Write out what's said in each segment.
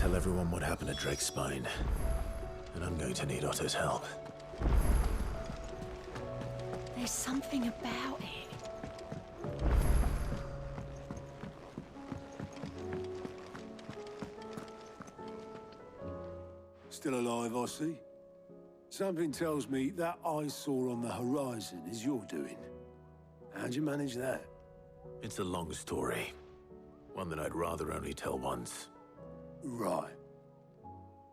tell everyone what happened at Drake's Spine. And I'm going to need Otto's help. There's something about it. Still alive, I see. Something tells me that eyesore on the horizon is your doing. How'd you manage that? It's a long story. One that I'd rather only tell once. Right.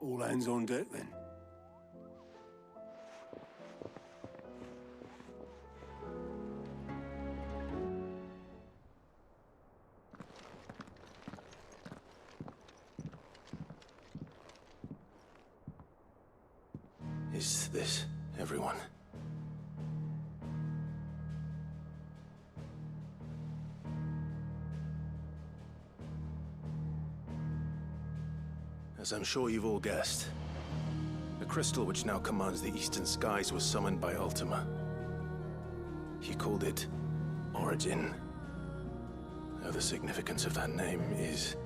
All hands on deck, then. Is this everyone? As I'm sure you've all guessed, the crystal which now commands the eastern skies was summoned by Ultima. He called it Origin. Though the significance of that name is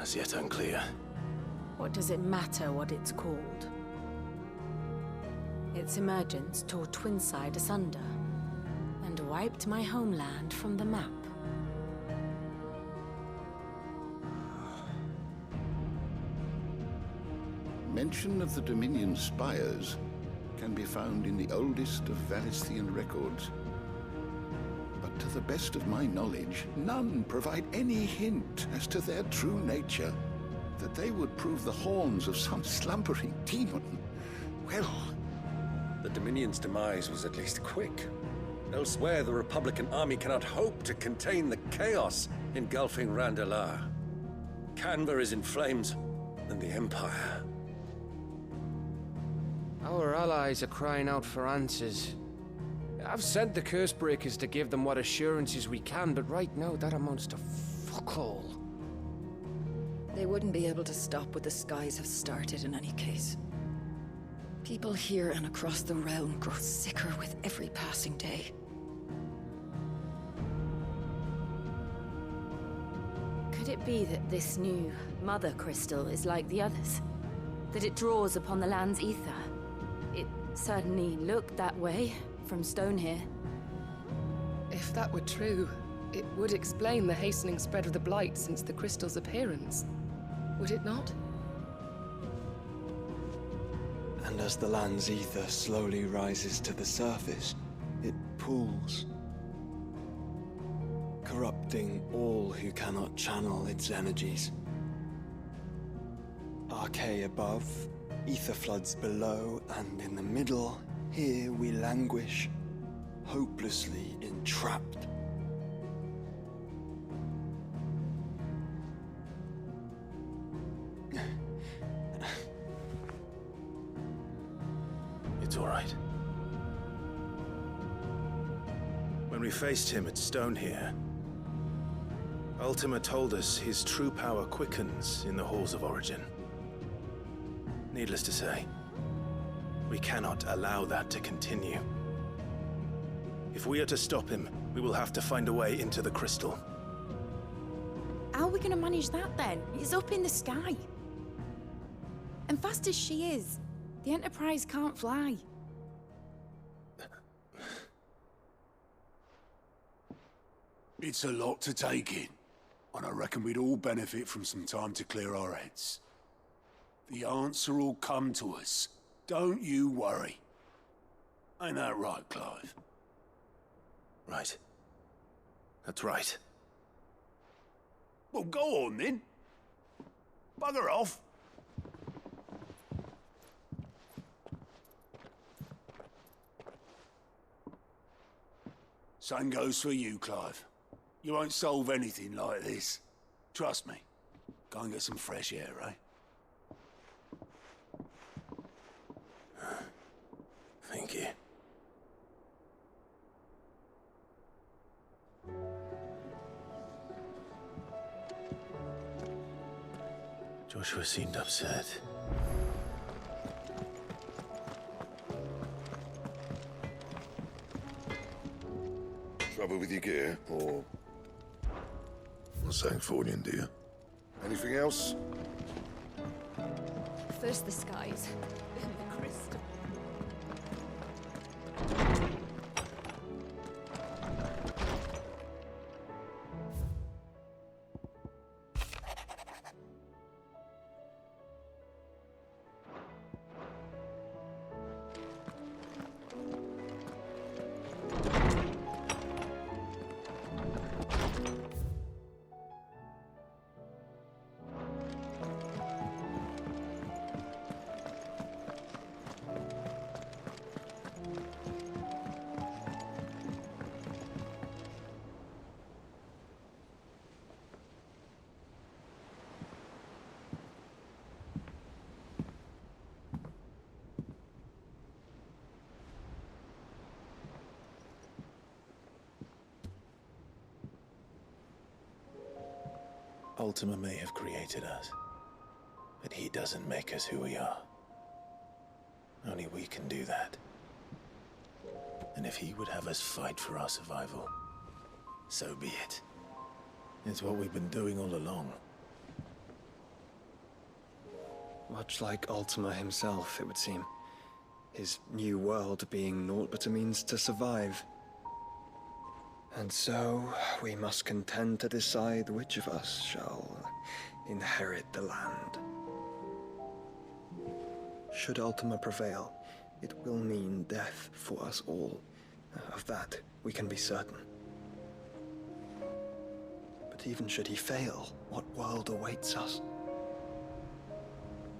as yet unclear. What does it matter what it's called? Its emergence tore Twinside asunder and wiped my homeland from the map. Mention of the Dominion spires can be found in the oldest of Valisthian records. But to the best of my knowledge, none provide any hint as to their true nature. That they would prove the horns of some slumbering demon. Well... The Dominion's demise was at least quick. Elsewhere, the Republican army cannot hope to contain the chaos engulfing Randalar. Canva is in flames, and the Empire. Our allies are crying out for answers. I've sent the Cursebreakers to give them what assurances we can, but right now that amounts to fuck all. They wouldn't be able to stop what the skies have started in any case. People here and across the realm grow sicker with every passing day. Could it be that this new Mother Crystal is like the others? That it draws upon the land's ether? It certainly looked that way from stone here. If that were true, it would explain the hastening spread of the Blight since the crystal's appearance. Would it not? And as the land's ether slowly rises to the surface, it pools, corrupting all who cannot channel its energies. Archaea above, ether floods below, and in the middle, here we languish, hopelessly entrapped. It's all right. When we faced him at Stone here, Ultima told us his true power quickens in the halls of Origin. Needless to say, we cannot allow that to continue. If we are to stop him, we will have to find a way into the crystal. How are we going to manage that then? It's up in the sky. And fast as she is, the Enterprise can't fly. It's a lot to take in, and I reckon we'd all benefit from some time to clear our heads. The answer will come to us. Don't you worry. Ain't that right, Clive? Right. That's right. Well, go on then. Bugger off. Same goes for you, Clive. You won't solve anything like this. Trust me. Go and get some fresh air, eh? Thank you. Joshua seemed upset. Trouble with your gear, or... Not saying Fordian, do you? Anything else? First the skies, then the crystal. Ultima may have created us, but he doesn't make us who we are. Only we can do that. And if he would have us fight for our survival, so be it. It's what we've been doing all along. Much like Ultima himself, it would seem. His new world being naught but a means to survive. And so, we must contend to decide which of us shall inherit the land. Should Ultima prevail, it will mean death for us all. Of that, we can be certain. But even should he fail, what world awaits us?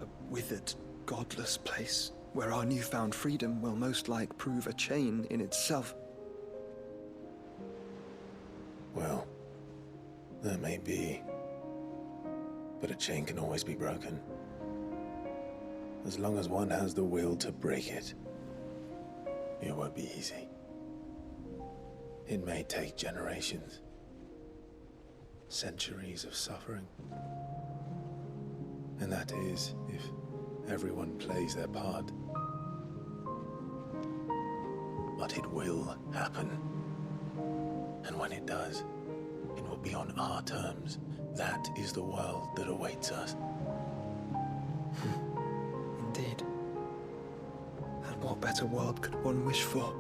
A withered, godless place, where our newfound freedom will most like prove a chain in itself. Well, that may be, but a chain can always be broken. As long as one has the will to break it, it won't be easy. It may take generations, centuries of suffering. And that is, if everyone plays their part. But it will happen. And when it does, it will be on our terms. That is the world that awaits us. Indeed. And what better world could one wish for?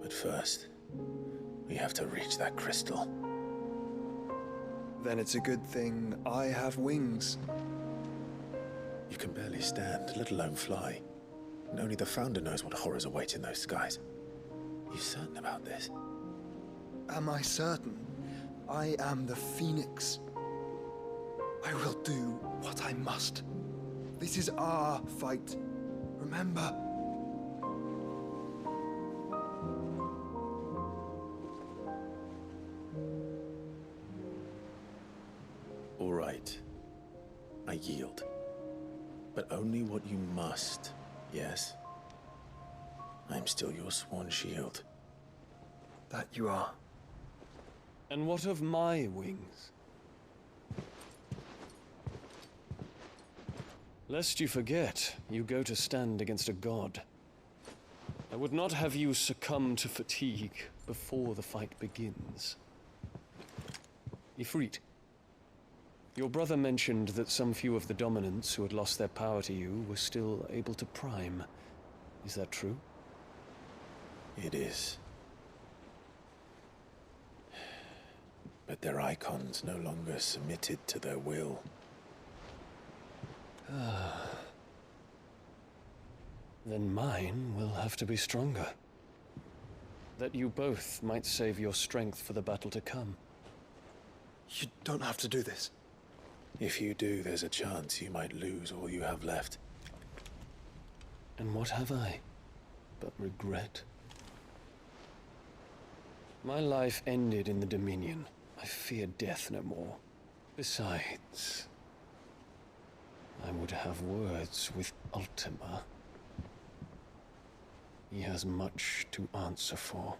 But first, we have to reach that crystal. Then it's a good thing I have wings. You can barely stand, let alone fly. And only the Founder knows what horrors await in those skies. You certain about this? Am I certain? I am the Phoenix. I will do what I must. This is our fight. Remember? All right. I yield. But only what you must, yes? I'm still your sworn shield. That you are. And what of my wings? Lest you forget, you go to stand against a god. I would not have you succumb to fatigue before the fight begins. Ifrit, your brother mentioned that some few of the dominants who had lost their power to you were still able to prime. Is that true? It is. But their icons no longer submitted to their will. Then mine will have to be stronger. That you both might save your strength for the battle to come. You don't have to do this. If you do, there's a chance you might lose all you have left. And what have I but regret? My life ended in the Dominion. I fear death no more. Besides, I would have words with Ultima. He has much to answer for.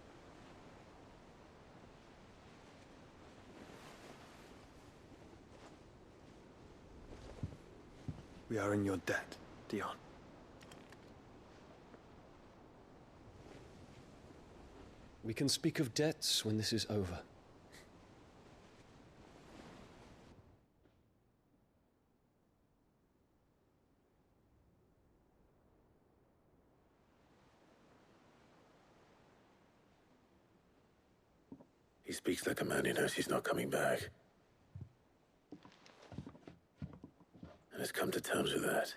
We are in your debt, Dion. We can speak of debts when this is over. He speaks like a man who knows he's not coming back. And has come to terms with that.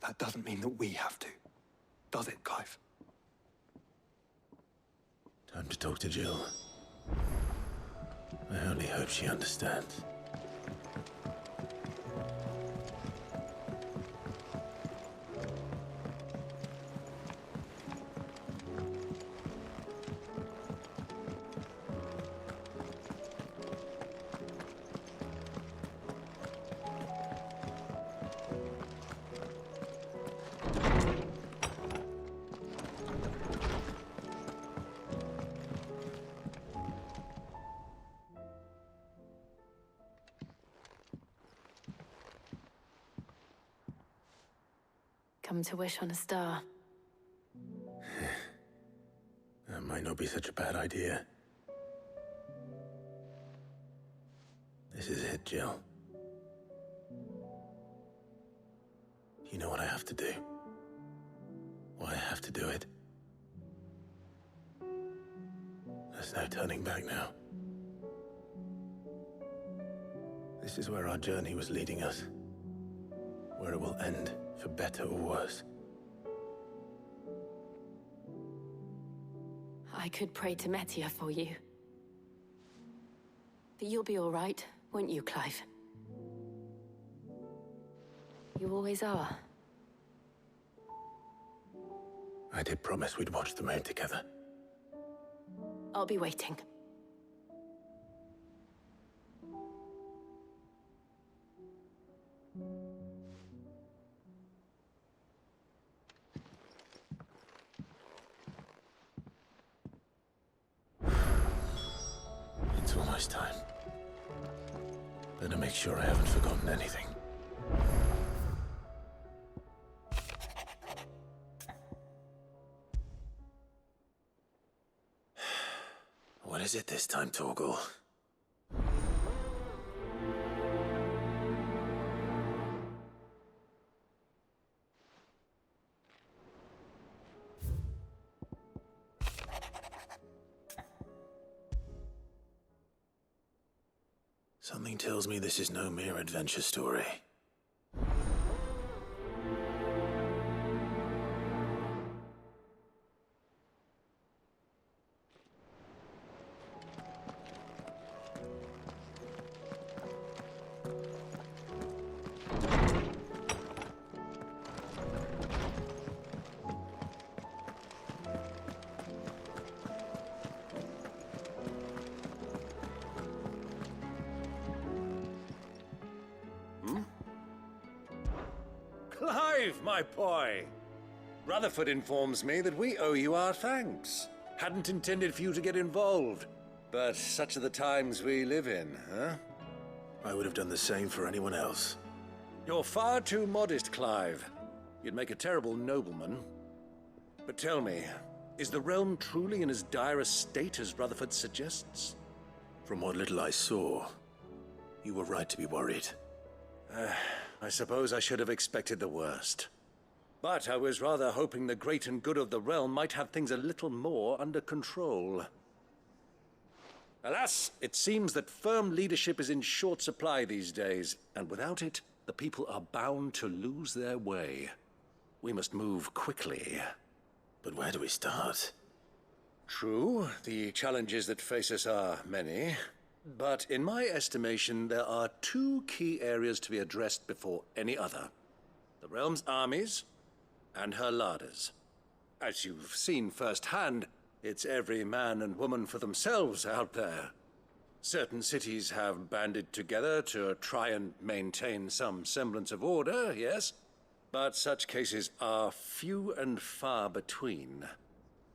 That doesn't mean that we have to, does it, Clive? Time to talk to Jill. I only hope she understands. Come to wish on a star. That might not be such a bad idea. This is it, Jill. You know what I have to do? Why I have to do it? There's no turning back now. This is where our journey was leading us. Where it will end, for better or worse. I could pray to Metia for you. But you'll be all right, won't you, Clive? You always are. I did promise we'd watch the moon together. I'll be waiting. It's almost time. Better make sure I haven't forgotten anything. What is it this time, Torgal? Something tells me this is no mere adventure story. Clive, my boy! Rutherford informs me that we owe you our thanks. Hadn't intended for you to get involved, but such are the times we live in, huh? I would have done the same for anyone else. You're far too modest, Clive. You'd make a terrible nobleman. But tell me, is the realm truly in as dire a state as Rutherford suggests? From what little I saw, you were right to be worried. I suppose I should have expected the worst. But I was rather hoping the great and good of the realm might have things a little more under control. Alas, it seems that firm leadership is in short supply these days, and without it, the people are bound to lose their way. We must move quickly. But where do we start? True, the challenges that face us are many. But in my estimation, there are two key areas to be addressed before any other. The realm's armies and her larders. As you've seen firsthand, it's every man and woman for themselves out there. Certain cities have banded together to try and maintain some semblance of order, yes? But such cases are few and far between.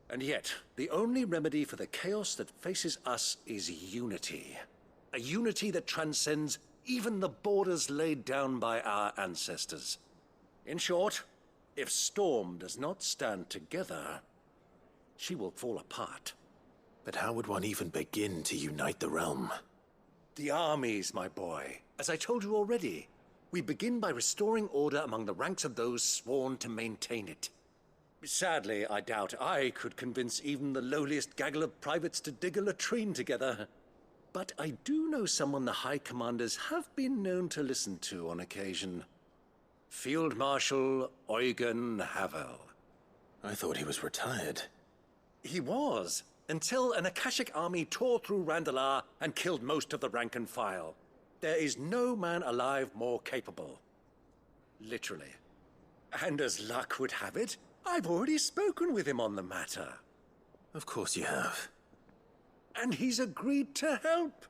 And yet, the only remedy for the chaos that faces us is unity. A unity that transcends even the borders laid down by our ancestors. In short, if Storm does not stand together, she will fall apart. But how would one even begin to unite the realm? The armies, my boy. As I told you already, we begin by restoring order among the ranks of those sworn to maintain it. Sadly, I doubt I could convince even the lowliest gaggle of privates to dig a latrine together. But I do know someone the High Commanders have been known to listen to on occasion. Field Marshal Eugen Havel. I thought he was retired. He was, until an Akashic army tore through Randalar and killed most of the rank and file. There is no man alive more capable. Literally. And as luck would have it, I've already spoken with him on the matter. Of course you have. And he's agreed to help.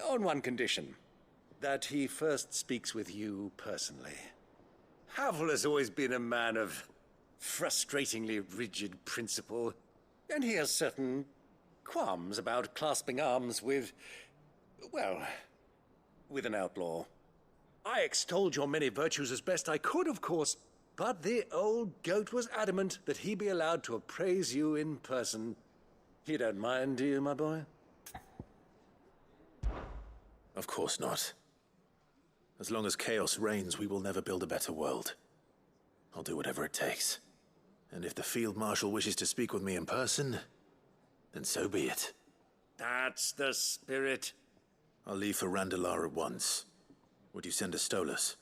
On one condition. That he first speaks with you personally. Havel has always been a man of frustratingly rigid principle, and he has certain qualms about clasping arms with, well, with an outlaw. I extolled your many virtues as best I could, of course, but the old goat was adamant that he be allowed to appraise you in person. You don't mind, do you, my boy? Of course not. As long as chaos reigns, we will never build a better world. I'll do whatever it takes. And if the Field Marshal wishes to speak with me in person, then so be it. That's the spirit. I'll leave for Randalar at once. Would you send a Stolas?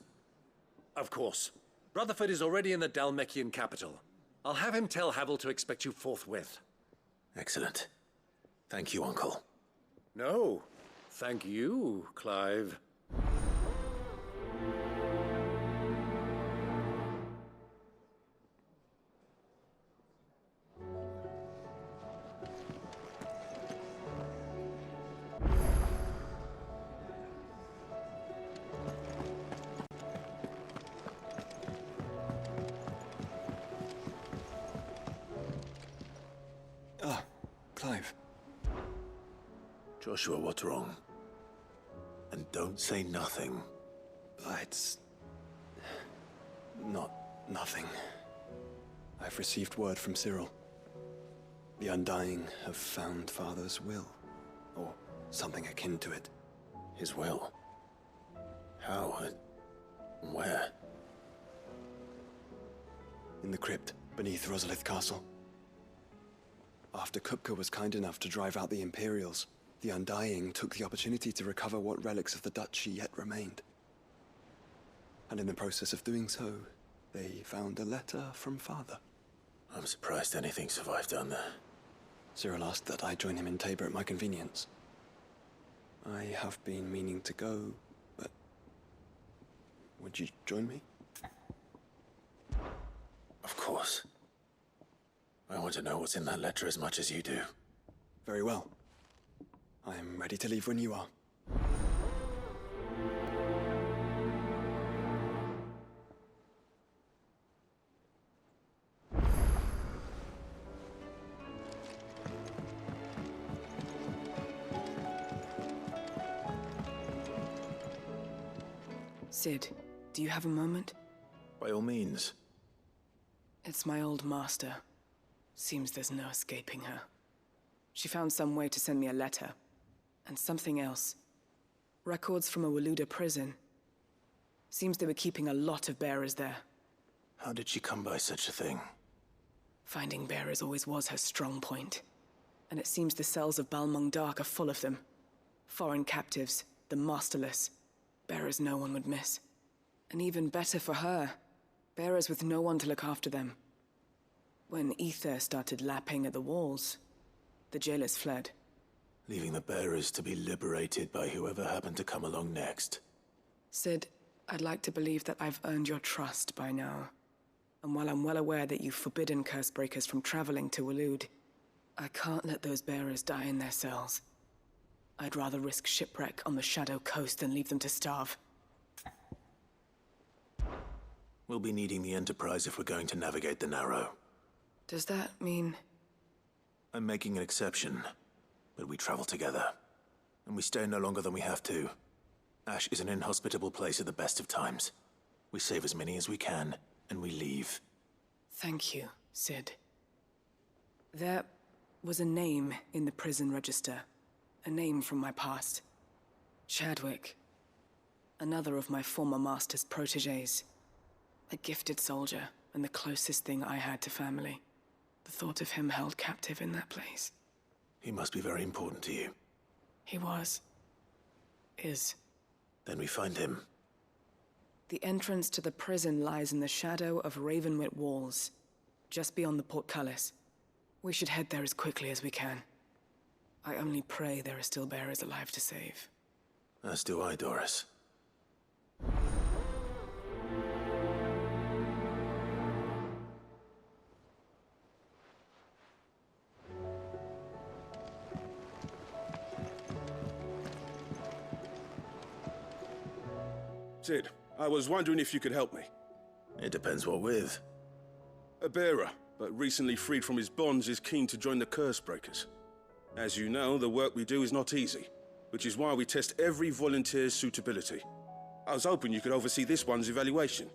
Of course. Rutherford is already in the Dalmekian capital. I'll have him tell Havel to expect you forthwith. Excellent. Thank you, Uncle. No, thank you, Clive. Clive. Joshua, what's wrong? And don't say nothing. It's... nothing. I've received word from Cyril. The Undying have found Father's will. Or something akin to it. His will? How? Where? In the crypt, beneath Rosalith Castle. After Kupka was kind enough to drive out the Imperials, the Undying took the opportunity to recover what relics of the Duchy yet remained. And in the process of doing so, they found a letter from Father. I'm surprised anything survived down there. Cyril asked that I join him in Tabor at my convenience. I have been meaning to go, but... would you join me? Of course. I want to know what's in that letter as much as you do. Very well. I am ready to leave when you are. Sid, do you have a moment? By all means. It's my old master. Seems there's no escaping her. She found some way to send me a letter. And something else. Records from a Waluda prison. Seems they were keeping a lot of bearers there. How did she come by such a thing? Finding bearers always was her strong point. And it seems the cells of Balmung Dark are full of them. Foreign captives, the masterless. Bearers no one would miss. And even better for her, bearers with no one to look after them. When ether started lapping at the walls, the jailers fled. Leaving the bearers to be liberated by whoever happened to come along next. Sid, I'd like to believe that I've earned your trust by now. And while I'm well aware that you've forbidden Cursebreakers from traveling to Waloed, I can't let those bearers die in their cells. I'd rather risk shipwreck on the Shadow Coast than leave them to starve. We'll be needing the Enterprise if we're going to navigate the Narrow. Does that mean... I'm making an exception, but we travel together. And we stay no longer than we have to. Ash is an inhospitable place at the best of times. We save as many as we can, and we leave. Thank you, Sid. There was a name in the prison register. A name from my past. Chadwick. Another of my former master's protégés. A gifted soldier, and the closest thing I had to family. The thought of him held captive in that place. He must be very important to you. He was. Is. Then we find him. The entrance to the prison lies in the shadow of Ravenwit walls, just beyond the portcullis. We should head there as quickly as we can. I only pray there are still bearers alive to save. As do I, Doris. Sid, I was wondering if you could help me. It depends what with. A bearer, but recently freed from his bonds, is keen to join the Curse Breakers. As you know, the work we do is not easy, which is why we test every volunteer's suitability. I was hoping you could oversee this one's evaluation.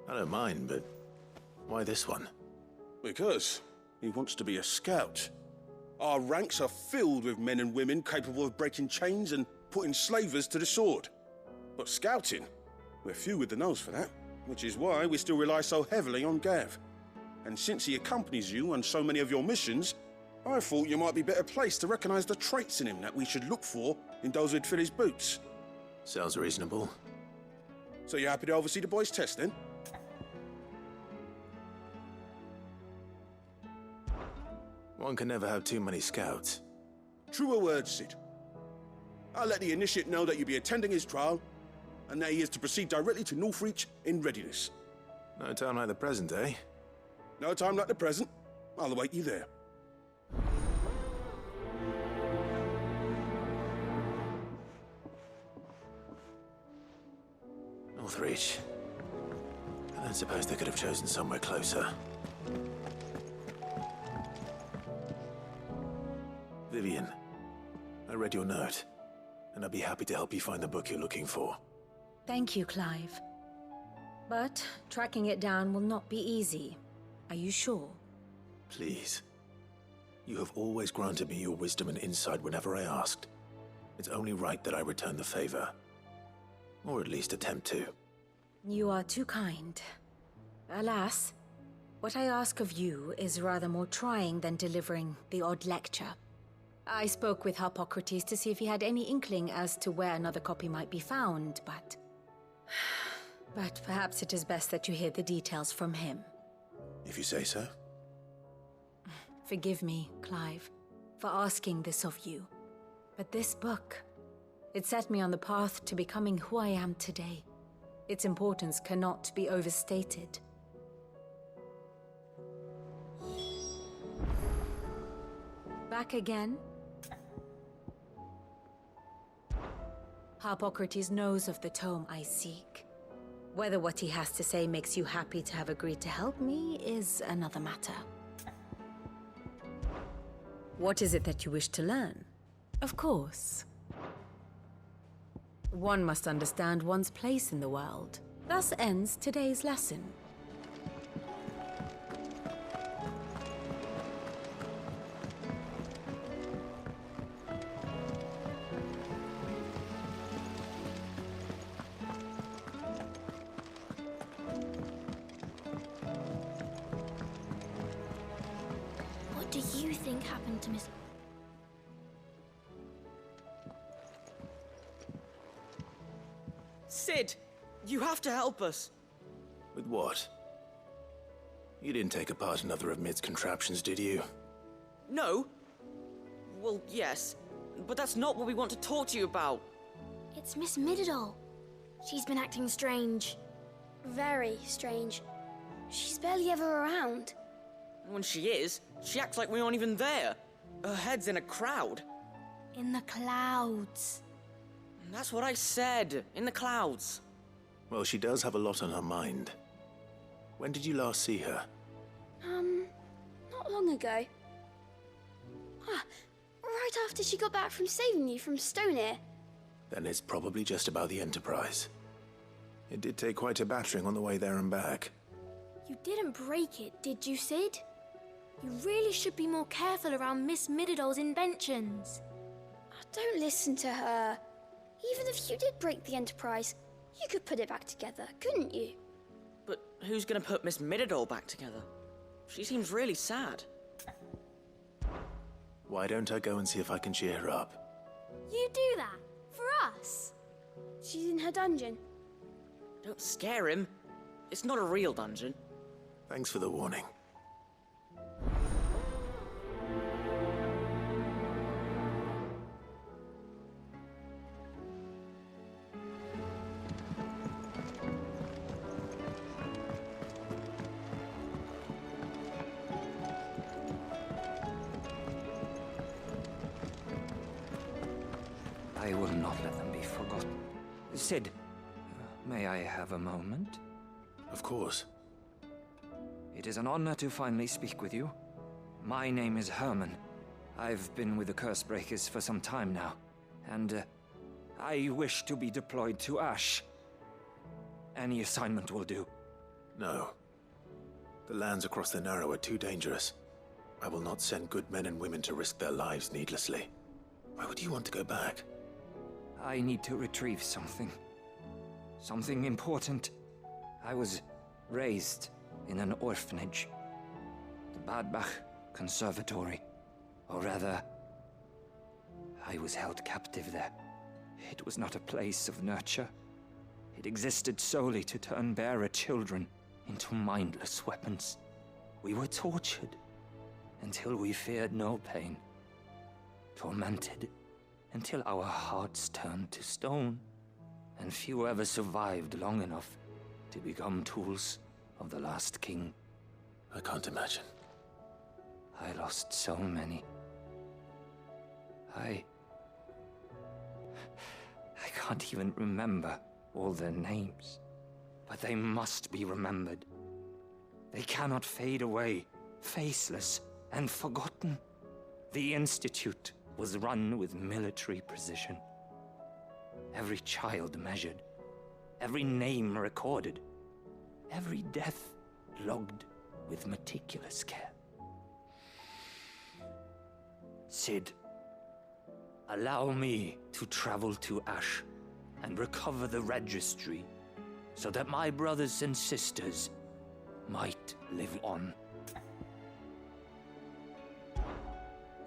I don't mind, but why this one? Because he wants to be a scout. Our ranks are filled with men and women capable of breaking chains and putting slavers to the sword. But scouting? We're few with the nose for that, which is why we still rely so heavily on Gav. And since he accompanies you on so many of your missions, I thought you might be better placed to recognize the traits in him that we should look for in those who'd fill his boots. Sounds reasonable. So you're happy to oversee the boys' test, then? One can never have too many scouts. Truer words, Sid. I'll let the initiate know that you'll be attending his trial, and that he is to proceed directly to Northreach in readiness. No time like the present, eh? No time like the present. I'll await you there. Northreach. I don't suppose they could have chosen somewhere closer. Vivian, I read your note, and I'd be happy to help you find the book you're looking for. Thank you, Clive. But tracking it down will not be easy. Are you sure? Please. You have always granted me your wisdom and insight whenever I asked. It's only right that I return the favor. Or at least attempt to. You are too kind. Alas, what I ask of you is rather more trying than delivering the odd lecture. I spoke with Harpocrates to see if he had any inkling as to where another copy might be found, but perhaps it is best that you hear the details from him. If you say so. Forgive me, Clive, for asking this of you. But this book, it set me on the path to becoming who I am today. Its importance cannot be overstated. Back again? Harpocrates knows of the tome I seek. Whether what he has to say makes you happy to have agreed to help me is another matter. What is it that you wish to learn? Of course. One must understand one's place in the world. Thus ends today's lesson. What do you think happened to Miss... Sid, you have to help us. With what? You didn't take apart another of Mid's contraptions, did you? No. Well, yes, but that's not what we want to talk to you about. It's Miss Midadol. She's been acting strange. Very strange. She's barely ever around. When she is, she acts like we aren't even there. Her head's in a crowd. In the clouds. That's what I said. In the clouds. Well, she does have a lot on her mind. When did you last see her? Not long ago. Right after she got back from saving you from Stoneir. Then it's probably just about the Enterprise. It did take quite a battering on the way there and back. You didn't break it, did you, Sid? You really should be more careful around Miss Mididol's inventions. Oh, don't listen to her. Even if you did break the Enterprise, you could put it back together, couldn't you? But who's gonna put Miss Mididol back together? She seems really sad. Why don't I go and see if I can cheer her up? You do that? For us? She's in her dungeon. Don't scare him. It's not a real dungeon. Thanks for the warning. I will not let them be forgotten. Sid, may I have a moment? Of course. It is an honor to finally speak with you. My name is Herman. I've been with the Cursebreakers for some time now, and I wish to be deployed to Ash. Any assignment will do. No. The lands across the Narrow are too dangerous. I will not send good men and women to risk their lives needlessly. Why would you want to go back? I need to retrieve something. Something important. I was raised in an orphanage. The Badbach Conservatory. Or rather, I was held captive there. It was not a place of nurture. It existed solely to turn bearer children into mindless weapons. We were tortured until we feared no pain. Tormented until our hearts turned to stone, and few ever survived long enough to become tools of the last king. I can't imagine. I lost so many. I can't even remember all their names, but they must be remembered. They cannot fade away, faceless and forgotten. The Institute was run with military precision. Every child measured, every name recorded, every death logged with meticulous care. Sid, allow me to travel to Ash and recover the registry so that my brothers and sisters might live on.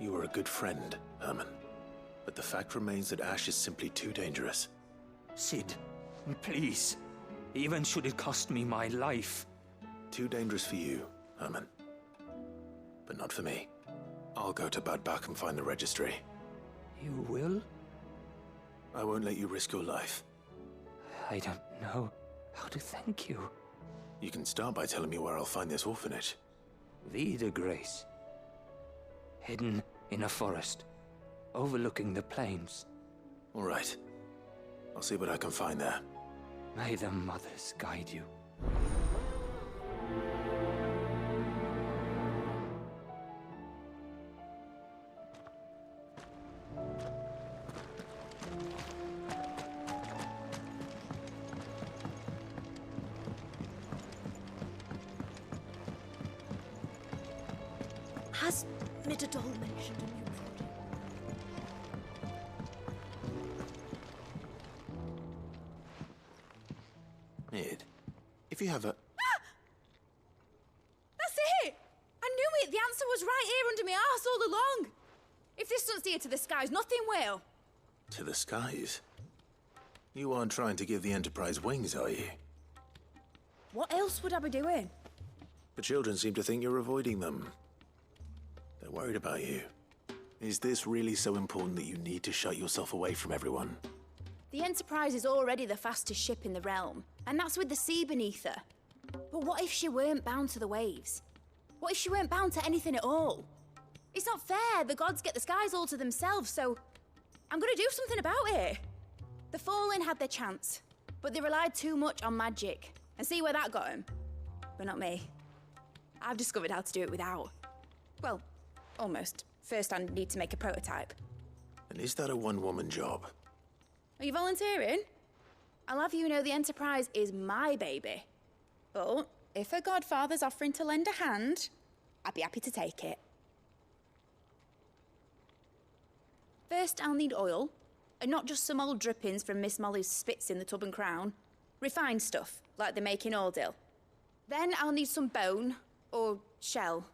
You are a good friend, Herman. But the fact remains that Ash is simply too dangerous. Sid, please. Even should it cost me my life. Too dangerous for you, Herman. But not for me. I'll go to Badbach and find the registry. You will? I won't let you risk your life. I don't know how to thank you. You can start by telling me where I'll find this orphanage. Vida Grace. Hidden in a forest, overlooking the plains. All right. I'll see what I can find there. May the mothers guide you. Has Mididol mentioned a new project? Mid, if you have a... That's it! I knew it! The answer was right here under my arse all along! If this doesn't steer to the skies, nothing will! To the skies? You aren't trying to give the Enterprise wings, are you? What else would I be doing? The children seem to think you're avoiding them. They're worried about you. Is this really so important that you need to shut yourself away from everyone? The Enterprise is already the fastest ship in the realm, and that's with the sea beneath her. But what if she weren't bound to the waves? What if she weren't bound to anything at all? It's not fair. The gods get the skies all to themselves, so I'm gonna do something about it. The Fallen had their chance, but they relied too much on magic. And see where that got them? But not me. I've discovered how to do it without. Well, almost. First, I need to make a prototype. And is that a one-woman job? Are you volunteering? I'll have you know the Enterprise is my baby. But if her godfather's offering to lend a hand, I'd be happy to take it. First, I'll need oil, and not just some old drippings from Miss Molly's spits in the Tub and Crown. Refined stuff, like they make in Ordil. Then I'll need some bone, or shell.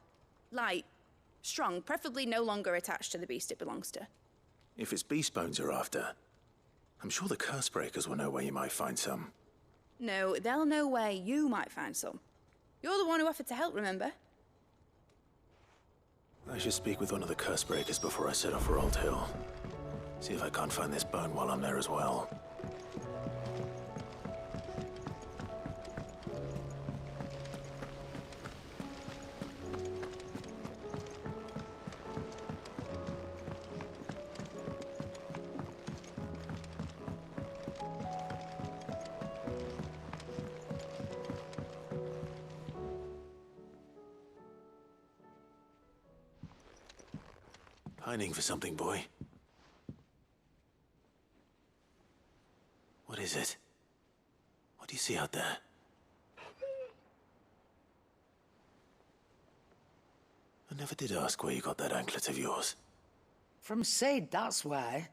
Light, strong, preferably no longer attached to the beast it belongs to. If it's beast bones you're after, I'm sure the Cursebreakers will know where you might find some. No, they'll know where you might find some. You're the one who offered to help, remember? I should speak with one of the Cursebreakers before I set off for Old Hill. See if I can't find this bone while I'm there as well. Pining for something, boy. What is it? What do you see out there? I never did ask where you got that anklet of yours. From Sid, that's why.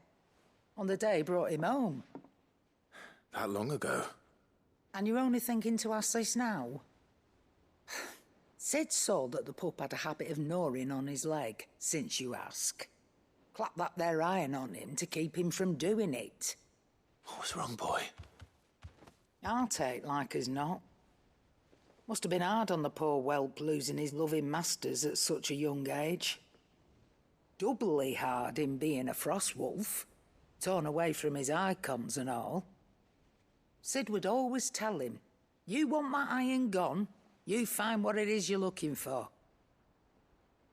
On the day he brought him home. That long ago? And you're only thinking to ask this now? Sid saw that the pup had a habit of gnawing on his leg, since you ask. Clap that there iron on him to keep him from doing it. What was wrong, boy? I'll take like as not. Must have been hard on the poor whelp losing his loving masters at such a young age. Doubly hard in being a frost wolf, torn away from his icons and all. Sid would always tell him, you want my iron gone, you find what it is you're looking for.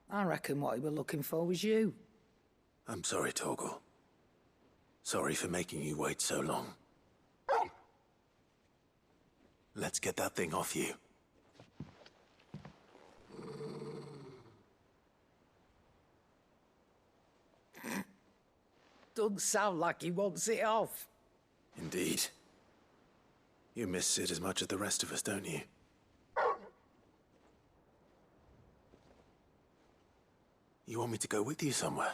I reckon what he was looking for was you. I'm sorry, Torgal. Sorry for making you wait so long. Let's get that thing off you. Doesn't sound like he wants it off. Indeed. You miss Sid as much as the rest of us, don't you? You want me to go with you somewhere?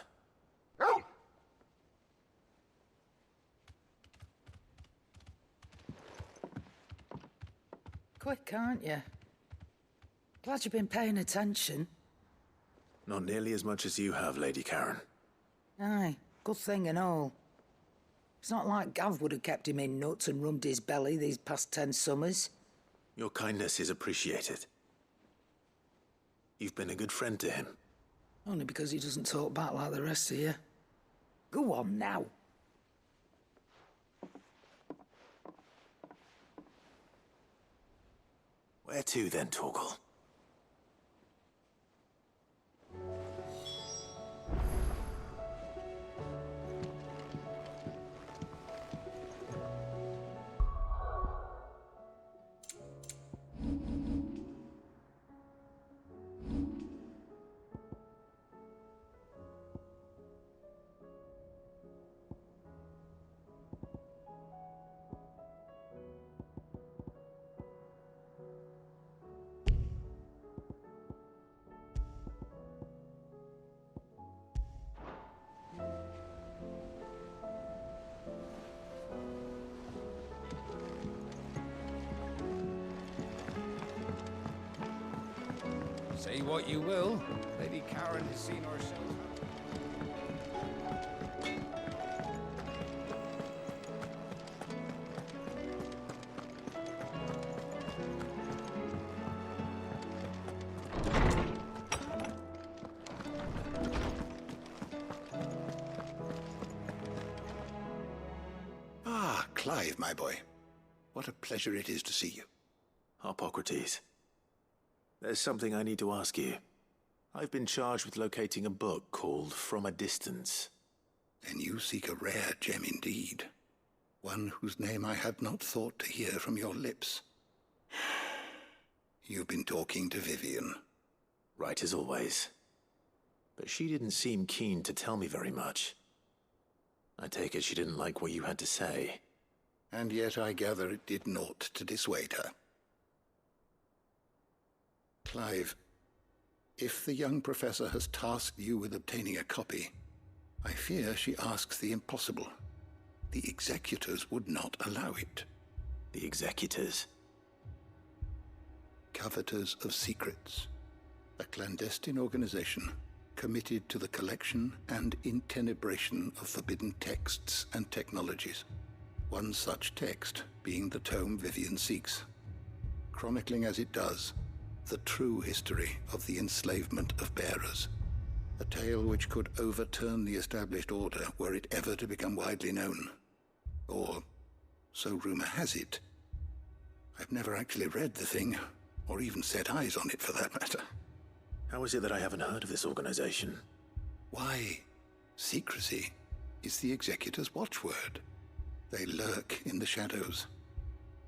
Quick, aren't you? Glad you've been paying attention. Not nearly as much as you have, Lady Karen. Aye, good thing and all. It's not like Gav would have kept him in nuts and rubbed his belly these past 10 summers. Your kindness is appreciated. You've been a good friend to him. Only because he doesn't talk back like the rest of you. Go on now. Where to then, Torgal? Say what you will, Lady Karen has seen herself. Ah, Clive, my boy. What a pleasure it is to see you. Hippocrates. There's something I need to ask you. I've been charged with locating a book called From a Distance. Then you seek a rare gem indeed. One whose name I had not thought to hear from your lips. You've been talking to Vivian. Right as always. But she didn't seem keen to tell me very much. I take it she didn't like what you had to say. And yet I gather it did naught to dissuade her. Clive, If the young professor has tasked you with obtaining a copy, I fear she asks the impossible. The executors would not allow it. The executors? Coveters of Secrets. A clandestine organization committed to the collection and intenebration of forbidden texts and technologies. One such text being the tome Vivian seeks, chronicling as it does the true history of the enslavement of bearers. A tale which could overturn the established order were it ever to become widely known. Or, so rumor has it. I've never actually read the thing, or even set eyes on it for that matter. How is it that I haven't heard of this organization? Why, secrecy is the Executor's watchword. They lurk in the shadows,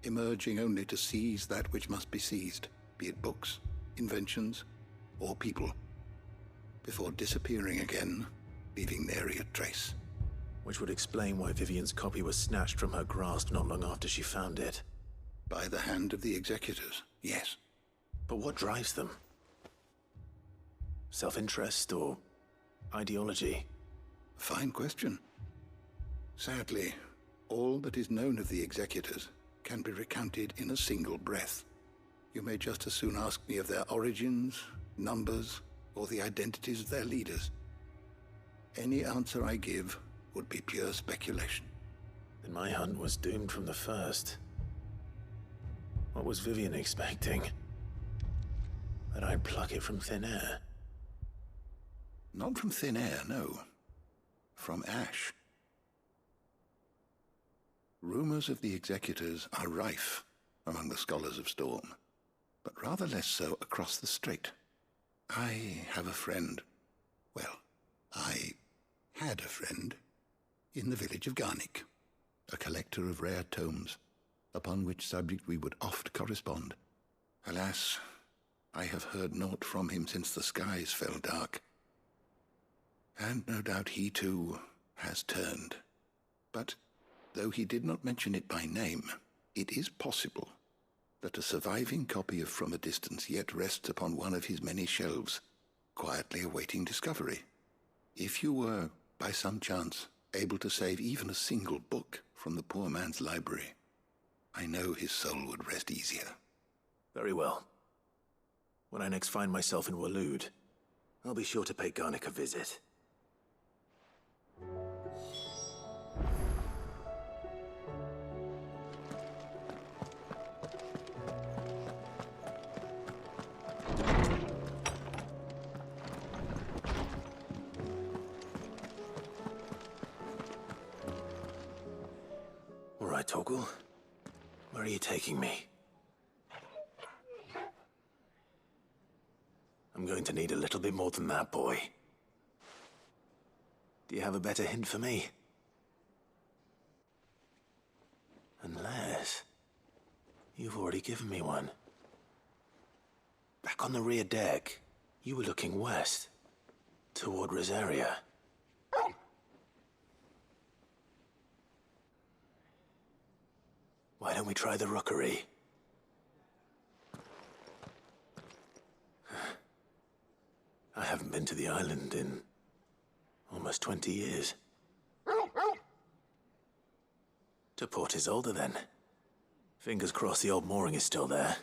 emerging only to seize that which must be seized, be it books, inventions, or people, before disappearing again, leaving nary a trace. Which would explain why Vivian's copy was snatched from her grasp not long after she found it. By the hand of the Executors, yes. But what drives them? Self-interest or ideology? Fine question. Sadly, all that is known of the Executors can be recounted in a single breath. You may just as soon ask me of their origins, numbers, or the identities of their leaders. Any answer I give would be pure speculation. Then my hunt was doomed from the first. What was Vivian expecting? That I'd pluck it from thin air? Not from thin air, no. From ash. Rumors of the Executors are rife among the scholars of Storm, but rather less so across the Strait. I have a friend. Well, I had a friend in the village of Garnick, a collector of rare tomes, upon which subject we would oft correspond. Alas, I have heard naught from him since the skies fell dark. And no doubt he, too, has turned. But, though he did not mention it by name, it is possible that a surviving copy of From a Distance yet rests upon one of his many shelves, quietly awaiting discovery. If you were, by some chance, able to save even a single book from the poor man's library, I know his soul would rest easier. Very well. When I next find myself in Waloed, I'll be sure to pay Garnick a visit. All right, Torgal. Where are you taking me? I'm going to need a little bit more than that, boy. Do you have a better hint for me? Unless you've already given me one. Back on the rear deck, you were looking west, toward Rosaria. Why don't we try the rookery? I haven't been to the island in almost 20 years. To Port Isolde, then. Fingers crossed the old mooring is still there.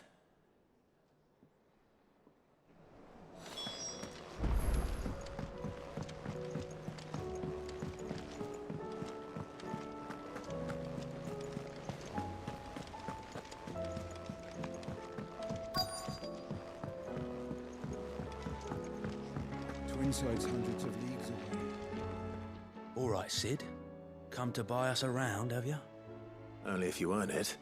Twinside's hundreds of leagues away. All right, Sid. Come to buy us around, have you? Only if you earn it.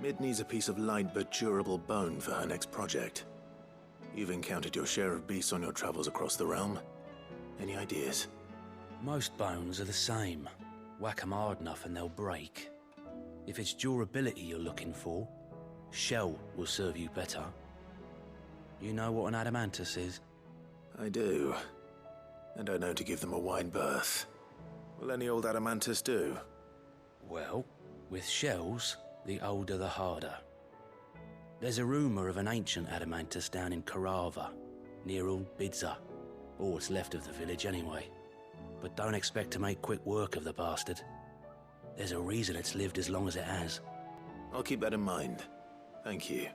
Mid needs a piece of light but durable bone for her next project. You've encountered your share of beasts on your travels across the realm. Any ideas? Most bones are the same. Whack 'em hard enough and they'll break. If it's durability you're looking for, shell will serve you better. You know what an adamantus is? I do. And I know to give them a wide berth. Will any old adamantus do? Well, with shells, the older the harder. There's a rumor of an ancient adamantus down in Carava. near all Bidza, or what's left of the village anyway. But don't expect to make quick work of the bastard. There's a reason it's lived as long as it has. I'll keep that in mind. Thank you.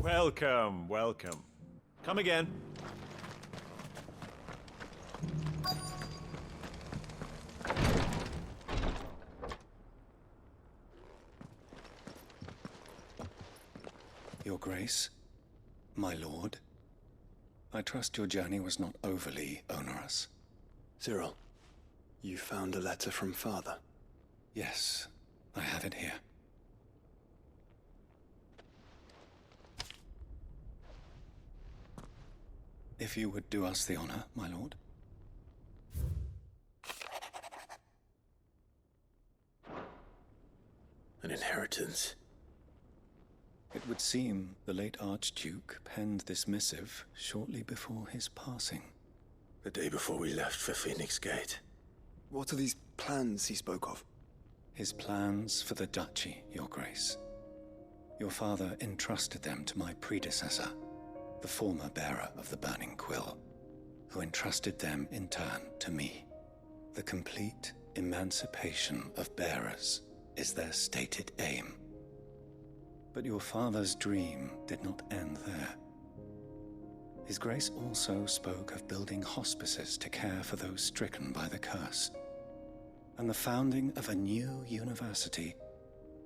Welcome, welcome. Come again. Your Grace, my lord, I trust your journey was not overly onerous. Cyril, you found a letter from Father? Yes, I have it here. If you would do us the honor, my lord. An inheritance. It would seem the late Archduke penned this missive shortly before his passing. The day before we left for Phoenix Gate. What are these plans he spoke of? His plans for the duchy, Your Grace. Your father entrusted them to my predecessor, the former bearer of the Burning Quill, who entrusted them in turn to me. The complete emancipation of bearers is their stated aim. But your father's dream did not end there. His Grace also spoke of building hospices to care for those stricken by the curse, and the founding of a new university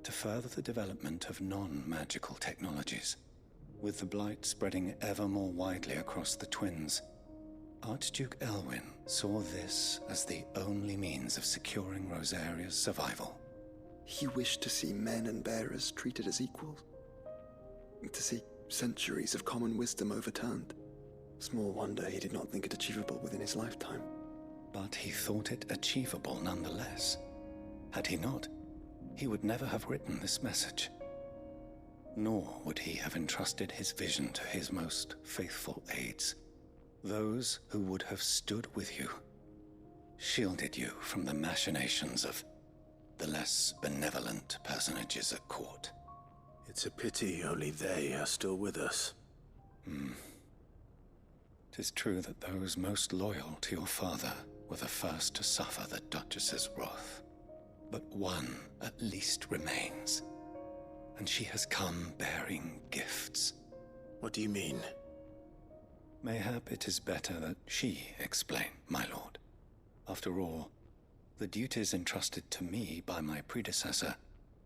to further the development of non-magical technologies. With the blight spreading ever more widely across the twins, Archduke Elwyn saw this as the only means of securing Rosaria's survival. He wished to see men and bearers treated as equals. To see centuries of common wisdom overturned. Small wonder he did not think it achievable within his lifetime. But he thought it achievable nonetheless. Had he not, he would never have written this message. Nor would he have entrusted his vision to his most faithful aides, those who would have stood with you, shielded you from the machinations of the less benevolent personages at court. It's a pity only they are still with us. 'Tis true that those most loyal to your father were the first to suffer the Duchess's wrath. But one at least remains, and she has come bearing gifts. What do you mean? Mayhap it is better that she explain, my lord. After all, the duties entrusted to me by my predecessor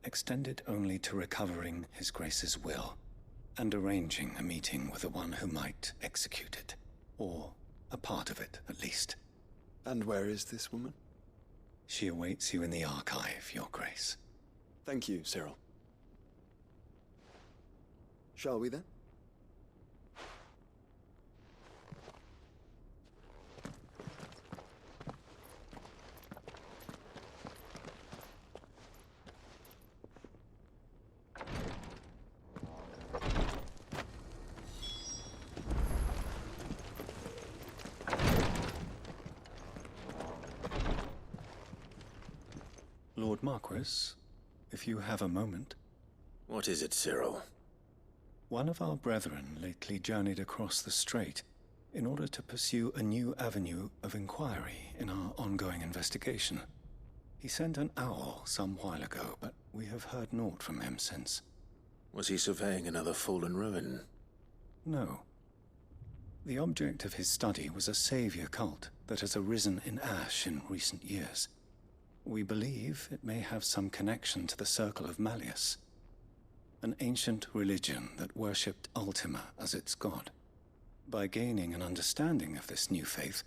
extended only to recovering His Grace's will and arranging a meeting with the one who might execute it, or a part of it at least. And where is this woman? She awaits you in the archive, Your Grace. Thank you, Cyril. Shall we then? Lord Marquis, if you have a moment. What is it, Cyril? One of our brethren lately journeyed across the strait in order to pursue a new avenue of inquiry in our ongoing investigation. He sent an owl some while ago, but we have heard naught from him since. Was he surveying another fallen ruin? No. The object of his study was a savior cult that has arisen in Ash in recent years. We believe it may have some connection to the Circle of Malleus, an ancient religion that worshipped Ultima as its god. By gaining an understanding of this new faith,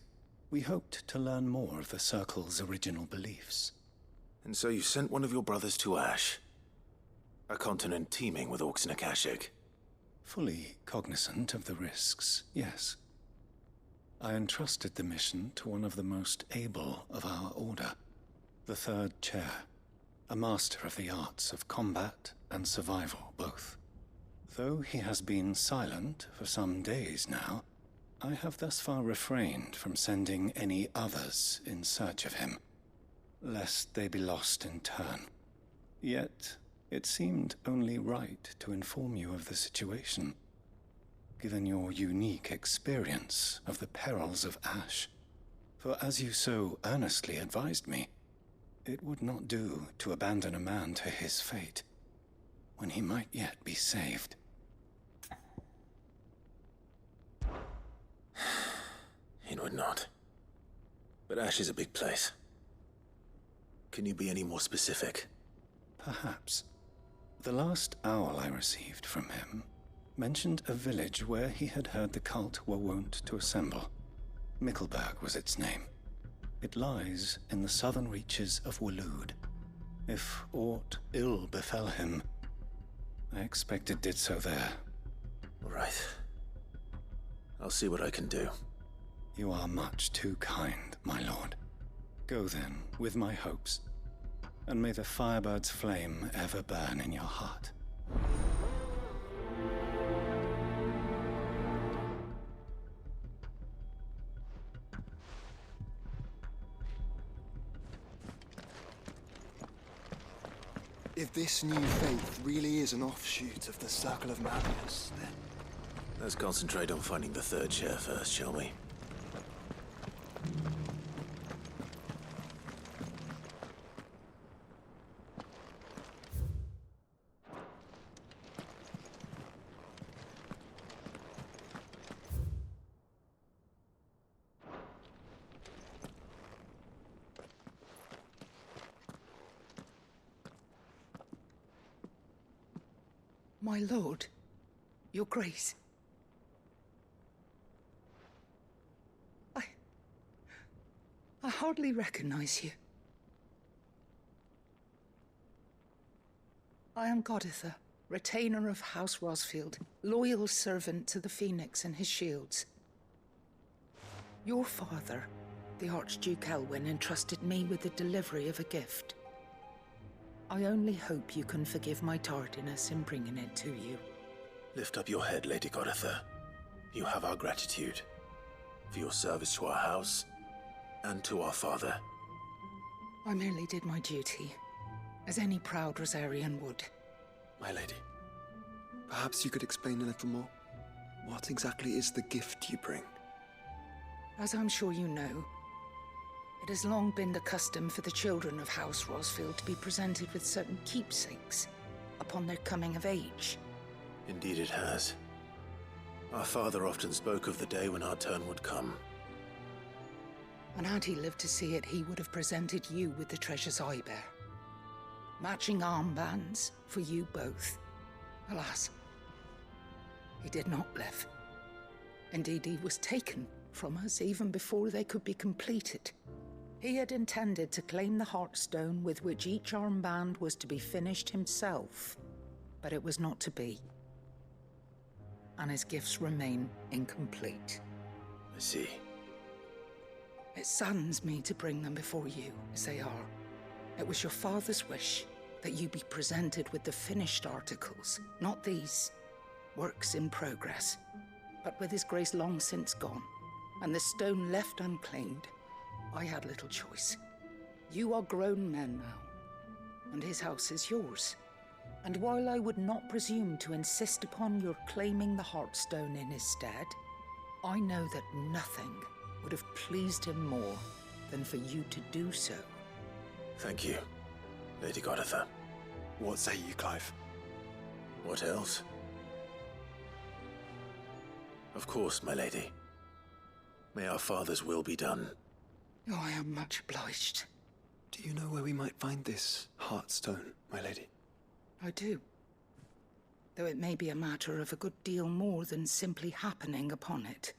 we hoped to learn more of the Circle's original beliefs. And so you sent one of your brothers to Ash, a continent teeming with orcs and Akashic. Fully cognizant of the risks, yes. I entrusted the mission to one of the most able of our order, the Third Chair, a master of the arts of combat and survival both. Though he has been silent for some days now, I have thus far refrained from sending any others in search of him, lest they be lost in turn. Yet, it seemed only right to inform you of the situation, given your unique experience of the perils of Ash. For as you so earnestly advised me, it would not do to abandon a man to his fate, when he might yet be saved. It would not. But Ash is a big place. Can you be any more specific? Perhaps. The last owl I received from him mentioned a village where he had heard the cult were wont to assemble. Mickleburg was its name. It lies in the southern reaches of Waloed. If aught ill befell him, I expect it did so there. Right. I'll see what I can do. You are much too kind, my lord. Go then, with my hopes, and may the Firebird's flame ever burn in your heart. If this new faith really is an offshoot of the Circle of Madness, then... Let's concentrate on finding the Third Chair first, shall we? My lord, your grace. I hardly recognize you. I am Goditha, retainer of House Rosfield, loyal servant to the Phoenix and his shields. Your father, the Archduke Elwyn, entrusted me with the delivery of a gift. I only hope you can forgive my tardiness in bringing it to you. Lift up your head, Lady Goditha. You have our gratitude for your service to our house and to our father. I merely did my duty, as any proud Rosarian would. My lady, perhaps you could explain a little more? What exactly is the gift you bring? As I'm sure you know, it has long been the custom for the children of House Rosfield to be presented with certain keepsakes upon their coming of age. Indeed it has. Our father often spoke of the day when our turn would come. And had he lived to see it, he would have presented you with the treasures I bear. Matching armbands for you both. Alas, he did not live. Indeed, he was taken from us even before they could be completed. He had intended to claim the Heartstone with which each armband was to be finished himself, but it was not to be. And his gifts remain incomplete. I see. It saddens me to bring them before you, as they are. It was your father's wish that you be presented with the finished articles, not these, works in progress. But with his grace long since gone, and the stone left unclaimed, I had little choice. You are grown men now, and his house is yours. And while I would not presume to insist upon your claiming the Heartstone in his stead, I know that nothing would have pleased him more than for you to do so. Thank you, Lady Goditha. What say you, Clive? What else? Of course, my lady. May our father's will be done. Oh, I am much obliged. Do you know where we might find this Heartstone, my lady? I do. though it may be a matter of a good deal more than simply happening upon it.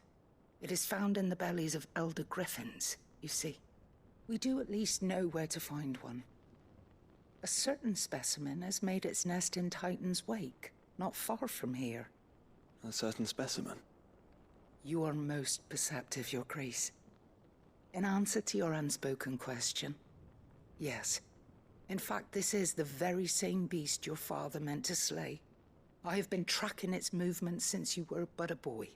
It is found in the bellies of elder griffins, you see. We do at least know where to find one. A certain specimen has made its nest in Titan's Wake, not far from here. A certain specimen? You are most perceptive, Your Grace. In answer to your unspoken question, yes. In fact, this is the very same beast your father meant to slay. I have been tracking its movements since you were but a boy.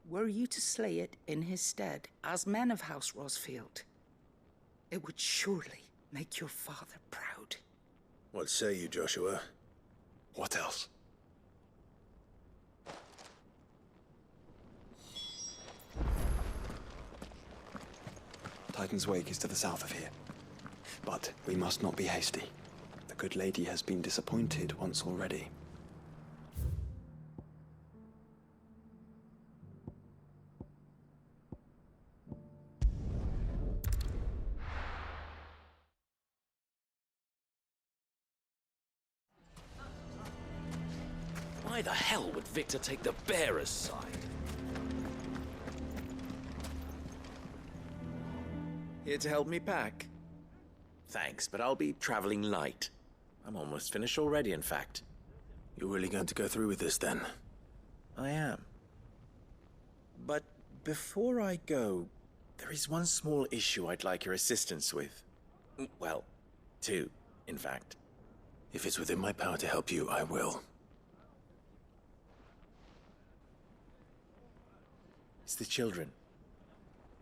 Were you to slay it in his stead, as men of House Rosfield, it would surely make your father proud. What say you, Joshua? What else? Titan's Wake is to the south of here. But we must not be hasty. The good lady has been disappointed once already. Why the hell would Victor take the bearer's side? Here to help me pack? Thanks, but I'll be traveling light. I'm almost finished already, in fact. You're really going to go through with this, then? I am. But before I go, there is one small issue I'd like your assistance with. Well, two, in fact. If it's within my power to help you, I will. It's the children.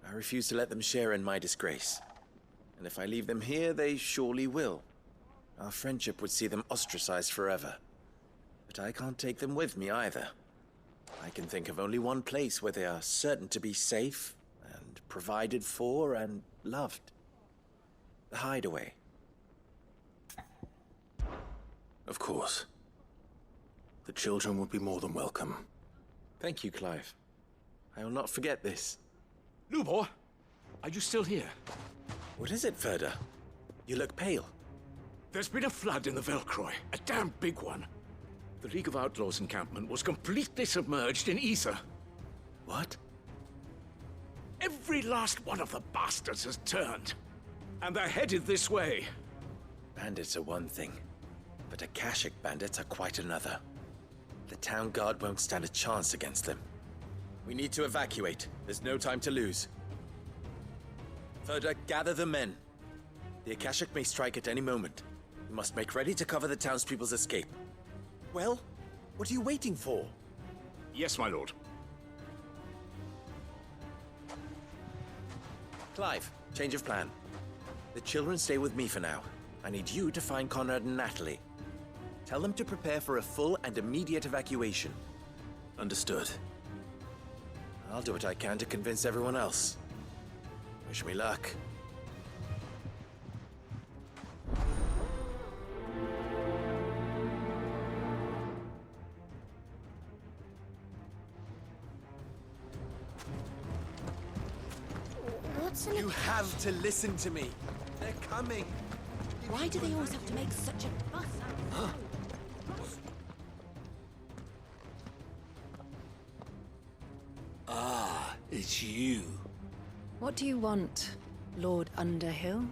I refuse to let them share in my disgrace. And if I leave them here, they surely will. Our friendship would see them ostracized forever. But I can't take them with me either. I can think of only one place where they are certain to be safe, and provided for, and loved. The Hideaway. Of course. The children would be more than welcome. Thank you, Clive. I will not forget this. Lubor, are you still here? What is it, Ferda? You look pale. There's been a flood in the Velcroy, a damn big one. The League of Outlaws encampment was completely submerged in ether. What? Every last one of the bastards has turned, and they're headed this way. Bandits are one thing, but Akashic bandits are quite another. The town guard won't stand a chance against them. We need to evacuate. There's no time to lose. Ferda, gather the men. The Akashic may strike at any moment. We must make ready to cover the townspeople's escape. Well, what are you waiting for? Yes, my lord. Clive, change of plan. The children stay with me for now. I need you to find Conrad and Natalie. Tell them to prepare for a full and immediate evacuation. Understood. I'll do what I can to convince everyone else. Wish me luck. You have to listen to me. They're coming. Why do they always have to make such a fuss? Ah, it's you. What do you want, Lord Underhill?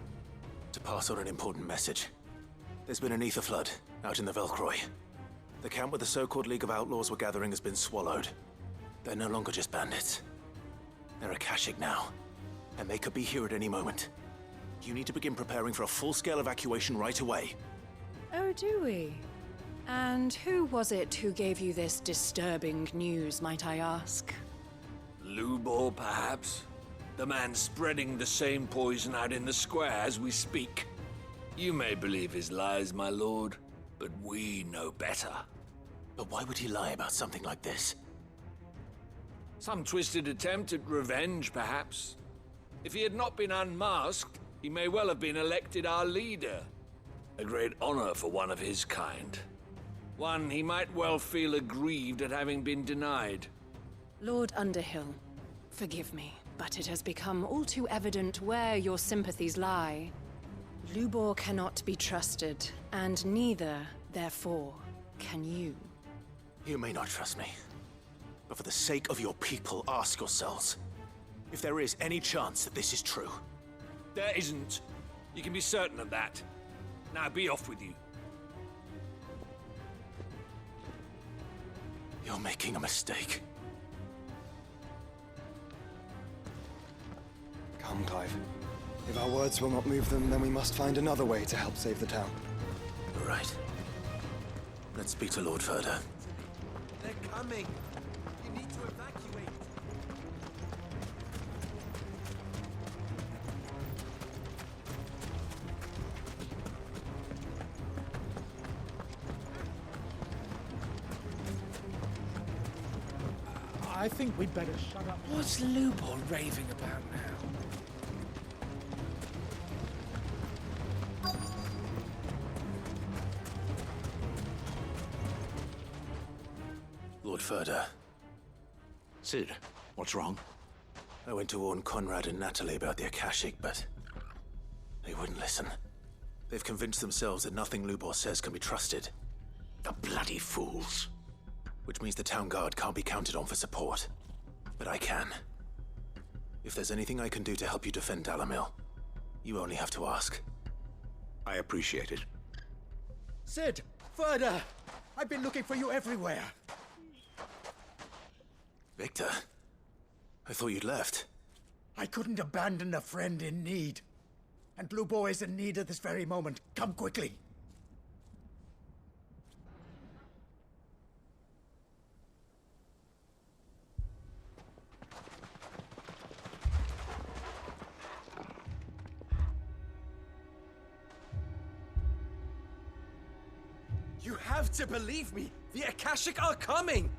To pass on an important message. There's been an ether flood out in the Velcroy. The camp where the so-called League of Outlaws were gathering has been swallowed. They're no longer just bandits. They're Akashic now, and they could be here at any moment. You need to begin preparing for a full-scale evacuation right away. Oh, do we? And who was it who gave you this disturbing news, might I ask? Lubor, perhaps? The man spreading the same poison out in the square as we speak. You may believe his lies, my lord, but we know better. But why would he lie about something like this? Some twisted attempt at revenge, perhaps. If he had not been unmasked, he may well have been elected our leader. A great honor for one of his kind. One he might well feel aggrieved at having been denied. Lord Underhill, forgive me, but it has become all too evident where your sympathies lie. Lubor cannot be trusted, and neither, therefore, can you. You may not trust me, but for the sake of your people, ask yourselves if there is any chance that this is true. There isn't. You can be certain of that. Now be off with you. You're making a mistake. Come, Clive. If our words will not move them, then we must find another way to help save the town. Right. Let's speak to Lord Ferda. They're coming. You need to evacuate. I think we'd better shut up. What's Lubor raving about now? Lord Ferda. Cid, what's wrong? I went to warn Conrad and Natalie about the Akashic, but they wouldn't listen. They've convinced themselves that nothing Lubor says can be trusted. The bloody fools. Which means the town guard can't be counted on for support. But I can. If there's anything I can do to help you defend Dalamil, you only have to ask. I appreciate it. Cid! Ferda! I've been looking for you everywhere. Victor, I thought you'd left. I couldn't abandon a friend in need. And Lubor is in need at this very moment. Come quickly. You have to believe me. The Akashic are coming.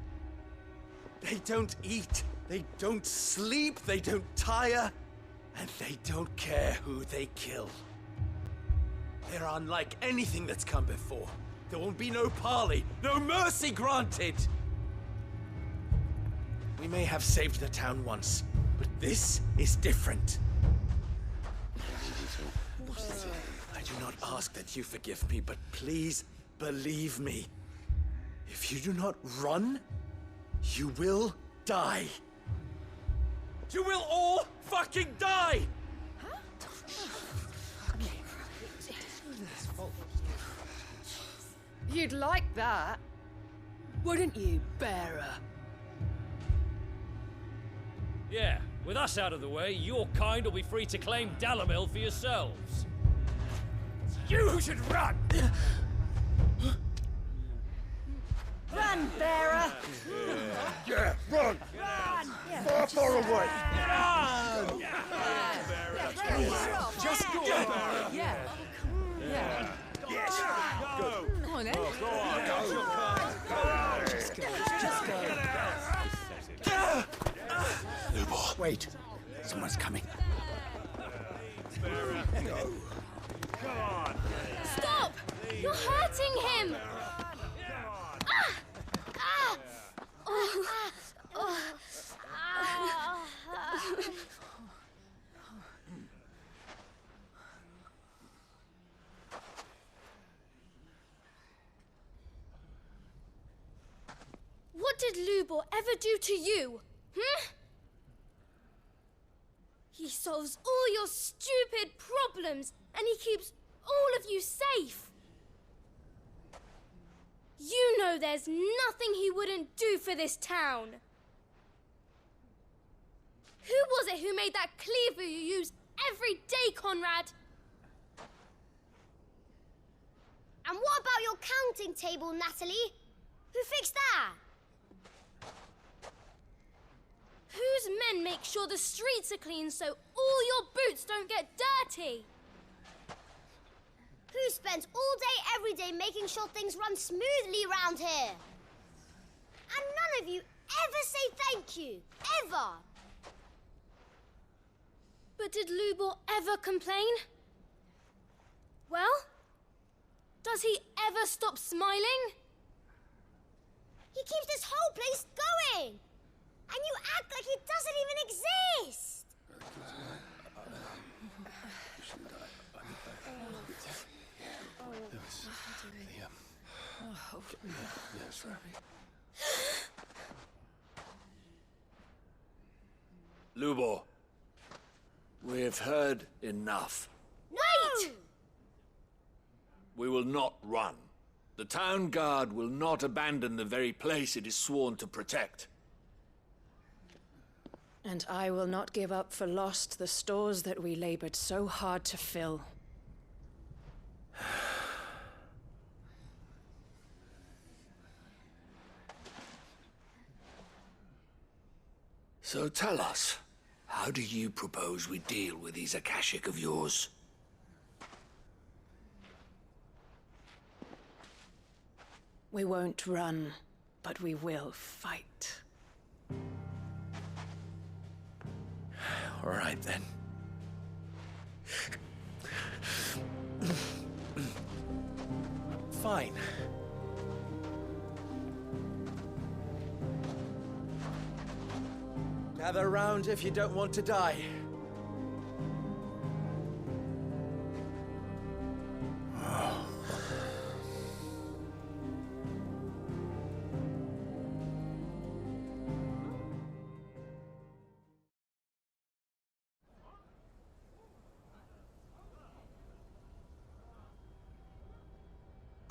They don't eat, they don't sleep, they don't tire, and they don't care who they kill. They're unlike anything that's come before. There will be no parley, no mercy granted. We may have saved the town once, but this is different. I do not ask that you forgive me, but please believe me. If you do not run, you will die. You will all fucking die! You'd like that, wouldn't you, bearer? Yeah, with us out of the way, your kind will be free to claim Dalamil for yourselves. You should run! Run, bearer! Yeah, run! Run! Far away! Run! Just go, bearer! Yeah. Yeah. Yes! Go! Come on, then. Go on! Go! Just go. Just go. Lubor. Wait. Someone's coming. Go! Come on! Stop! You're hurting him! What did Lubor ever do to you? He solves all your stupid problems and he keeps all of you safe. You know there's nothing he wouldn't do for this town. Who was it who made that cleaver you use every day, Conrad? And what about your counting table, Natalie? Who fixed that? Whose men make sure the streets are clean so all your boots don't get dirty? Who spends all day, every day making sure things run smoothly around here? And none of you ever say thank you. Ever. But did Lubor ever complain? Well, does he ever stop smiling? He keeps this whole place going. And you act like it doesn't even exist. Lubo, we've heard enough. Wait! We will not run. The town guard will not abandon the very place it is sworn to protect. And I will not give up for lost the stores that we labored so hard to fill. So tell us, how do you propose we deal with these Akashic of yours? We won't run, but we will fight. All right, then. Fine. Gather round if you don't want to die.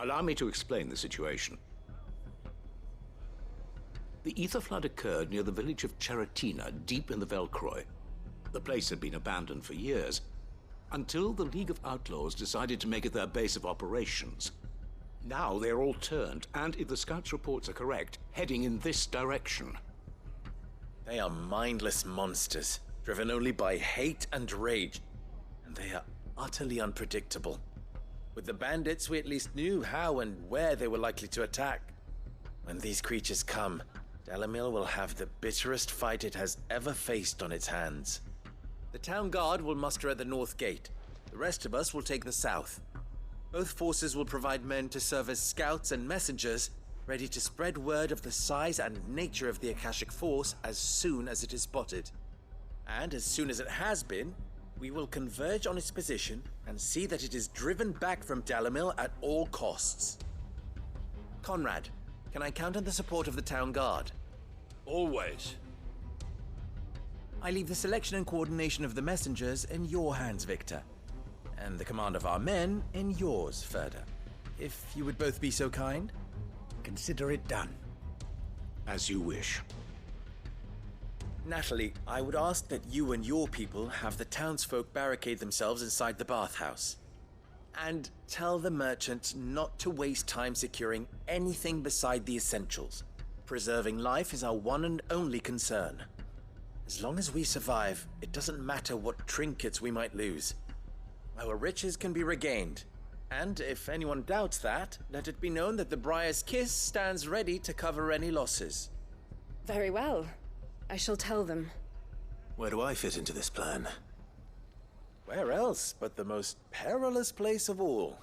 Allow me to explain the situation. The ether flood occurred near the village of Cheratina, deep in the Velcroy. The place had been abandoned for years, until the League of Outlaws decided to make it their base of operations. Now they're all turned, and if the scouts' reports are correct, heading in this direction. They are mindless monsters, driven only by hate and rage, and they are utterly unpredictable. With the bandits, we at least knew how and where they were likely to attack. When these creatures come, Dalamil will have the bitterest fight it has ever faced on its hands. The town guard will muster at the north gate. The rest of us will take the south. Both forces will provide men to serve as scouts and messengers, ready to spread word of the size and nature of the Akashic force as soon as it is spotted. And as soon as it has been, we will converge on its position and see that it is driven back from Dalamil at all costs. Conrad, can I count on the support of the town guard? Always. I leave the selection and coordination of the messengers in your hands, Victor. And the command of our men in yours, Ferda. If you would both be so kind. Consider it done. As you wish. Natalie, I would ask that you and your people have the townsfolk barricade themselves inside the bathhouse. And tell the merchant not to waste time securing anything beside the essentials. Preserving life is our one and only concern. As long as we survive, it doesn't matter what trinkets we might lose. Our riches can be regained. And if anyone doubts that, let it be known that the Briar's Kiss stands ready to cover any losses. Very well. I shall tell them. Where do I fit into this plan? Where else but the most perilous place of all?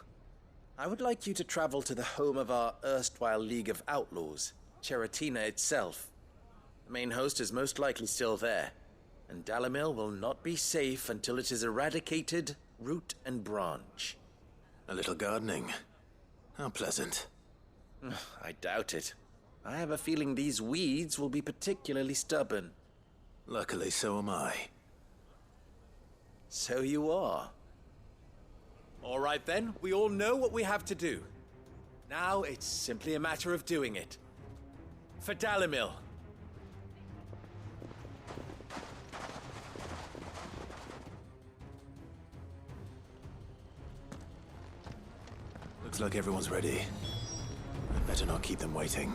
I would like you to travel to the home of our erstwhile League of Outlaws, Cheratina itself. The main host is most likely still there, and Dalamil will not be safe until it is eradicated, root and branch. A little gardening. How pleasant. I doubt it. I have a feeling these weeds will be particularly stubborn. Luckily, so am I. So you are. All right then, we all know what we have to do. Now it's simply a matter of doing it. For Dalamil. Looks like everyone's ready. I'd better not keep them waiting.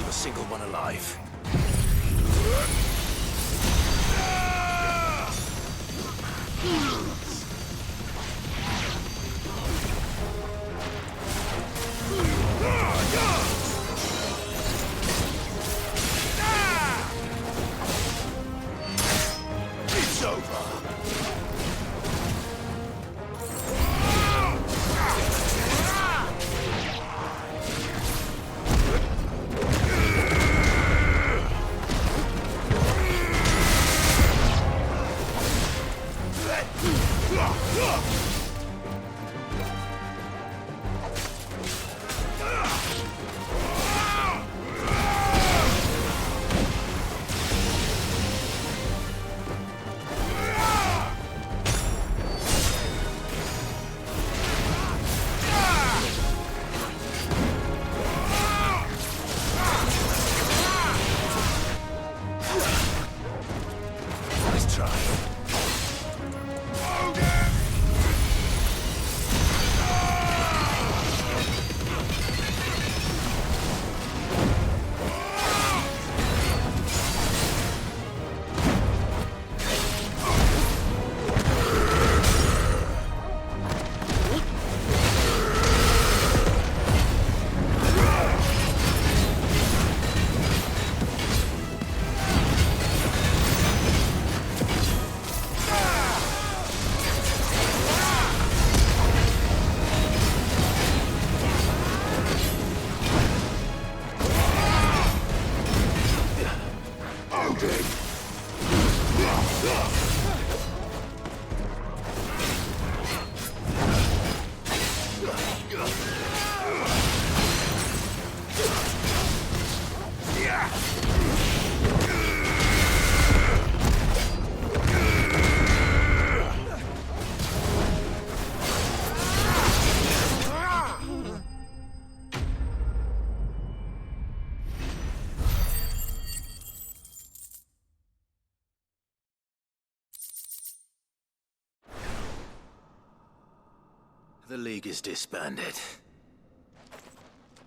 A single one alive. Nice try. The League is disbanded.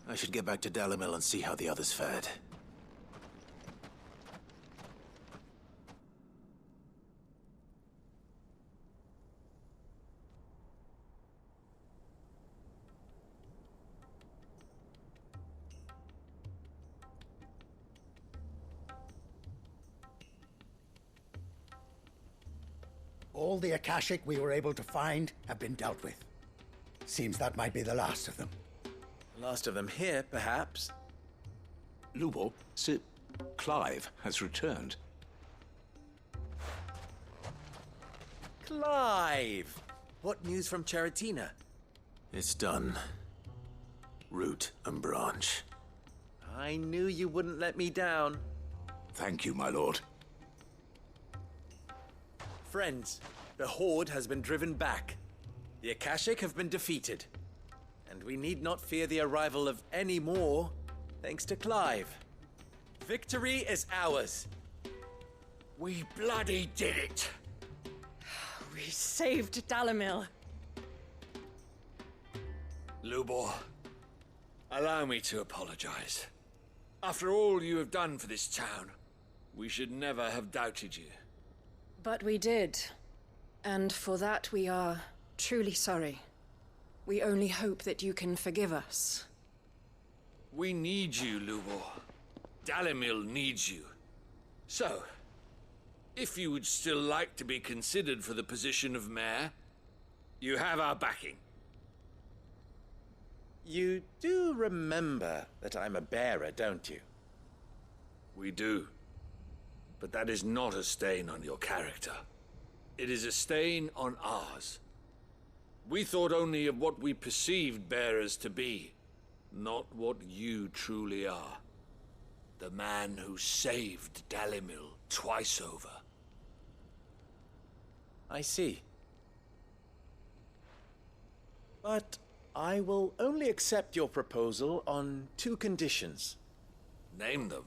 I should get back to Dalimil and see how the others fared. All the Akashic we were able to find have been dealt with. Seems that might be the last of them. Last of them here, perhaps. Lubor, Sir Clive has returned. Clive! What news from Charatina? It's done. Root and branch. I knew you wouldn't let me down. Thank you, my lord. Friends, the Horde has been driven back. The Akashic have been defeated. And we need not fear the arrival of any more, thanks to Clive. Victory is ours. We bloody did it! We saved Dalimil. Lubor, allow me to apologize. After all you have done for this town, we should never have doubted you. But we did. And for that we are truly sorry. We only hope that you can forgive us. We need you, Lubor. Dalimil needs you. So, if you would still like to be considered for the position of mayor, you have our backing. You do remember that I'm a bearer, don't you? We do. But that is not a stain on your character. It is a stain on ours. We thought only of what we perceived bearers to be, not what you truly are. The man who saved Dalimil twice over. I see. But I will only accept your proposal on 2 conditions. Name them.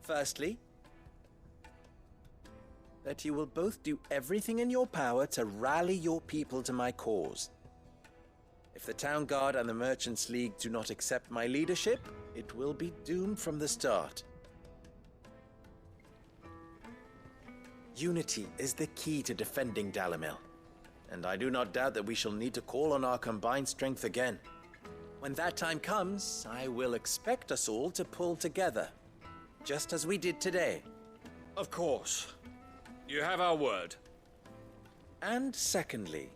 Firstly, that you will both do everything in your power to rally your people to my cause. If the Town Guard and the Merchants League do not accept my leadership, it will be doomed from the start. Unity is the key to defending Dalimil, and I do not doubt that we shall need to call on our combined strength again. When that time comes, I will expect us all to pull together, just as we did today. Of course. You have our word. And secondly,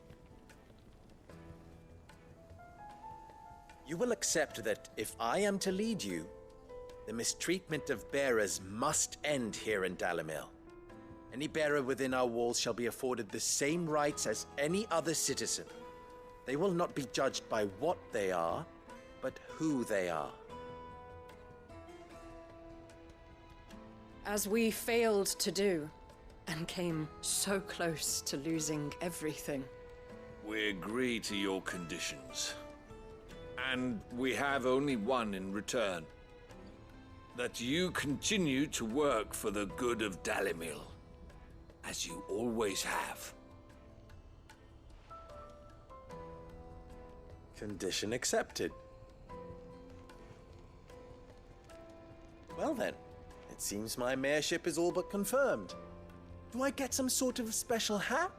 you will accept that if I am to lead you, the mistreatment of bearers must end here in Dalimil. Any bearer within our walls shall be afforded the same rights as any other citizen. They will not be judged by what they are, but who they are. As we failed to do, and came so close to losing everything. We agree to your conditions. And we have only one in return. That you continue to work for the good of Dalimil, as you always have. Condition accepted. Well then, it seems my mayorship is all but confirmed. Do I get some sort of special hat?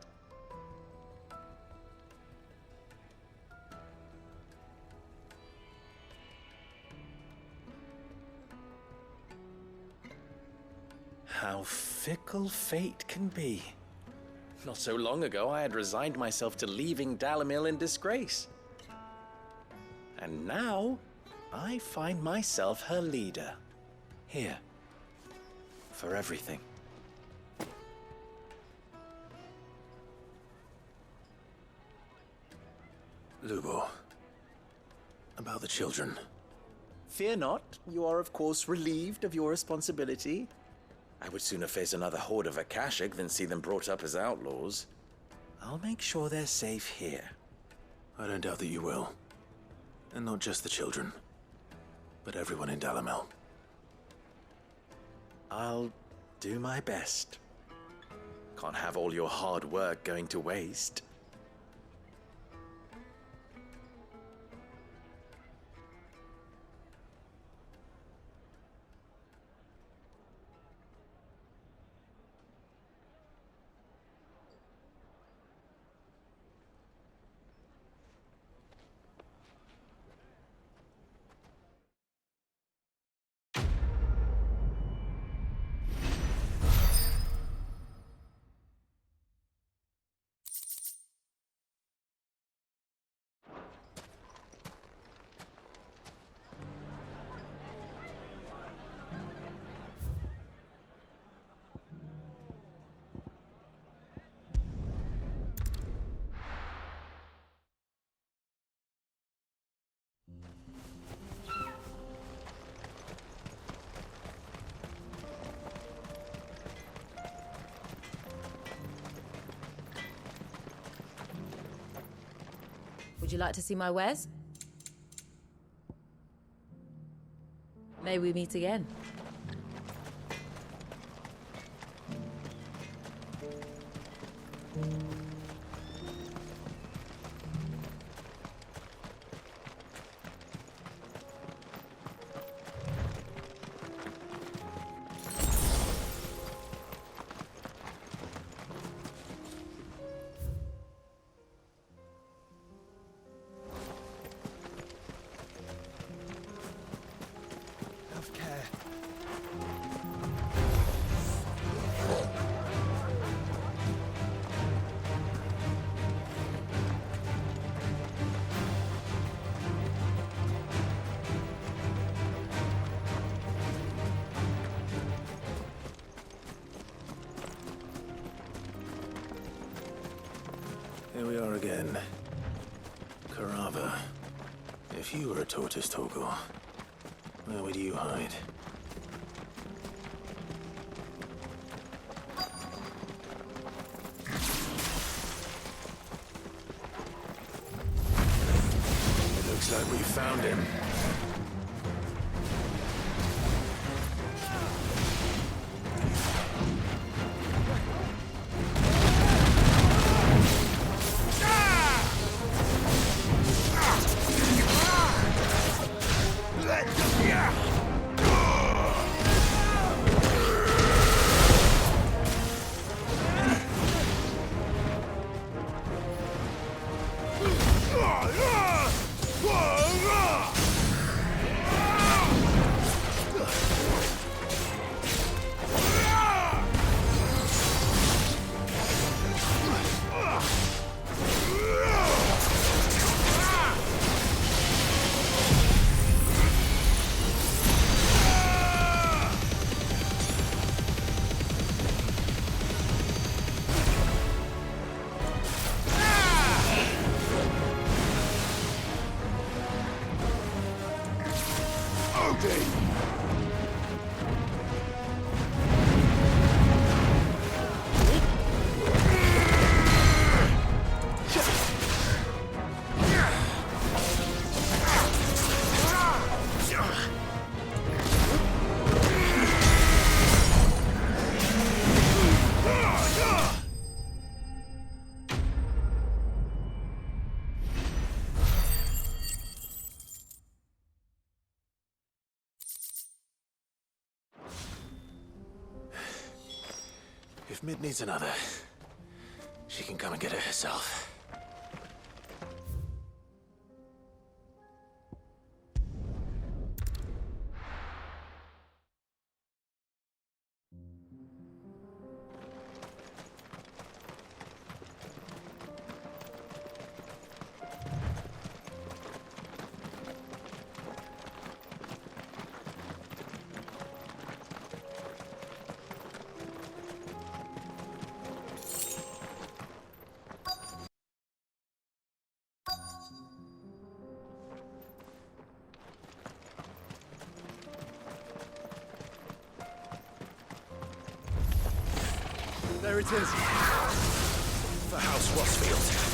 How fickle fate can be. Not so long ago, I had resigned myself to leaving Dalimil in disgrace. And now, I find myself her leader. Here. For everything. Lubo. About the children. Fear not, you are of course relieved of your responsibility. I would sooner face another horde of Akashic than see them brought up as outlaws. I'll make sure they're safe here. I don't doubt that you will. And not just the children, but everyone in Dalimil. I'll do my best. Can't have all your hard work going to waste. Would you like to see my wares? May we meet again. Here we are again. Karava. If you were a tortoise, Togo, where would you hide? It looks like we found him. ready! If Mid needs another, she can come and get it herself. There it is. For House Rossfield.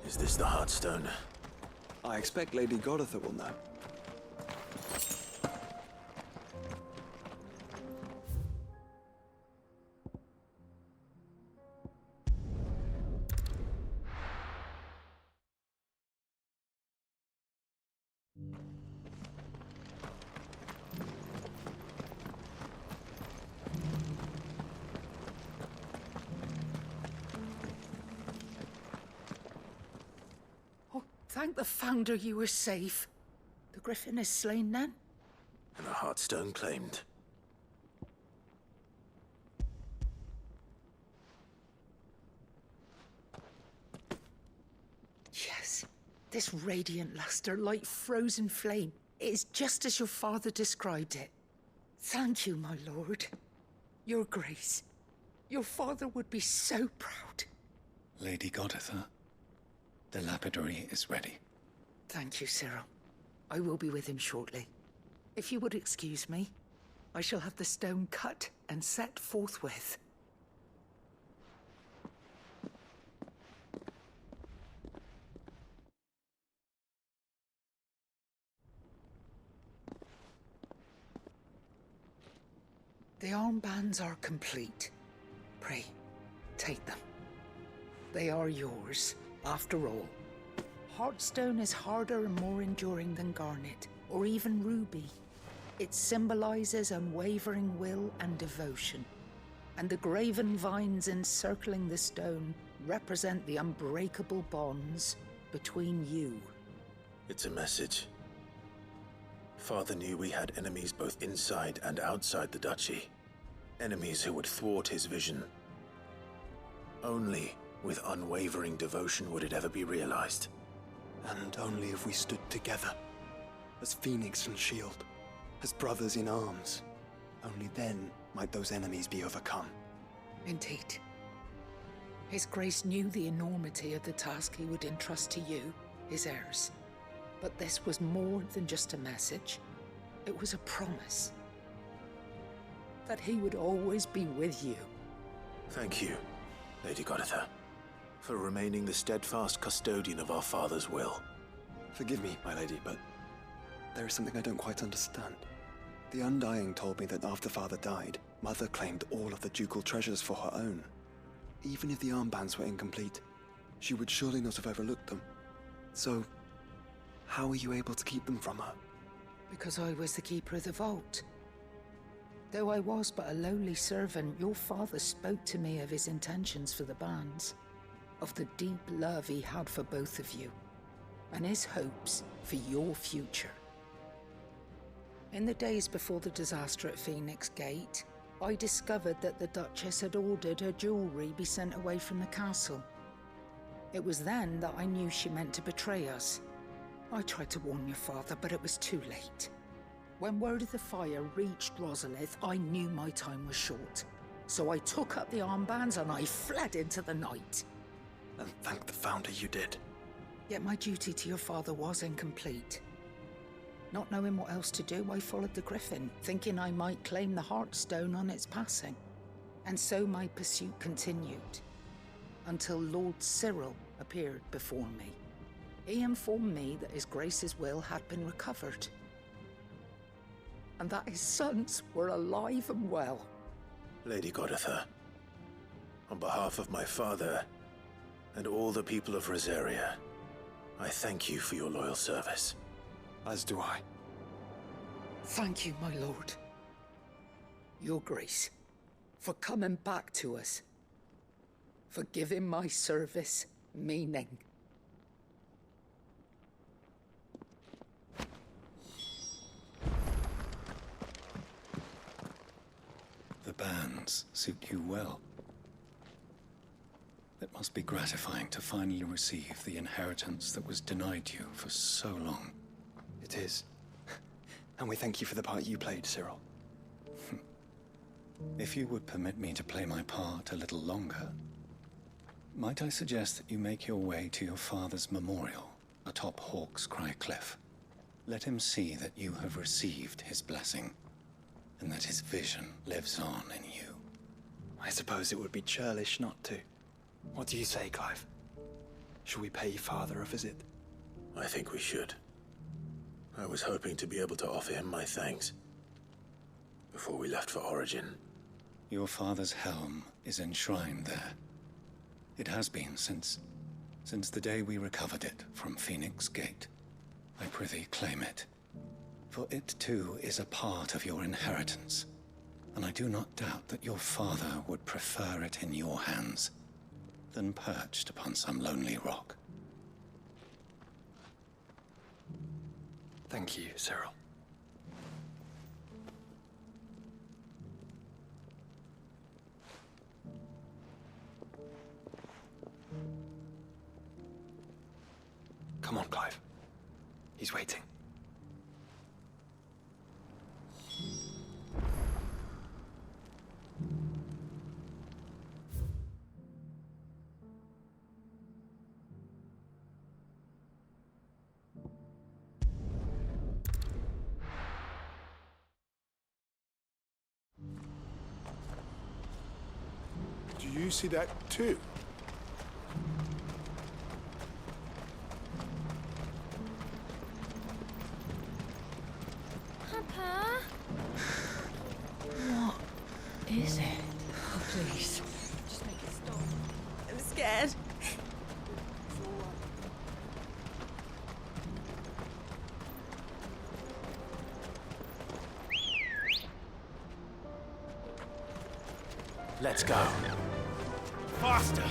Is this the Heartstone? I expect Lady Goditha will know. Thank the Founder you were safe. The Griffin is slain then? And the Heartstone claimed. Yes. This radiant luster, like frozen flame, it is just as your father described it. Thank you, my lord. Your Grace. Your father would be so proud. Lady Goditha, the lapidary is ready. Thank you, Cyril. I will be with him shortly. If you would excuse me, I shall have the stone cut and set forthwith. The armbands are complete. Pray, take them. They are yours, after all. Heartstone is harder and more enduring than garnet, or even ruby. It symbolizes unwavering will and devotion, and the graven vines encircling the stone represent the unbreakable bonds between you. It's a message. Father knew we had enemies both inside and outside the duchy. Enemies who would thwart his vision. Only with unwavering devotion would it ever be realized. And only if we stood together, as Phoenix and Shield, as brothers in arms, only then might those enemies be overcome. Indeed. His Grace knew the enormity of the task he would entrust to you, his heirs. But this was more than just a message. It was a promise. That he would always be with you. Thank you, Lady Goditha, for remaining the steadfast custodian of our father's will. Forgive me, my lady, but there is something I don't quite understand. The Undying told me that after Father died, Mother claimed all of the ducal treasures for her own. Even if the armbands were incomplete, she would surely not have overlooked them. So, how were you able to keep them from her? Because I was the keeper of the vault. Though I was but a lowly servant, your father spoke to me of his intentions for the bands, of the deep love he had for both of you, and his hopes for your future. In the days before the disaster at Phoenix Gate, I discovered that the Duchess had ordered her jewelry be sent away from the castle. It was then that I knew she meant to betray us. I tried to warn your father, but it was too late. When word of the fire reached Rosalith, I knew my time was short. So I took up the armbands and I fled into the night. And thank the Founder you did. Yet my duty to your father was incomplete. Not knowing what else to do, I followed the Griffin, thinking I might claim the Heartstone on its passing. And so my pursuit continued, until Lord Cyril appeared before me. He informed me that His Grace's will had been recovered, and that his sons were alive and well. Lady Goditha, on behalf of my father and all the people of Rosaria, I thank you for your loyal service. As do I. Thank you, my lord. Your Grace, for coming back to us, for giving my service meaning. The bands suit you well. It must be gratifying to finally receive the inheritance that was denied you for so long. It is. And we thank you for the part you played, Cyril. If you would permit me to play my part a little longer, might I suggest that you make your way to your father's memorial atop Hawk's Cry Cliff? Let him see that you have received his blessing, and that his vision lives on in you. I suppose it would be churlish not to. What do you say, Clive? Shall we pay Father a visit? I think we should. I was hoping to be able to offer him my thanks before we left for Origin. Your father's helm is enshrined there. It has been since the day we recovered it from Phoenix Gate. I prithee claim it, for it too is a part of your inheritance, and I do not doubt that your father would prefer it in your hands than perched upon some lonely rock. Thank you, Cyril. Come on, Clive. He's waiting. Do you see that too? Papa? What is it? Oh, please. Just make it stop. I'm scared. Let's go. Faster!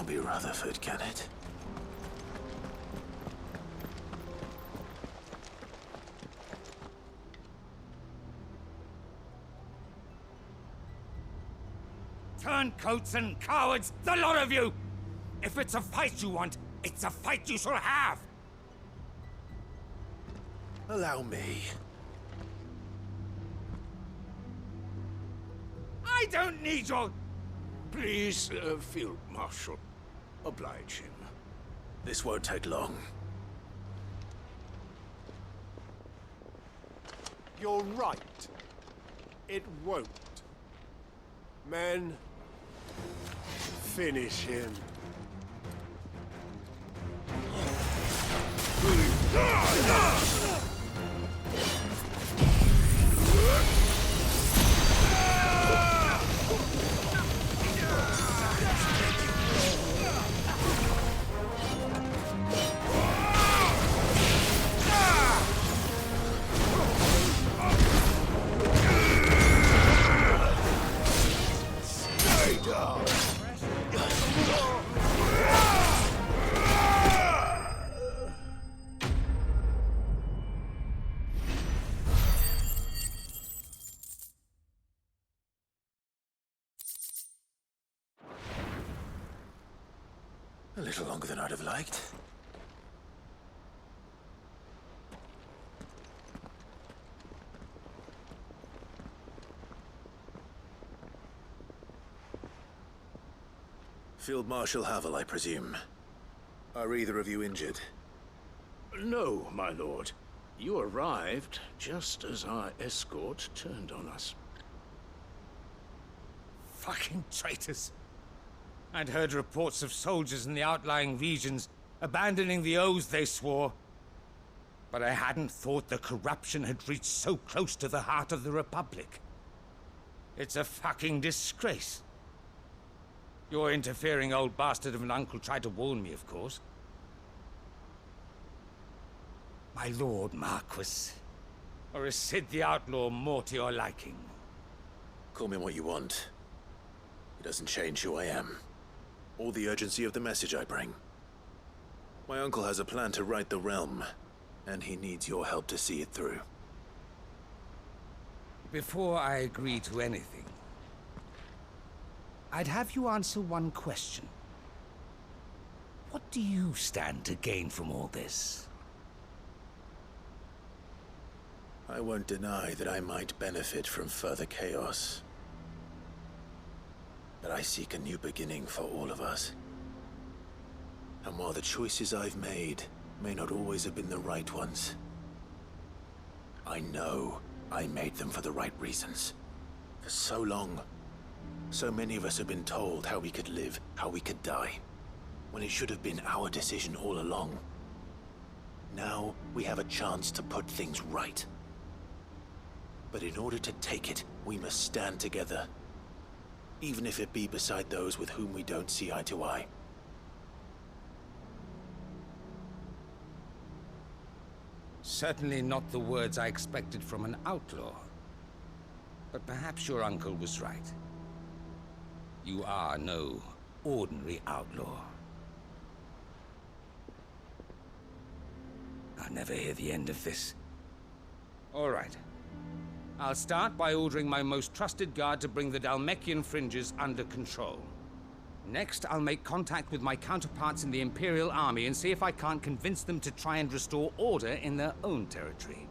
now be Rutherford, can it? Turncoats and cowards, the lot of you! If it's a fight you want, it's a fight you shall have! Allow me. I don't need your... Please, Field Marshal, oblige him. This won't take long. You're right. It won't. Men, finish him. A little longer than I'd have liked. Field Marshal Havel, I presume. Are either of you injured? No, my lord. You arrived just as our escort turned on us. Fucking traitors. I'd heard reports of soldiers in the outlying regions abandoning the oaths they swore. But I hadn't thought the corruption had reached so close to the heart of the Republic. It's a fucking disgrace. Your interfering old bastard of an uncle tried to warn me, of course. My lord Marquis. Or is Sid the Outlaw more to your liking? Call me what you want. It doesn't change who I am. Or the urgency of the message I bring. My uncle has a plan to right the realm, and he needs your help to see it through. Before I agree to anything, I'd have you answer one question. What do you stand to gain from all this? I won't deny that I might benefit from further chaos. But I seek a new beginning for all of us. And while the choices I've made may not always have been the right ones, I know I made them for the right reasons. For so long, so many of us have been told how we could live, how we could die, when it should have been our decision all along. Now we have a chance to put things right. But in order to take it, we must stand together. Even if it be beside those with whom we don't see eye to eye. Certainly not the words I expected from an outlaw. But perhaps your uncle was right. You are no ordinary outlaw. I'll never hear the end of this. All right. I'll start by ordering my most trusted guard to bring the Dhalmekian fringes under control. Next, I'll make contact with my counterparts in the Imperial Army and see if I can't convince them to try and restore order in their own territory.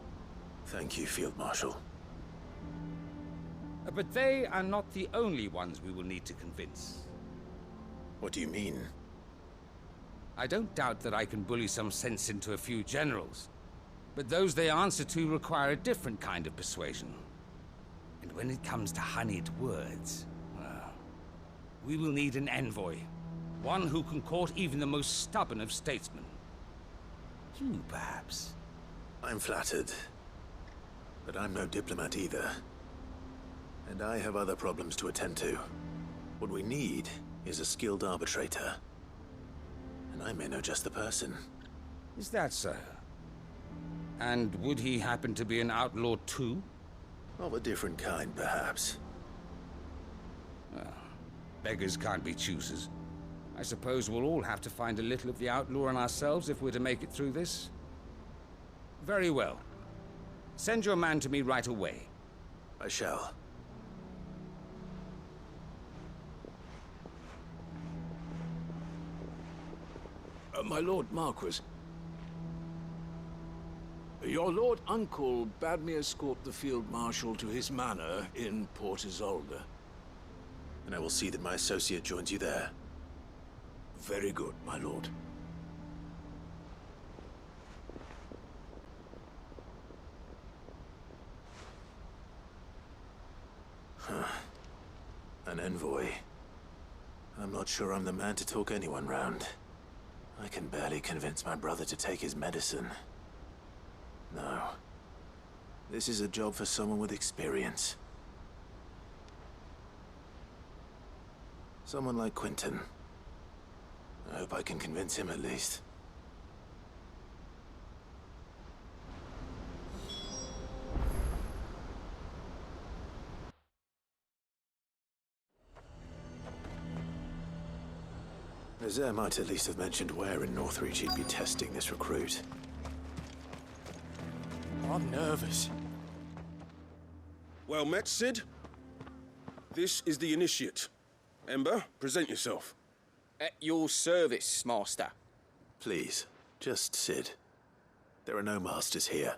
Thank you, Field Marshal. But they are not the only ones we will need to convince. What do you mean? I don't doubt that I can bully some sense into a few generals. But those they answer to require a different kind of persuasion. And when it comes to honeyed words, well, we will need an envoy. One who can court even the most stubborn of statesmen. You, perhaps? I'm flattered. But I'm no diplomat either. And I have other problems to attend to. What we need is a skilled arbitrator. And I may know just the person. Is that so? And would he happen to be an outlaw too? Of a different kind, perhaps. Well, beggars can't be choosers. I suppose we'll all have to find a little of the outlaw in ourselves if we're to make it through this. Very well. Send your man to me right away. I shall. My Lord Marquis, your Lord Uncle bade me escort the Field Marshal to his manor in Port Isolde. And I will see that my associate joins you there. Very good, my lord. Huh. An envoy. I'm not sure I'm the man to talk anyone round. I can barely convince my brother to take his medicine. No. This is a job for someone with experience. Someone like Quentin. I hope I can convince him at least. Nazaire might at least have mentioned where in Northreach he'd be testing this recruit. I'm nervous. Well met, Sid. This is the initiate. Ember, present yourself. At your service, Master. Please, just Sid. There are no masters here.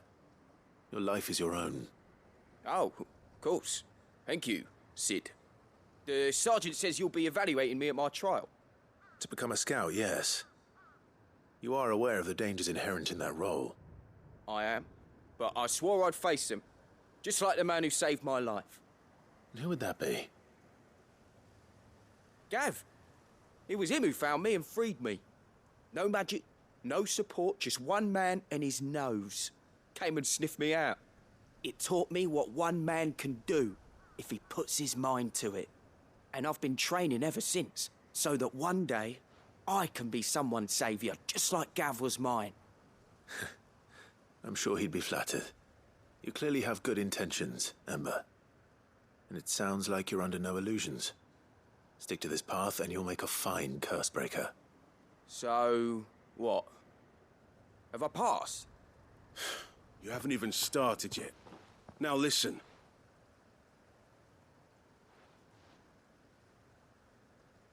Your life is your own. Oh, of course. Thank you, Sid. The sergeant says you'll be evaluating me at my trial. To become a scout, yes. You are aware of the dangers inherent in that role. I am. But I swore I'd face them. Just like the man who saved my life. And who would that be? Gav. It was him who found me and freed me. No magic, no support, just one man and his nose. Came and sniffed me out. It taught me what one man can do if he puts his mind to it. And I've been training ever since, so that one day I can be someone's saviour, just like Gav was mine. I'm sure he'd be flattered. You clearly have good intentions, Ember. And it sounds like you're under no illusions. Stick to this path and you'll make a fine cursebreaker. So, what? Have I passed? You haven't even started yet. Now listen.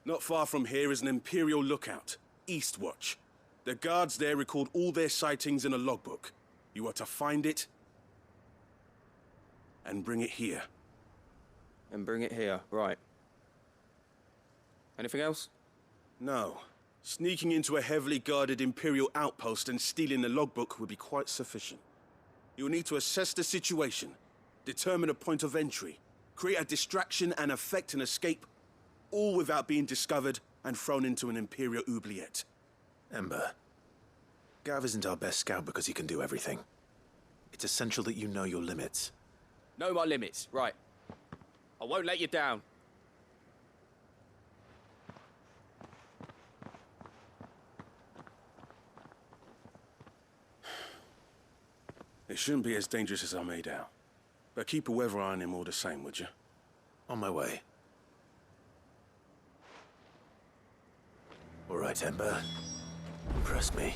Not far from here is an Imperial lookout, Eastwatch. The guards there record all their sightings in a logbook. You are to find it and bring it here. And bring it here, right. Anything else? No. Sneaking into a heavily guarded Imperial outpost and stealing the logbook would be quite sufficient. You will need to assess the situation, determine a point of entry, create a distraction and effect an escape, all without being discovered and thrown into an Imperial oubliette. Ember, Gav isn't our best scout because he can do everything. It's essential that you know your limits. Know my limits, right. I won't let you down. It shouldn't be as dangerous as I made out. But keep a weather eye on him all the same, would you? On my way. All right, Ember. Impress me.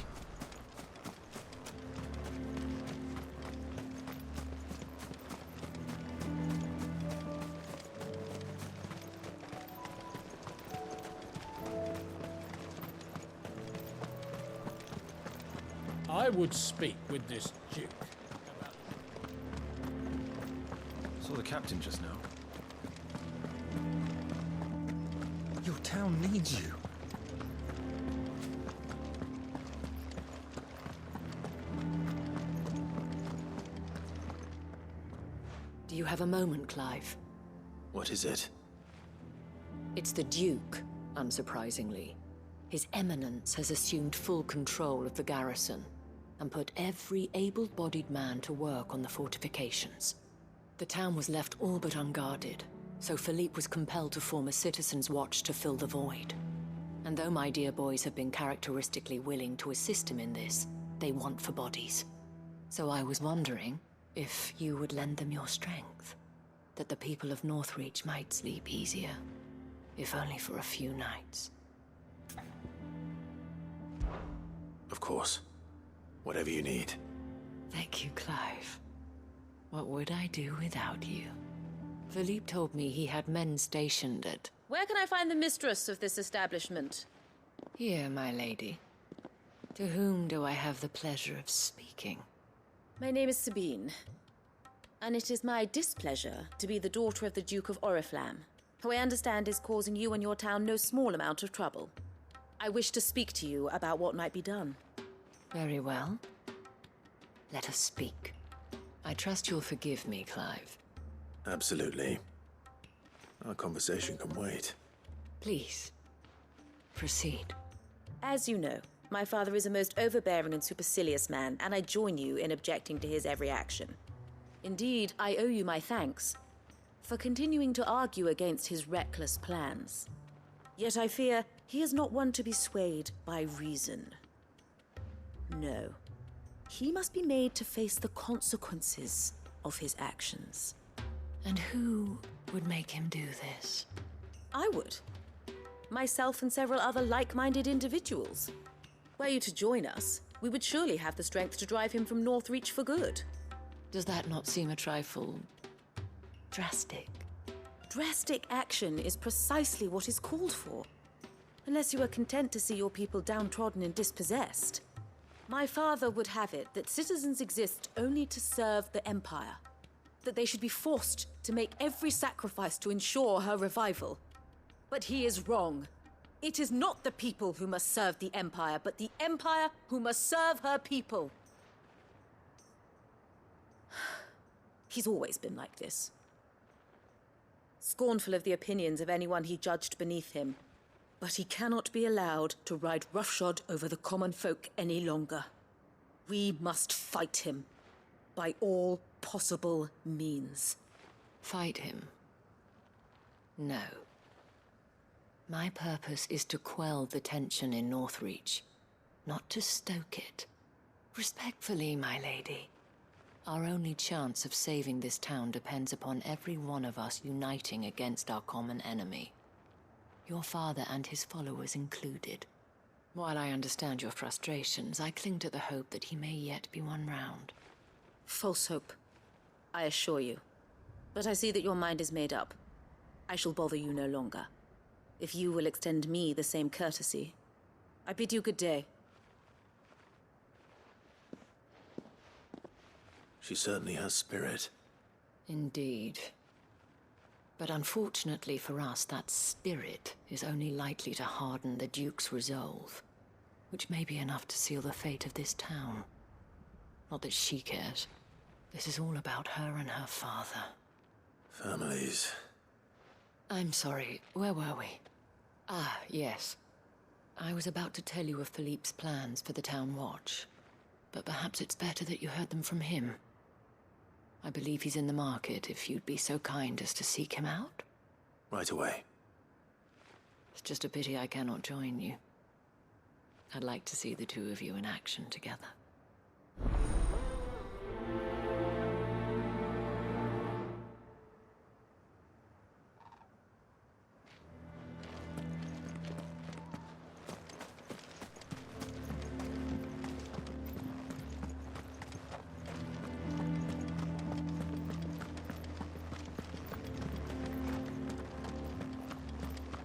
I would speak with this Duke. Saw the captain just now. Your town needs you. Do you have a moment, Clive? What is it? It's the Duke, unsurprisingly. His Eminence has assumed full control of the garrison and put every able-bodied man to work on the fortifications. The town was left all but unguarded, so Philippe was compelled to form a citizen's watch to fill the void. And though my dear boys have been characteristically willing to assist him in this, they want for bodies. So I was wondering if you would lend them your strength, that the people of Northreach might sleep easier, if only for a few nights. course. Whatever you need. Thank you, Clive. What would I do without you? Philippe told me he had men stationed at... Where can I find the mistress of this establishment? Here, my lady. To whom do I have the pleasure of speaking? My name is Sabine, and it is my displeasure to be the daughter of the Duke of Oriflamme, who I understand is causing you and your town no small amount of trouble. I wish to speak to you about what might be done. Very well. Let us speak. I trust you'll forgive me, Clive. Absolutely. Our conversation can wait. Please, proceed. As you know, my father is a most overbearing and supercilious man, and I join you in objecting to his every action. Indeed, I owe you my thanks for continuing to argue against his reckless plans. Yet I fear he is not one to be swayed by reason. No. He must be made to face the consequences of his actions. And who would make him do this? I would. Myself and several other like-minded individuals. Were you to join us, we would surely have the strength to drive him from Northreach for good. Does that not seem a trifle... drastic? Drastic action is precisely what is called for. Unless you are content to see your people downtrodden and dispossessed. My father would have it that citizens exist only to serve the Empire. That they should be forced to make every sacrifice to ensure her revival. But he is wrong. It is not the people who must serve the Empire, but the Empire who must serve her people. He's always been like this. Scornful of the opinions of anyone he judged beneath him. But he cannot be allowed to ride roughshod over the common folk any longer. We must fight him. By all possible means. Fight him? No. My purpose is to quell the tension in Northreach, not to stoke it. Respectfully, my lady. Our only chance of saving this town depends upon every one of us uniting against our common enemy. Your father and his followers included. While I understand your frustrations, I cling to the hope that he may yet be won round. False hope, I assure you. But I see that your mind is made up. I shall bother you no longer. If you will extend me the same courtesy, I bid you good day. She certainly has spirit. Indeed. But unfortunately for us, that spirit is only likely to harden the Duke's resolve, which may be enough to seal the fate of this town. Not that she cares. This is all about her and her father. Families. I'm sorry, where were we? Ah, yes. I was about to tell you of Philippe's plans for the town watch, but perhaps it's better that you heard them from him. I believe he's in the market, if you'd be so kind as to seek him out. Right away. It's just a pity I cannot join you. I'd like to see the two of you in action together.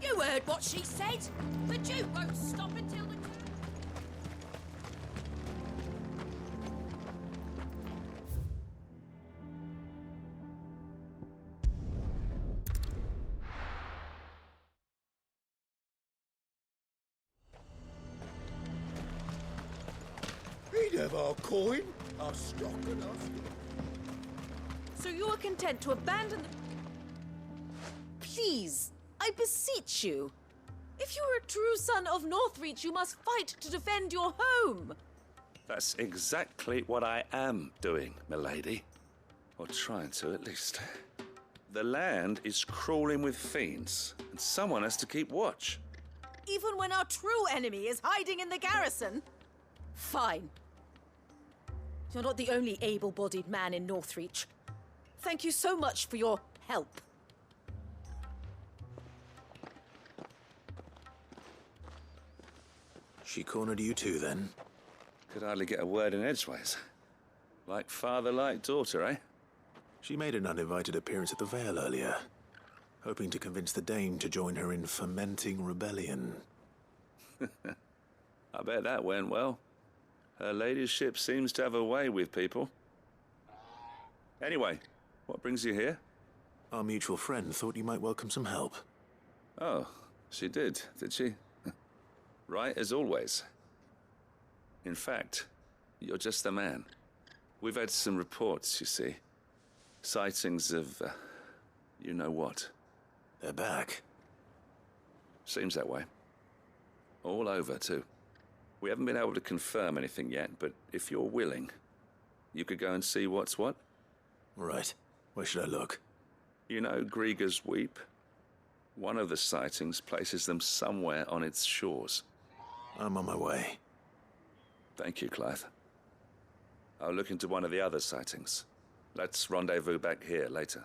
You heard what she said? The Duke won't stop until the... He'd have our coin, our stock and our... So you are content to abandon the... Please, I beseech you. If you are a true son of Northreach, you must fight to defend your home. That's exactly what I am doing, milady. Or trying to, at least. The land is crawling with fiends, and someone has to keep watch. Even when our true enemy is hiding in the garrison? Fine. You're not the only able-bodied man in Northreach. Thank you so much for your help. She cornered you too, then? Could hardly get a word in edgeways. Like father, like daughter, eh? She made an uninvited appearance at the Vale earlier, hoping to convince the Dame to join her in fomenting rebellion. I bet that went well. Her ladyship seems to have a way with people. Anyway, what brings you here? Our mutual friend thought you might welcome some help. Oh, she did she? Right as always. In fact, you're just the man. We've had some reports, you see. Sightings of, you know what. They're back. Seems that way. All over, too. We haven't been able to confirm anything yet, but if you're willing, you could go and see what's what. Right. Where should I look? You know Grieger's Weep? One of the sightings places them somewhere on its shores. I'm on my way. Thank you, Clive. I'll look into one of the other sightings. Let's rendezvous back here later.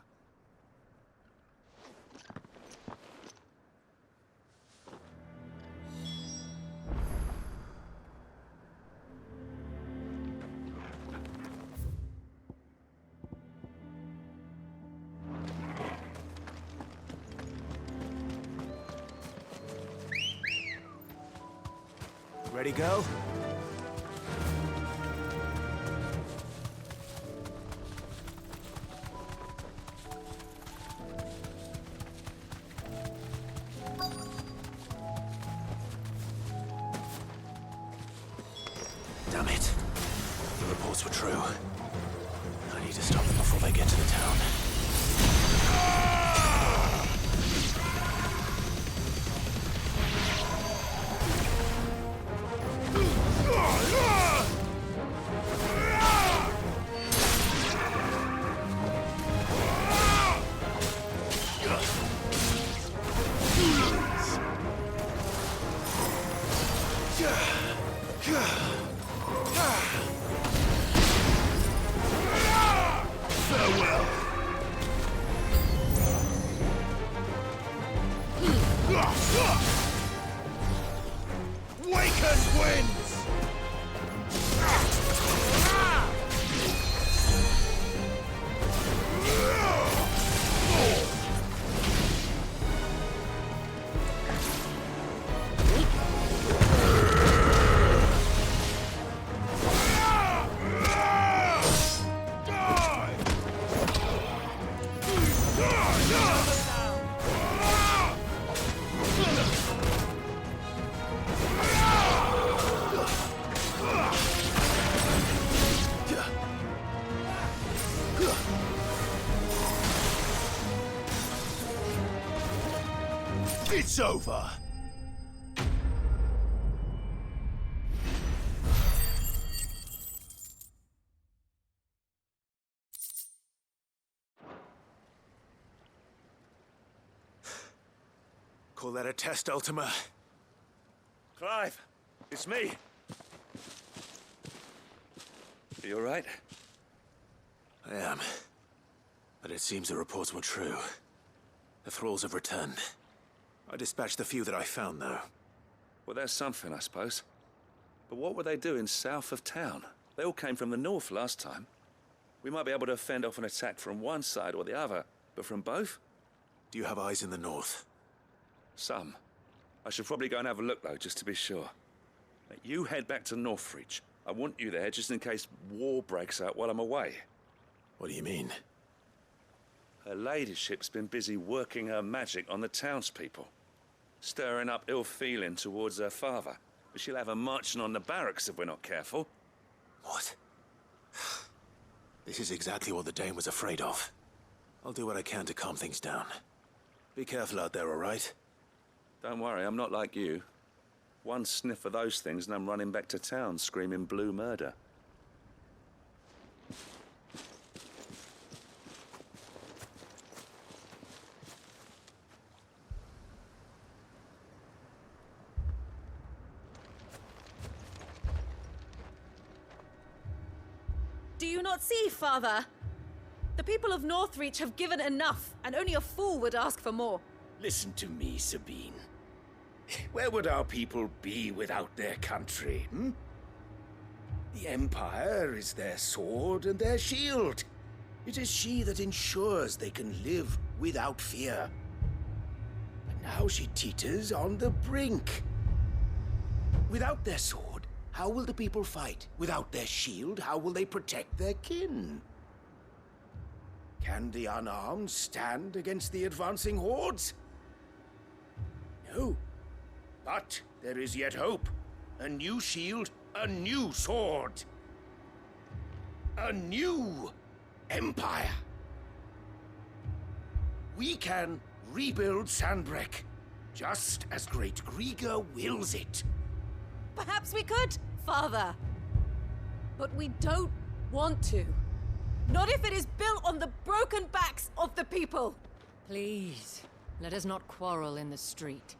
Ready, go? Damn it. The reports were true. I need to stop them before they get to the town. Farewell. Waken winds! It's over. Call that a test, Ultima? Clive, it's me. Are you all right? I am. But it seems the reports were true. The thralls have returned. I dispatched the few that I found, though. Well, that's something, I suppose. But what were they doing south of town? They all came from the north last time. We might be able to fend off an attack from one side or the other, but from both? Do you have eyes in the north? Some. I should probably go and have a look, though, just to be sure. Now, you head back to Northreach. I want you there just in case war breaks out while I'm away. What do you mean? Her ladyship's been busy working her magic on the townspeople. Stirring up ill feeling towards her father. But she'll have her marching on the barracks if we're not careful. What? This is exactly what the Dame was afraid of. I'll do what I can to calm things down. Be careful out there, all right? Don't worry, I'm not like you. One sniff of those things and I'm running back to town screaming blue murder. Do you not see, Father? The people of Northreach have given enough, and only a fool would ask for more. Listen to me, Sabine. Where would our people be without their country, The Empire is their sword and their shield. It is she that ensures they can live without fear. And now she teeters on the brink. Without their sword, how will the people fight? Without their shield, how will they protect their kin? Can the unarmed stand against the advancing hordes? No. But there is yet hope. A new shield, a new sword. A new empire. We can rebuild Sandbreck, just as Great Grieger wills it. Perhaps we could, Father. But we don't want to. Not if it is built on the broken backs of the people. Please, let us not quarrel in the street.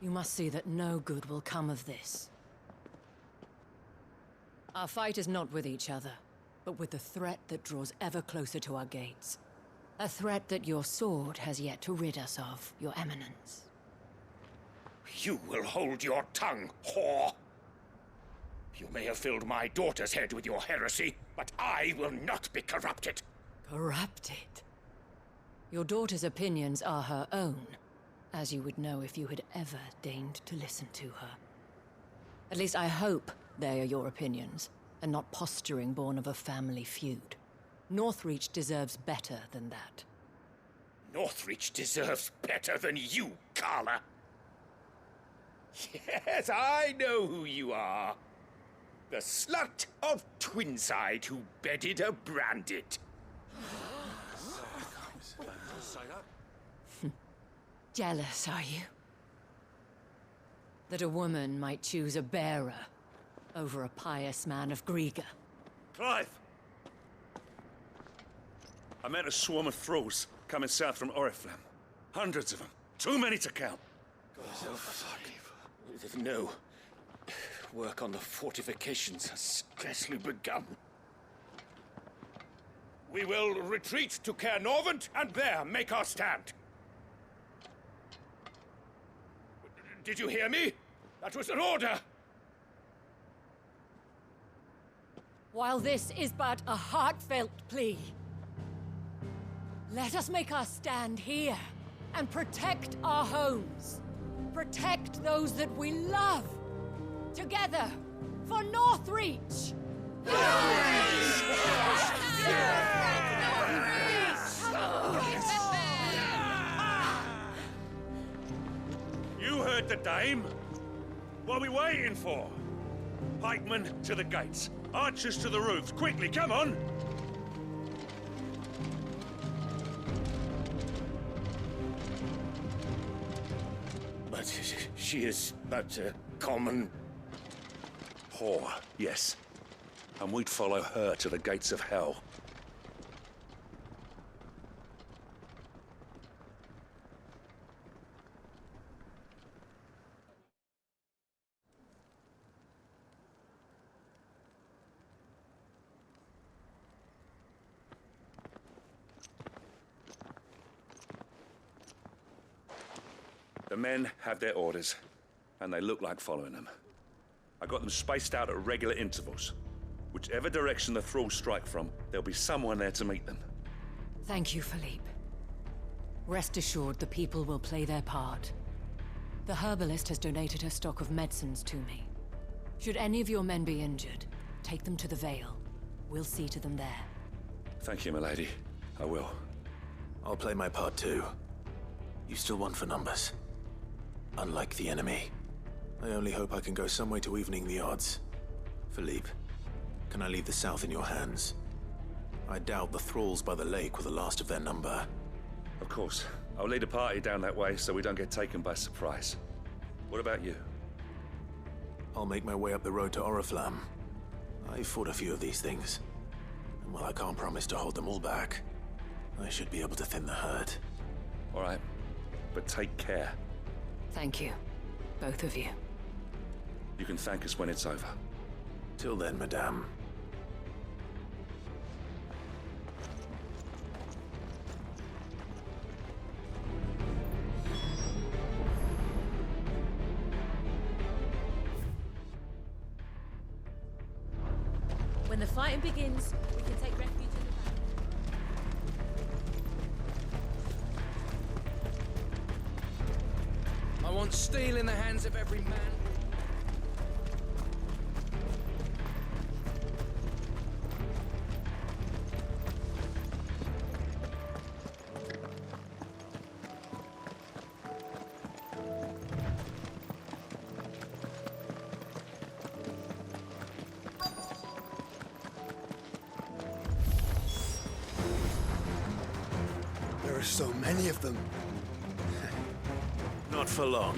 You must see that no good will come of this. Our fight is not with each other, but with the threat that draws ever closer to our gates. A threat that your sword has yet to rid us of, Your Eminence. You will hold your tongue, whore! You may have filled my daughter's head with your heresy, but I will not be corrupted. Corrupted? Your daughter's opinions are her own, as you would know if you had ever deigned to listen to her. At least I hope they are your opinions, and not posturing born of a family feud. Northreach deserves better than that. Northreach deserves better than you, Carla. Yes, I know who you are. The slut of Twinside who bedded a Branded. Jealous, are you? That a woman might choose a bearer over a pious man of Grieger. Clive! I met a swarm of thralls coming south from Oriflamme. Hundreds of them. Too many to count. No. Work on the fortifications has scarcely begun. We will retreat to Caer Norvent and there make our stand. Did you hear me? That was an order! While this is but a heartfelt plea, let us make our stand here and protect our homes. Protect those that we love. Together, for Northreach! You heard the dame. What are we waiting for? Pikemen to the gates. Archers to the roofs. Quickly, come on! But she is but a common... whore, yes. And we'd follow her to the gates of hell. The men have their orders, and they look like following them. I got them spaced out at regular intervals. Whichever direction the thralls strike from, there'll be someone there to meet them. Thank you, Philippe. Rest assured the people will play their part. The herbalist has donated her stock of medicines to me. Should any of your men be injured, take them to the Vale. We'll see to them there. Thank you, milady. I will. I'll play my part too. You still want for numbers. Unlike the enemy. I only hope I can go some way to evening the odds. Philippe, can I leave the south in your hands? I doubt the thralls by the lake were the last of their number. Of course. I'll lead a party down that way so we don't get taken by surprise. What about you? I'll make my way up the road to Oriflamme. I fought a few of these things. And while I can't promise to hold them all back, I should be able to thin the herd. All right. But take care. Thank you. Both of you. You can thank us when it's over. Till then, madame. When the fighting begins, we can take refuge in the back. I want steel in the hands of every man. There are so many of them. Not for long.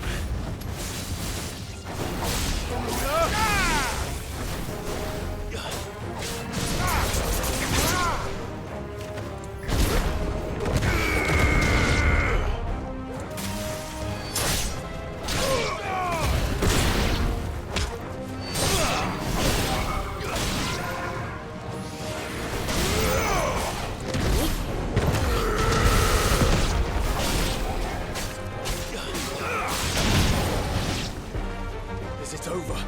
Is it over?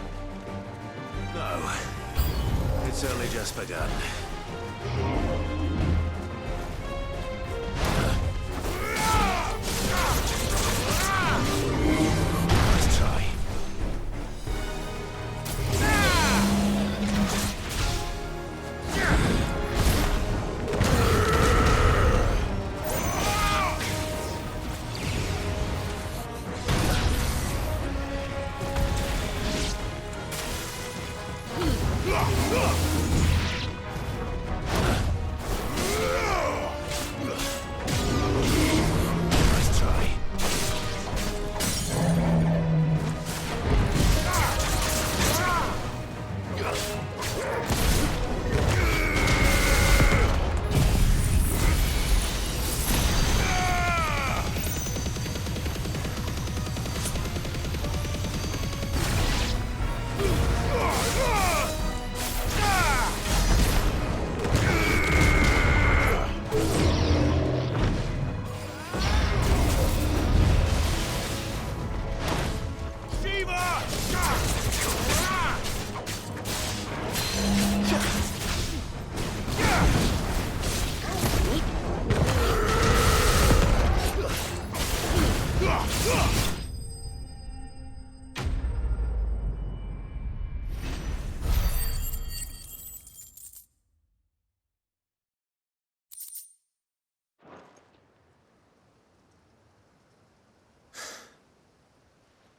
No. It's only just begun. Let's try. Let's try.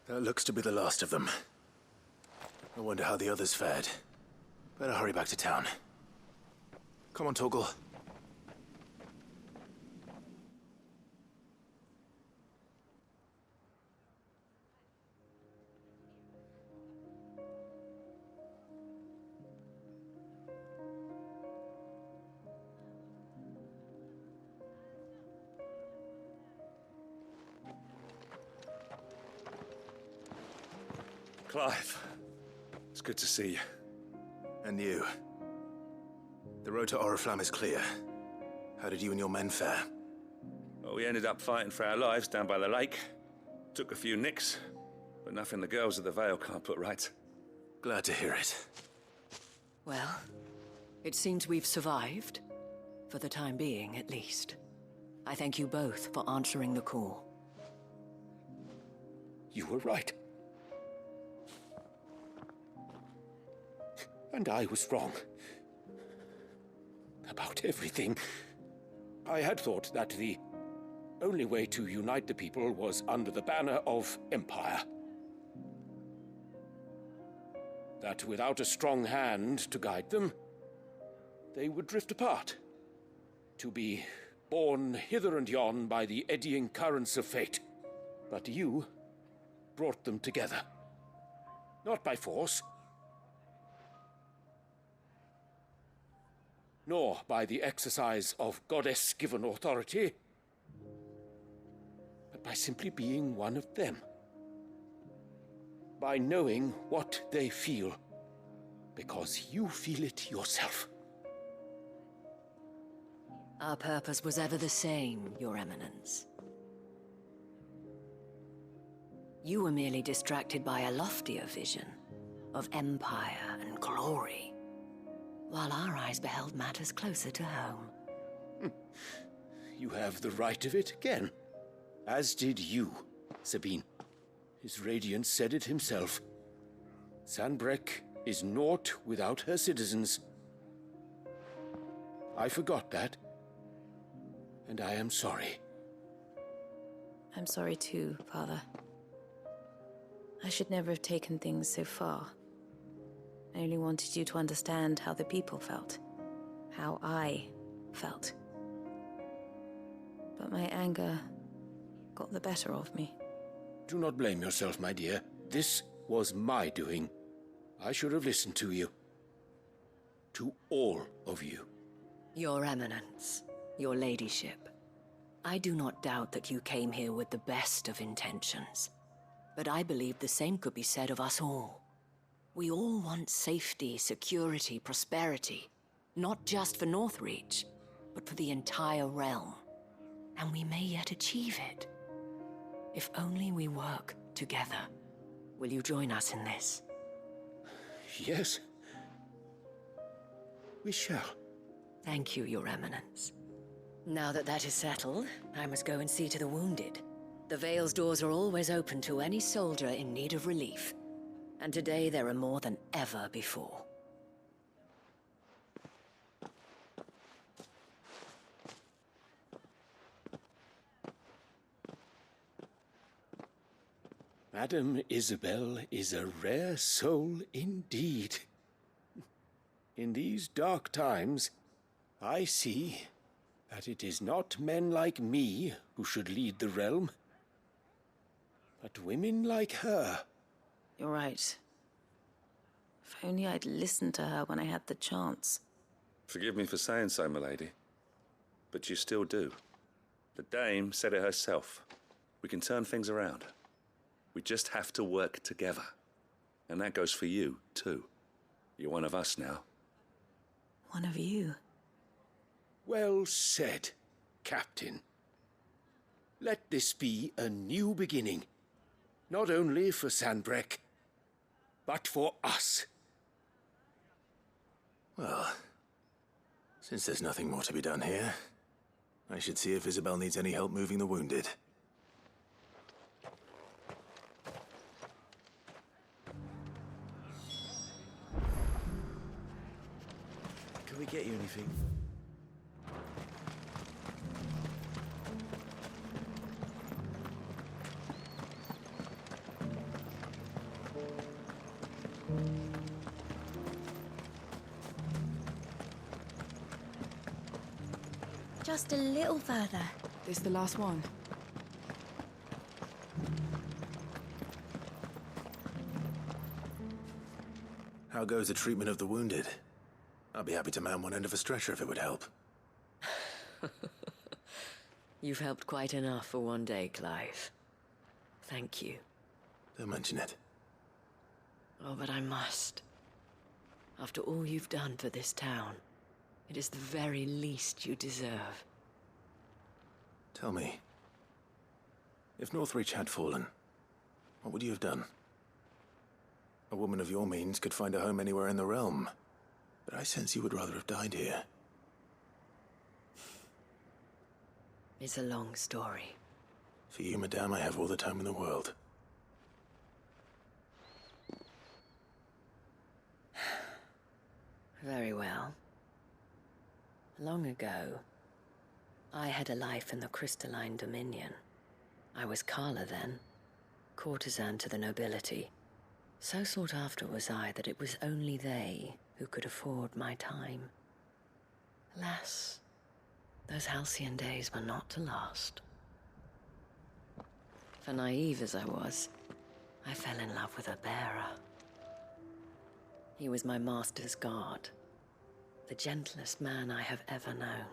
That looks to be the last of them. I wonder how the others fared. Better hurry back to town. Come on, Torgal. Clive, it's good to see you. And you. The road to Oriflamme is clear. How did you and your men fare? Well, we ended up fighting for our lives down by the lake. Took a few nicks, but nothing the girls of the Vale can't put right. Glad to hear it. Well, it seems we've survived. For the time being, at least. I thank you both for answering the call. You were right. And I was wrong. About everything. I had thought that the only way to unite the people was under the banner of Empire. That without a strong hand to guide them, they would drift apart. To be borne hither and yon by the eddying currents of fate. But you brought them together. Not by force, nor by the exercise of goddess-given authority, but by simply being one of them. By knowing what they feel, because you feel it yourself. Our purpose was ever the same, Your Eminence. You were merely distracted by a loftier vision of empire and glory. while our eyes beheld matters closer to home. You have the right of it again. As did you, Sabine. His Radiance said it himself. Sanbreque is naught without her citizens. I forgot that, and I am sorry. I'm sorry too, Father. I should never have taken things so far. I only wanted you to understand how the people felt. How I felt. But my anger got the better of me. Do not blame yourself, my dear. This was my doing. I should have listened to you. To all of you. Your Eminence, your Ladyship, I do not doubt that you came here with the best of intentions. But I believe the same could be said of us all. We all want safety, security, prosperity. Not just for Northreach, but for the entire realm. And we may yet achieve it. If only we work together. Will you join us in this? Yes. We shall. Thank you, Your Eminence. Now that that is settled, I must go and see to the wounded. The Vale's doors are always open to any soldier in need of relief. And today there are more than ever before. Madame Isabel is a rare soul indeed. In these dark times, I see that it is not men like me who should lead the realm, but women like her. You're right. If only I'd listened to her when I had the chance. Forgive me for saying so, milady, but you still do. The Dame said it herself. We can turn things around. We just have to work together. And that goes for you, too. You're one of us now. One of you? Well said, Captain. Let this be a new beginning. Not only for Sanbreque, but for us. Well, since there's nothing more to be done here, I should see if Isabel needs any help moving the wounded. Can we get you anything? Just a little further. This the last one? How goes the treatment of the wounded? I'll be happy to man one end of a stretcher if it would help. You've helped quite enough for one day, Clive. Thank you. Don't mention it. Oh, but I must. After all you've done for this town, it is the very least you deserve. Tell me, if Northreach had fallen, what would you have done? A woman of your means could find a home anywhere in the realm, but I sense you would rather have died here. It's a long story. For you, madame, I have all the time in the world. Very well. Long ago, I had a life in the Crystalline Dominion. I was Carla then, courtesan to the nobility. So sought after was I that it was only they who could afford my time. Alas, those halcyon days were not to last. For naive as I was, I fell in love with a bearer. He was my master's guard, the gentlest man I have ever known.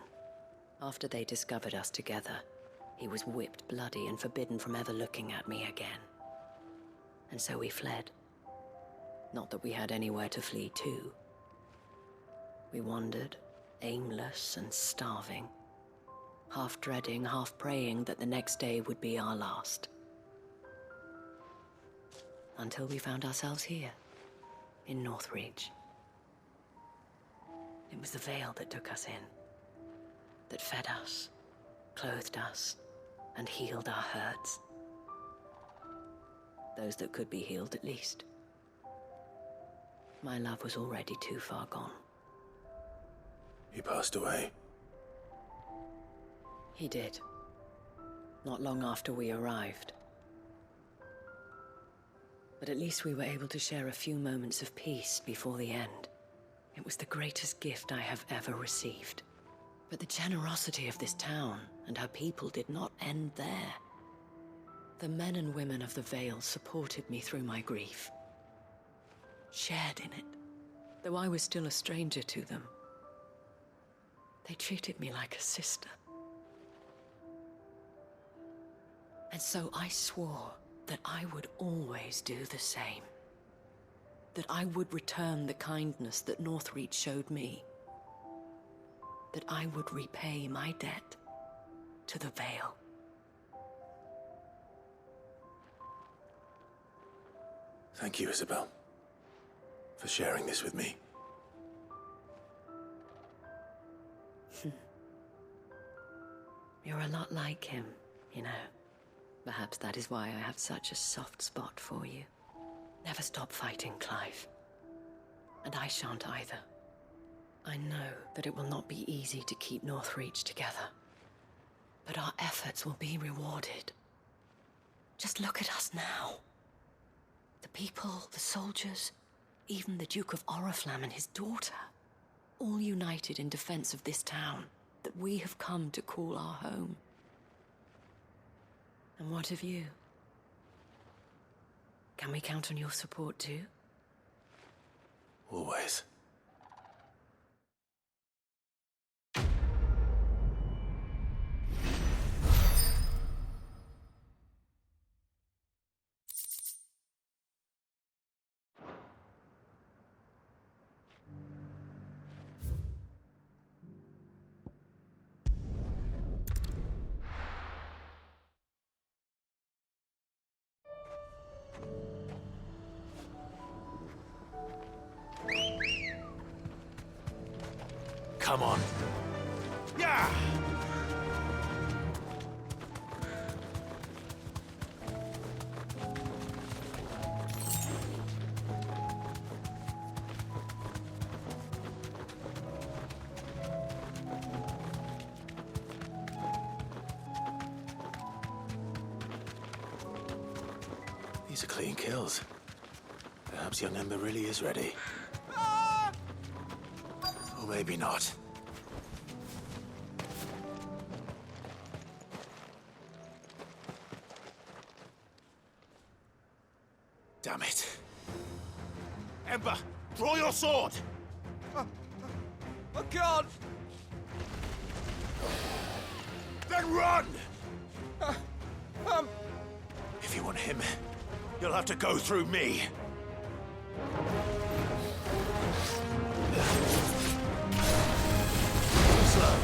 After they discovered us together, he was whipped bloody and forbidden from ever looking at me again. And so we fled. Not that we had anywhere to flee to. We wandered, aimless and starving, half dreading, half praying that the next day would be our last. Until we found ourselves here, in Northreach. It was the veil that took us in, that fed us, clothed us, and healed our hurts. Those that could be healed, at least. My love was already too far gone. He passed away. He did. Not long after we arrived. But at least we were able to share a few moments of peace before the end. It was the greatest gift I have ever received. But the generosity of this town and her people did not end there. The men and women of the Vale supported me through my grief, shared in it, though I was still a stranger to them. They treated me like a sister. And so I swore that I would always do the same. That I would return the kindness that Northreach showed me. That I would repay my debt to the Vale. Thank you, Isabel, for sharing this with me. You're a lot like him, you know. Perhaps that is why I have such a soft spot for you. Never stop fighting, Clive. And I shan't either. I know that it will not be easy to keep Northreach together. But our efforts will be rewarded. Just look at us now. The people, the soldiers, even the Duke of Oriflamme and his daughter, all united in defense of this town that we have come to call our home. And what of you? Can we count on your support too? Always. Come on. Yeah! These are clean kills. Perhaps young Ember really is ready. Or maybe not. Damn it. Ember, draw your sword! I can't! Then run! If you want him, you'll have to go through me. Slow.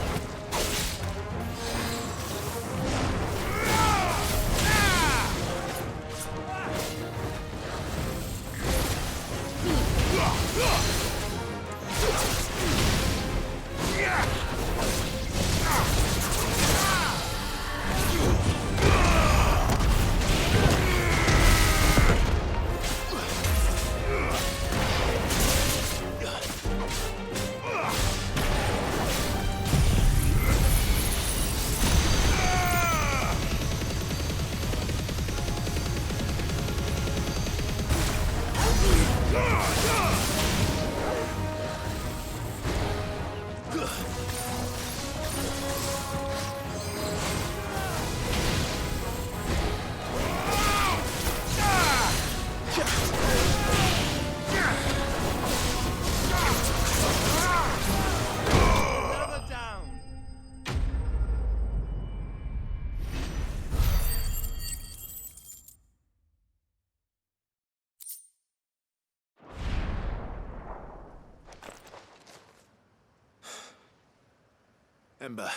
Ember,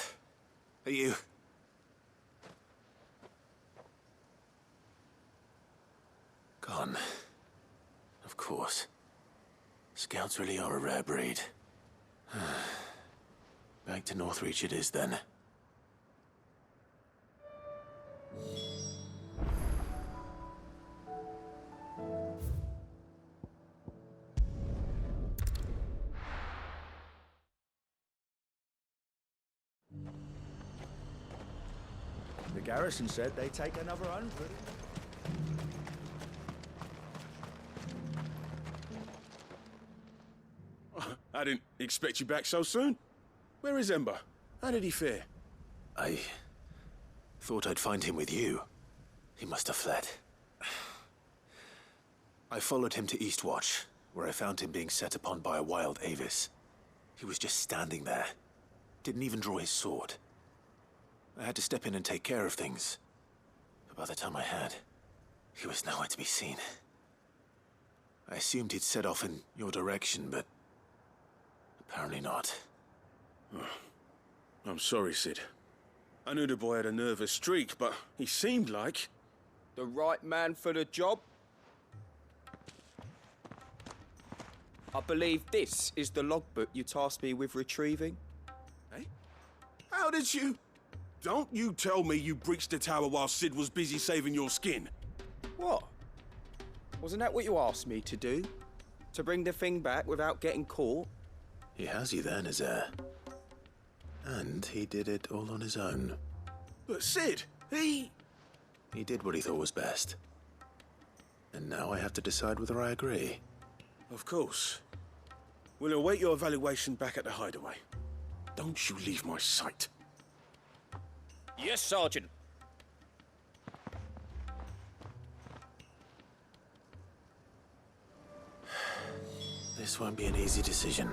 are you... Gone. Of course. Scouts really are a rare breed. Back to Northreach it is, then. The garrison said they'd take another 100. I didn't expect you back so soon. Where is Ember? How did he fare? I thought I'd find him with you. He must have fled. I followed him to Eastwatch, where I found him being set upon by a wild Avis. He was just standing there. Didn't even draw his sword. I had to step in and take care of things. But by the time I had, he was nowhere to be seen. I assumed he'd set off in your direction, but apparently not. Oh, I'm sorry, Sid. I knew the boy had a nervous streak, but he seemed like... The right man for the job? I believe this is the logbook you tasked me with retrieving. Eh? How did you... Don't you tell me you breached the tower while Sid was busy saving your skin. What? Wasn't that what you asked me to do? To bring the thing back without getting caught? He has you there, Nazaire. And he did it all on his own. But Sid, he did what he thought was best. And now I have to decide whether I agree. Of course. We'll await your evaluation back at the hideaway. Don't you leave my sight. Yes, Sergeant. This won't be an easy decision.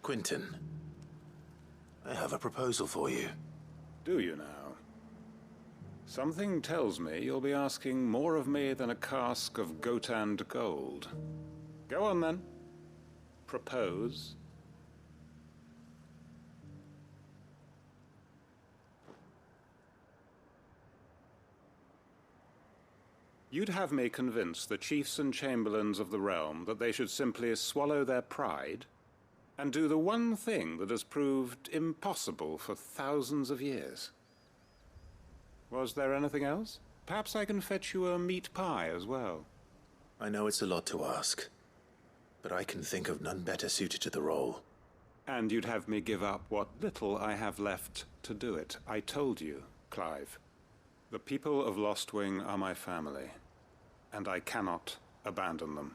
Quentin, I have a proposal for you. Do you now? Something tells me you'll be asking more of me than a cask of Gotand gold. Go on then. Propose. You'd have me convince the chiefs and chamberlains of the realm that they should simply swallow their pride and do the one thing that has proved impossible for thousands of years. Was there anything else? Perhaps I can fetch you a meat pie as well. I know it's a lot to ask, but I can think of none better suited to the role. And you'd have me give up what little I have left to do it. I told you, Clive. The people of Lostwing are my family, and I cannot abandon them.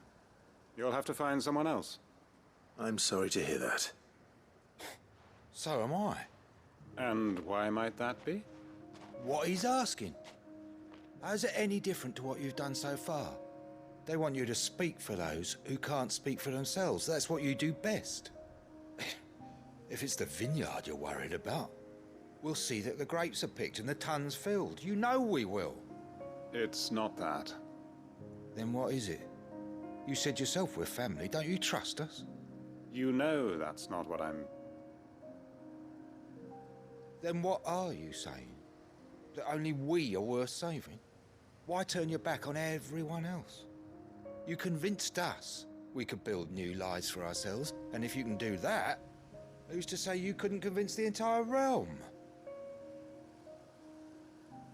You'll have to find someone else. I'm sorry to hear that. So am I. And why might that be? What he's asking. How's it any different to what you've done so far? They want you to speak for those who can't speak for themselves. That's what you do best. If it's the vineyard you're worried about, we'll see that the grapes are picked and the tons filled. You know we will. It's not that. Then what is it? You said yourself we're family. Don't you trust us? You know that's not what I'm... Then what are you saying? That only we are worth saving? Why turn your back on everyone else? You convinced us we could build new lives for ourselves, and if you can do that, who's to say you couldn't convince the entire realm?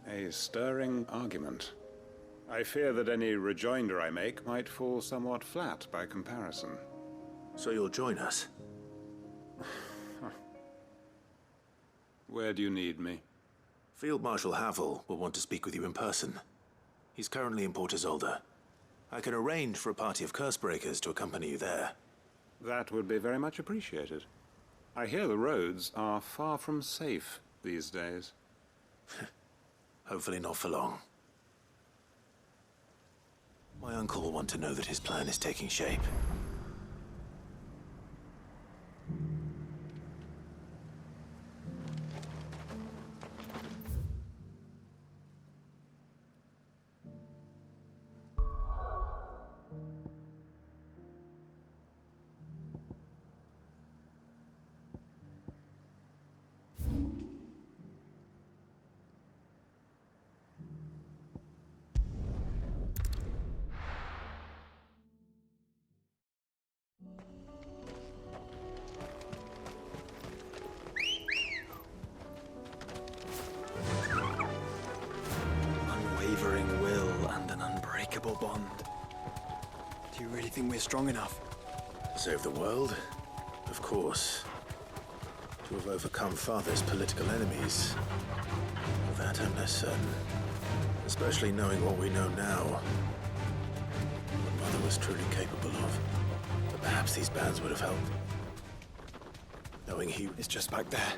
A stirring argument. I fear that any rejoinder I make might fall somewhat flat by comparison. So you'll join us? Where do you need me? Field Marshal Havel will want to speak with you in person. He's currently in Port Isolde. I can arrange for a party of Cursebreakers to accompany you there. That would be very much appreciated. I hear the roads are far from safe these days. Hopefully not for long. My uncle will want to know that his plan is taking shape. Unwavering will and an unbreakable bond. Do you really think we're strong enough? To save the world? Of course. To have overcome Father's political enemies? Of that I'm less certain. Especially knowing what we know now. What Mother was truly capable of. But perhaps these bands would have helped. Knowing he is just back there.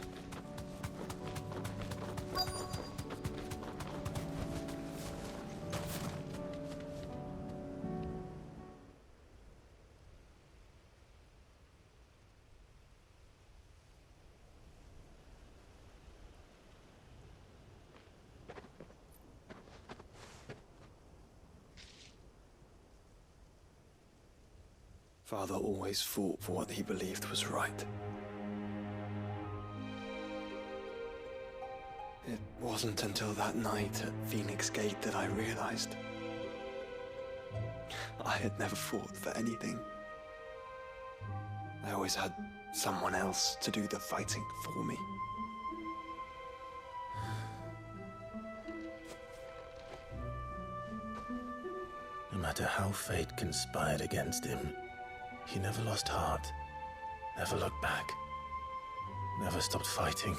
Father always fought for what he believed was right. It wasn't until that night at Phoenix Gate that I realized I had never fought for anything. I always had someone else to do the fighting for me. No matter how fate conspired against him, he never lost heart, never looked back, never stopped fighting.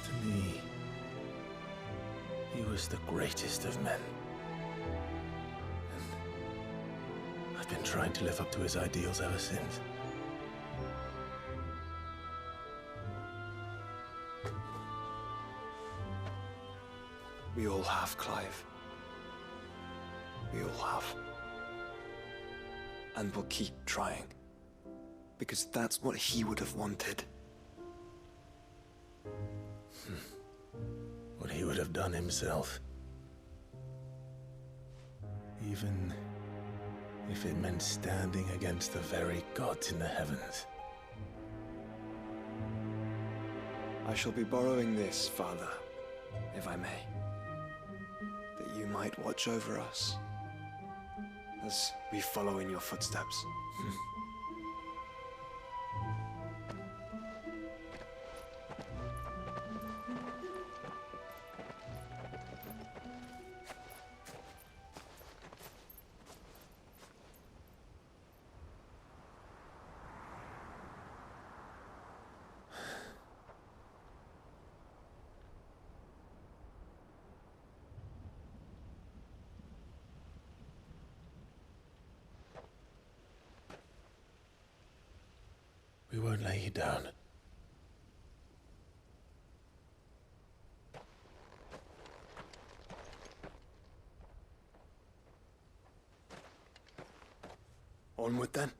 To me, he was the greatest of men. And I've been trying to live up to his ideals ever since. We all have, Clive. We all have. And we'll keep trying. Because that's what he would have wanted. What he would have done himself. Even if it meant standing against the very gods in the heavens. I shall be borrowing this, Father, if I may. That you might watch over us as we follow in your footsteps. We won't lay you down. Onward then.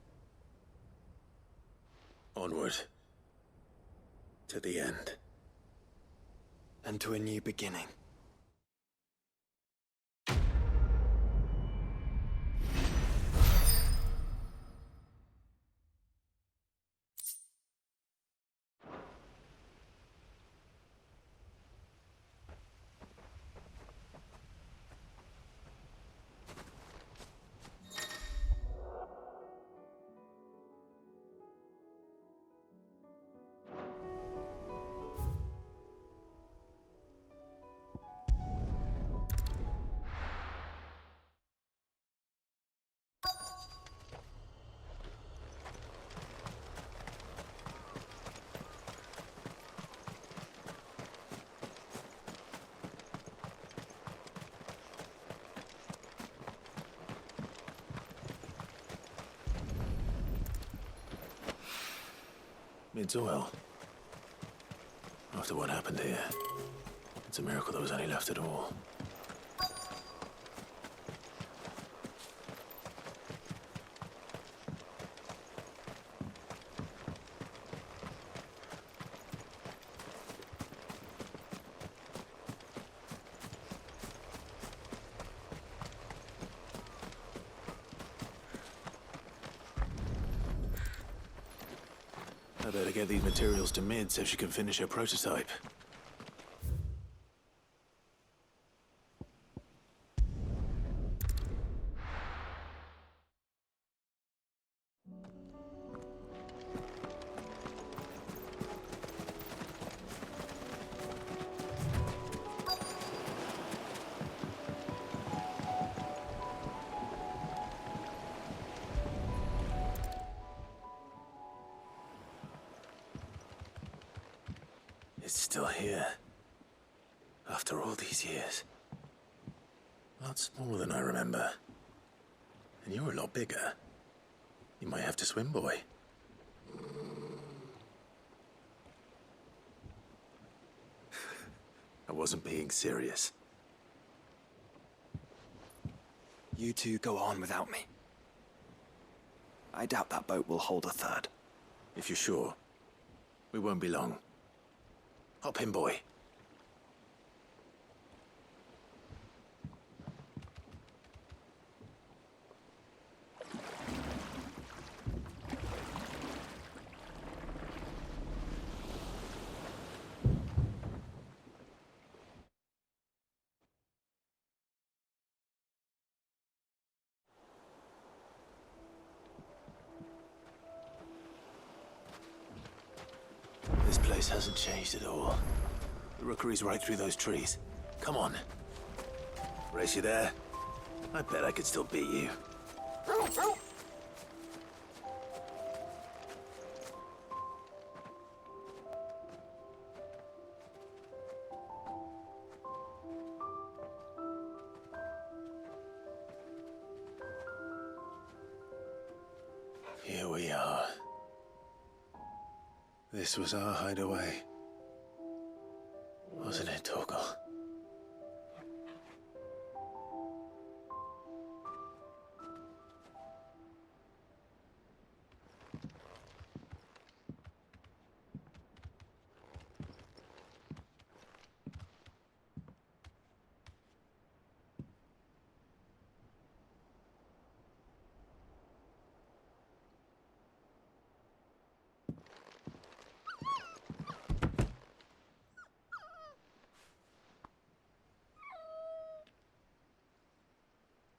Onward. To the end. And to a new beginning. Mid's oil. After what happened here, it's a miracle there was any left at all. I better get these materials to Mid so she can finish her prototype. It's still here. After all these years. A lot smaller than I remember. And you're a lot bigger. You might have to swim, boy. I wasn't being serious. You two go on without me. I doubt that boat will hold a third. If you're sure, we won't be long. Hop in, boy. This place hasn't changed at all. The rookery's right through those trees. Come on. Race you there? I bet I could still beat you. Here we are. This was our hideaway. Wasn't it, Torgal?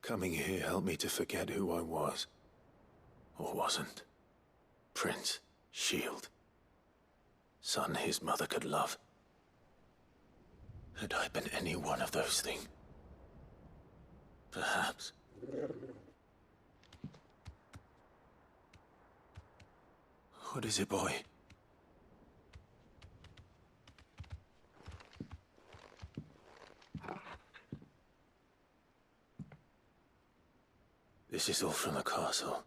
Coming here helped me to forget who I was. Or wasn't. Prince, shield. Son his mother could love. Had I been any one of those things? Perhaps. What is it, boy? This is all from the castle.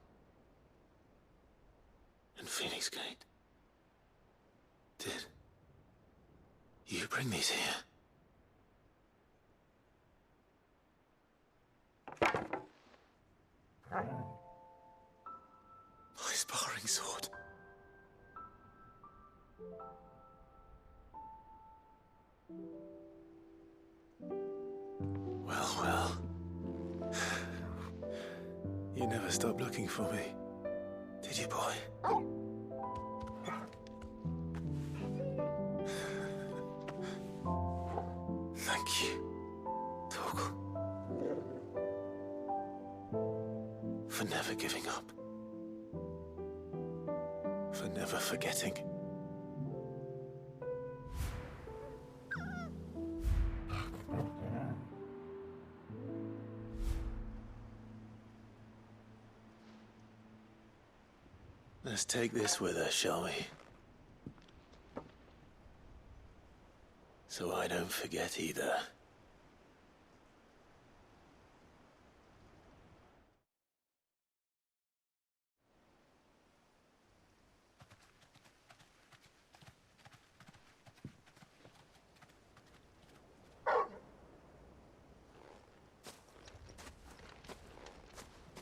And Phoenix Gate. Did you bring these here? My sparring sword. Well, well. You never stopped looking for me, did you, boy? Thank you, Torgal. For never giving up. For never forgetting. Let's take this with us, shall we? So I don't forget either.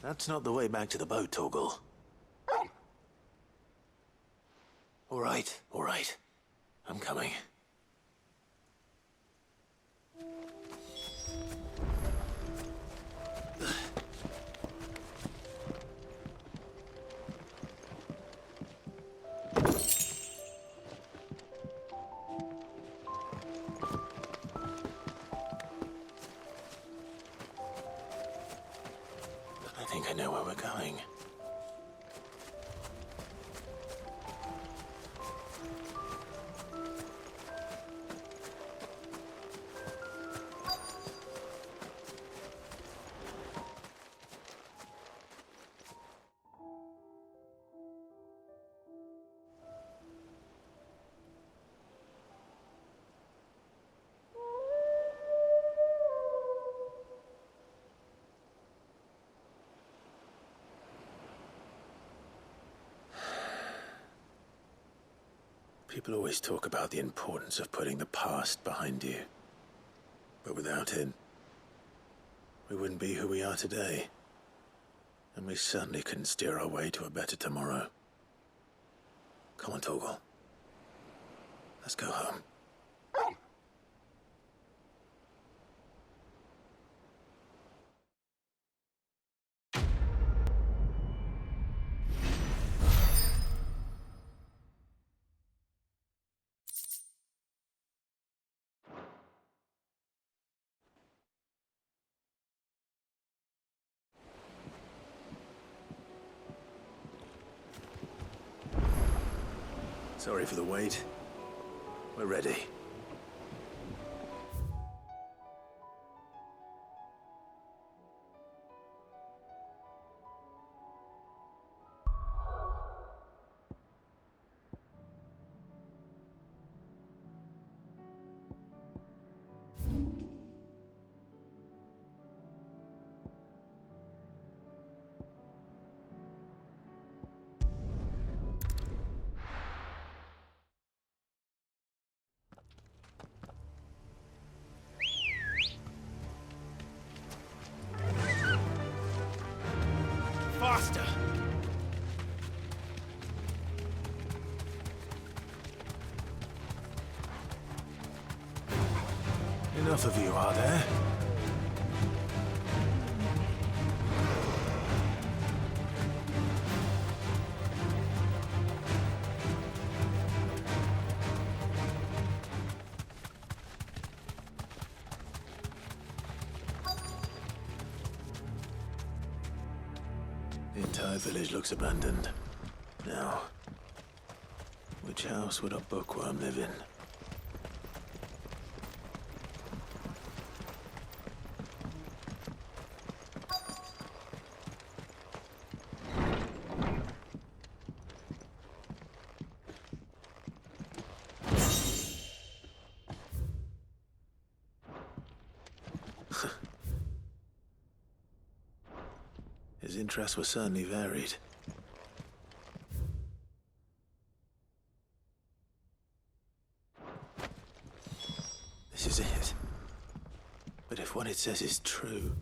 That's not the way back to the boat, Torgal. All right. I'm coming. I think I know where we're going. People always talk about the importance of putting the past behind you. But without it, we wouldn't be who we are today. And we certainly couldn't steer our way to a better tomorrow. Come on, Torgal. Let's go home. Sorry for the wait. We're ready. Faster! Enough of you, are there? The entire village looks abandoned. Now, which house would a bookworm live in? His interests were certainly varied. This is it. But if what it says is true,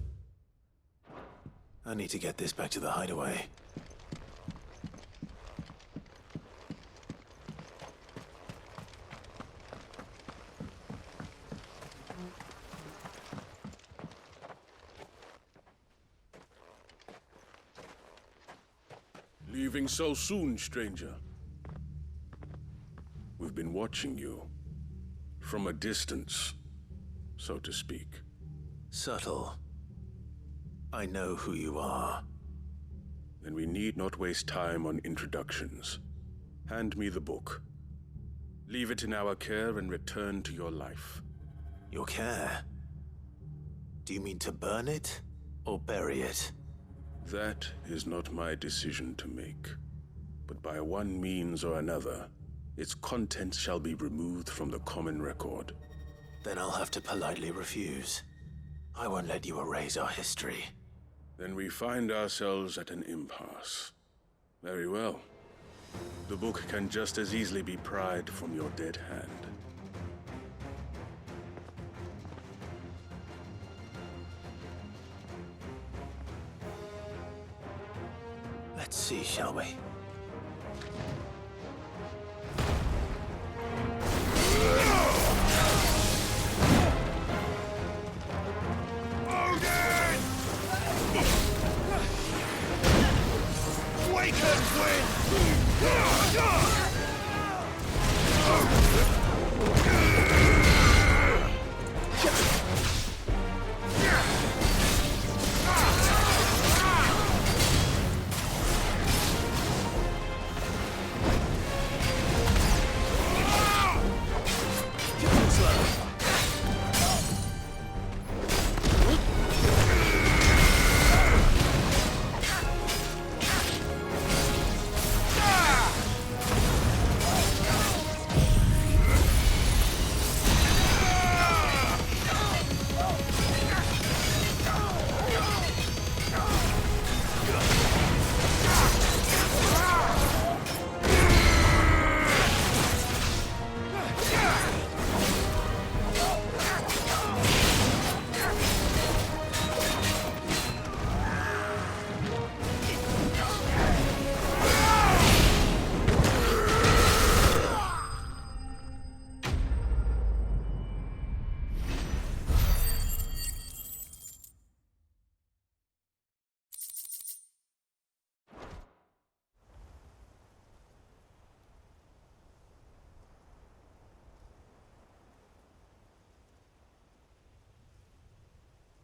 I need to get this back to the hideaway. Leaving so soon, stranger? We've been watching you. From a distance, so to speak. Subtle. I know who you are. Then we need not waste time on introductions. Hand me the book. Leave it in our care and return to your life. Your care? Do you mean to burn it or bury it? That is not my decision to make. But by one means or another, its contents shall be removed from the common record. Then I'll have to politely refuse. I won't let you erase our history. Then we find ourselves at an impasse. Very well. The book can just as easily be pried from your dead hand. Let's see, shall we?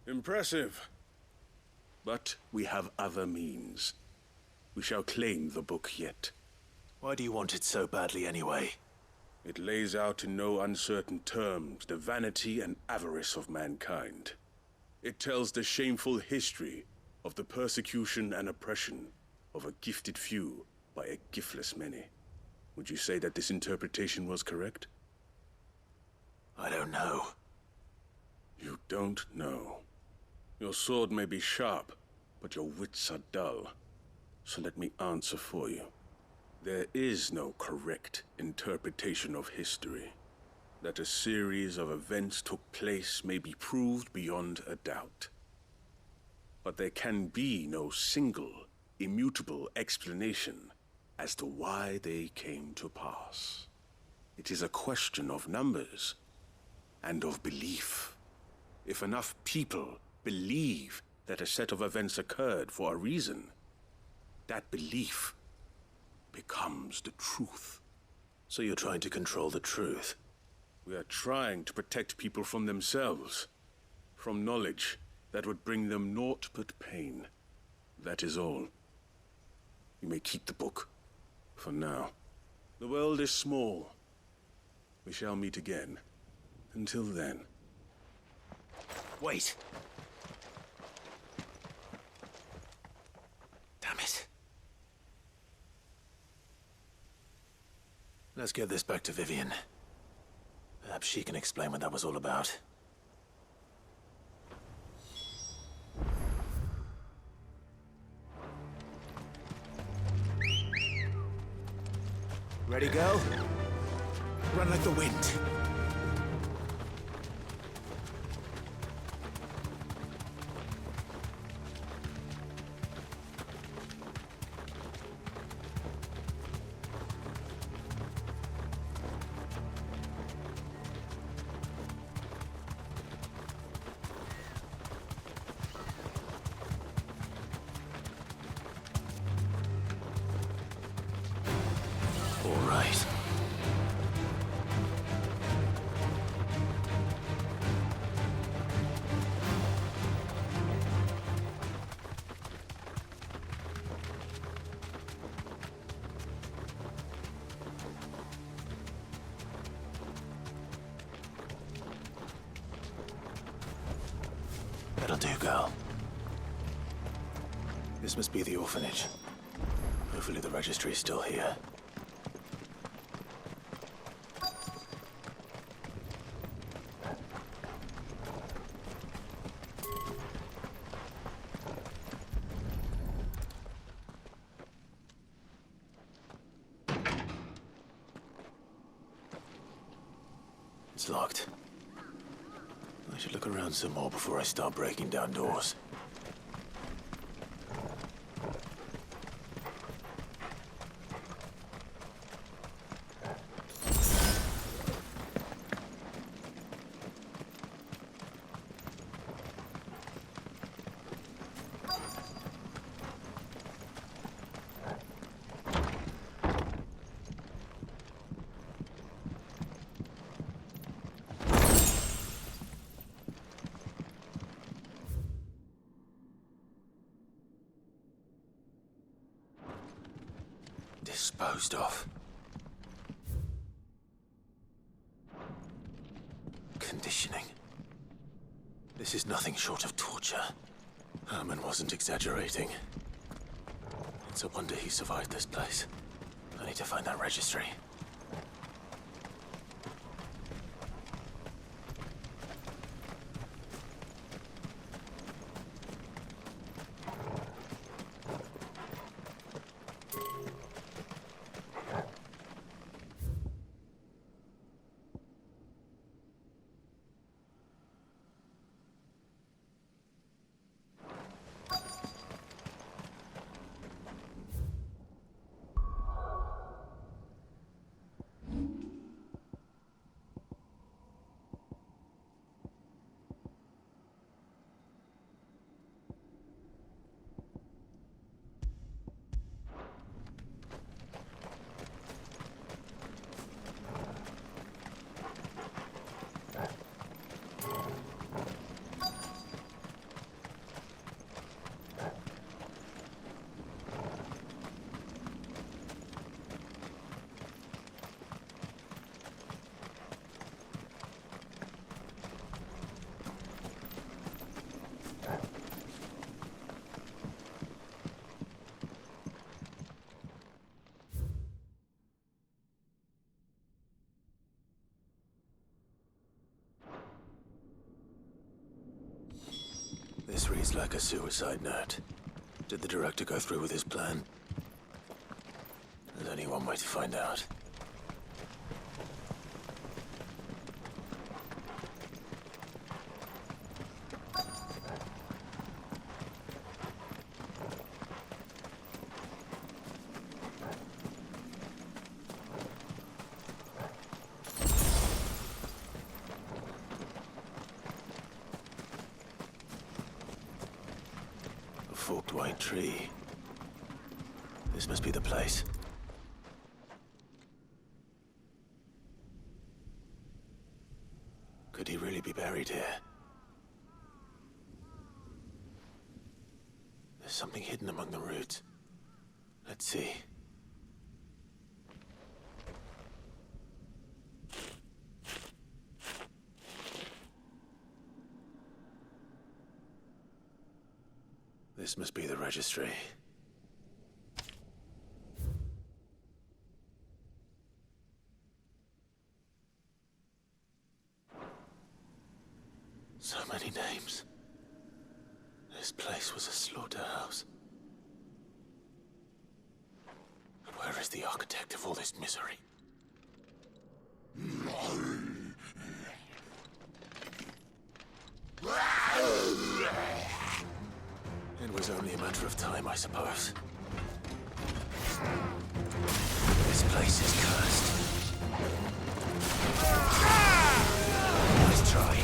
Impressive. But we have other means. We shall claim the book yet. Why do you want it so badly anyway? It lays out in no uncertain terms the vanity and avarice of mankind. It tells the shameful history of the persecution and oppression of a gifted few by a giftless many. Would you say that this interpretation was correct? I don't know. You don't know. Your sword may be sharp, but your wits are dull. So let me answer for you. There is no correct interpretation of history. That a series of events took place may be proved beyond a doubt. But there can be no single, immutable explanation as to why they came to pass. It is a question of numbers and of belief. If enough people believe that a set of events occurred for a reason, that belief becomes the truth. So you're trying to control the truth? We are trying to protect people from themselves, from knowledge that would bring them naught but pain. That is all. You may keep the book, for now. The world is small. We shall meet again. Until then. Wait! Damn it. Let's get this back to Vivian. Perhaps she can explain what that was all about. Ready, go? Run like the wind. That'll do, girl. This must be the orphanage. Hopefully the registry's still here. It's locked. I should look around some more before I start breaking down doors. Disposed of. Conditioning. This is nothing short of torture. Herman wasn't exaggerating. It's a wonder he survived this place. I need to find that registry. This reads like a suicide note. Did the director go through with his plan? There's only one way to find out. Forked white tree. This must be the place. Could he really be buried here? There's something hidden among the roots. Let's see. This must be the registry. So many names. This place was a slaughterhouse. And where is the architect of all this misery? It was only a matter of time, I suppose. This place is cursed. Nice try.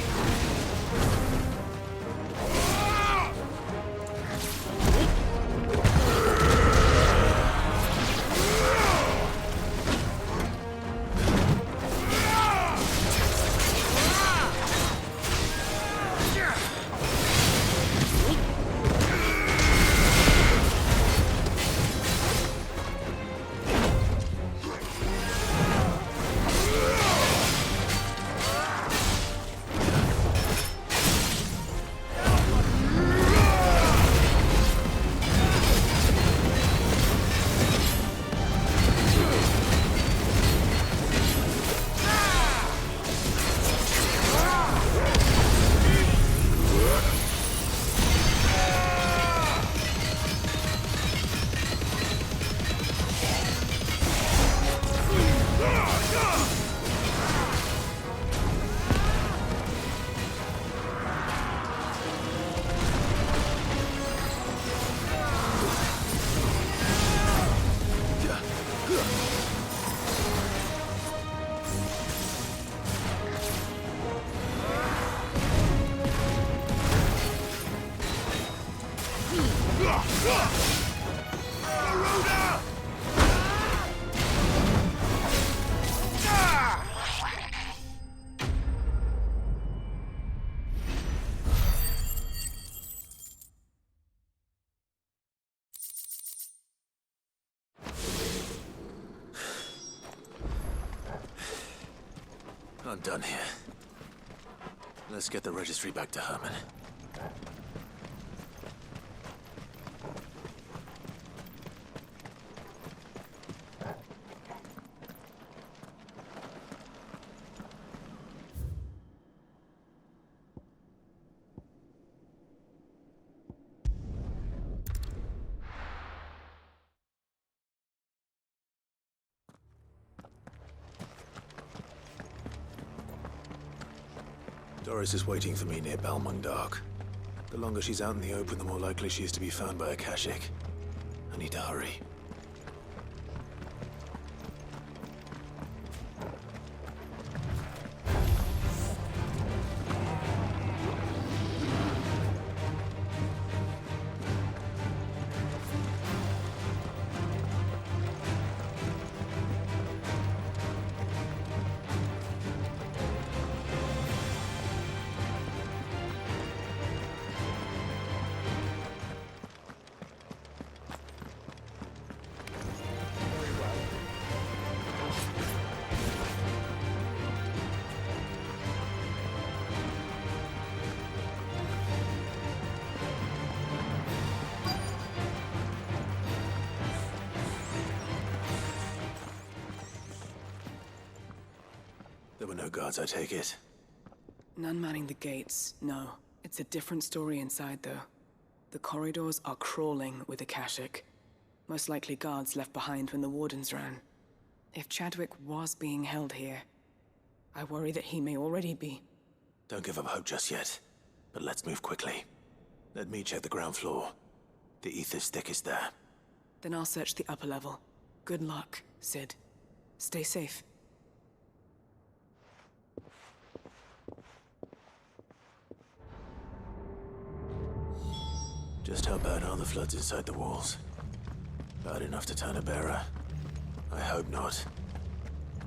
aren't done here. Let's get the registry back to Herman. Doris is waiting for me near Balmung. The longer she's out in the open, the more likely she is to be found by Akashic. I need to hurry. There were no guards, I take it. None manning the gates, no. It's a different story inside, though. The corridors are crawling with Akashic. Most likely guards left behind when the Wardens ran. If Chadwick was being held here, I worry that he may already be. Don't give up hope just yet, but let's move quickly. Let me check the ground floor. The ether's thickest there. Then I'll search the upper level. Good luck, Sid. Stay safe. Just how bad are the floods inside the walls? Bad enough to turn a bearer? I hope not.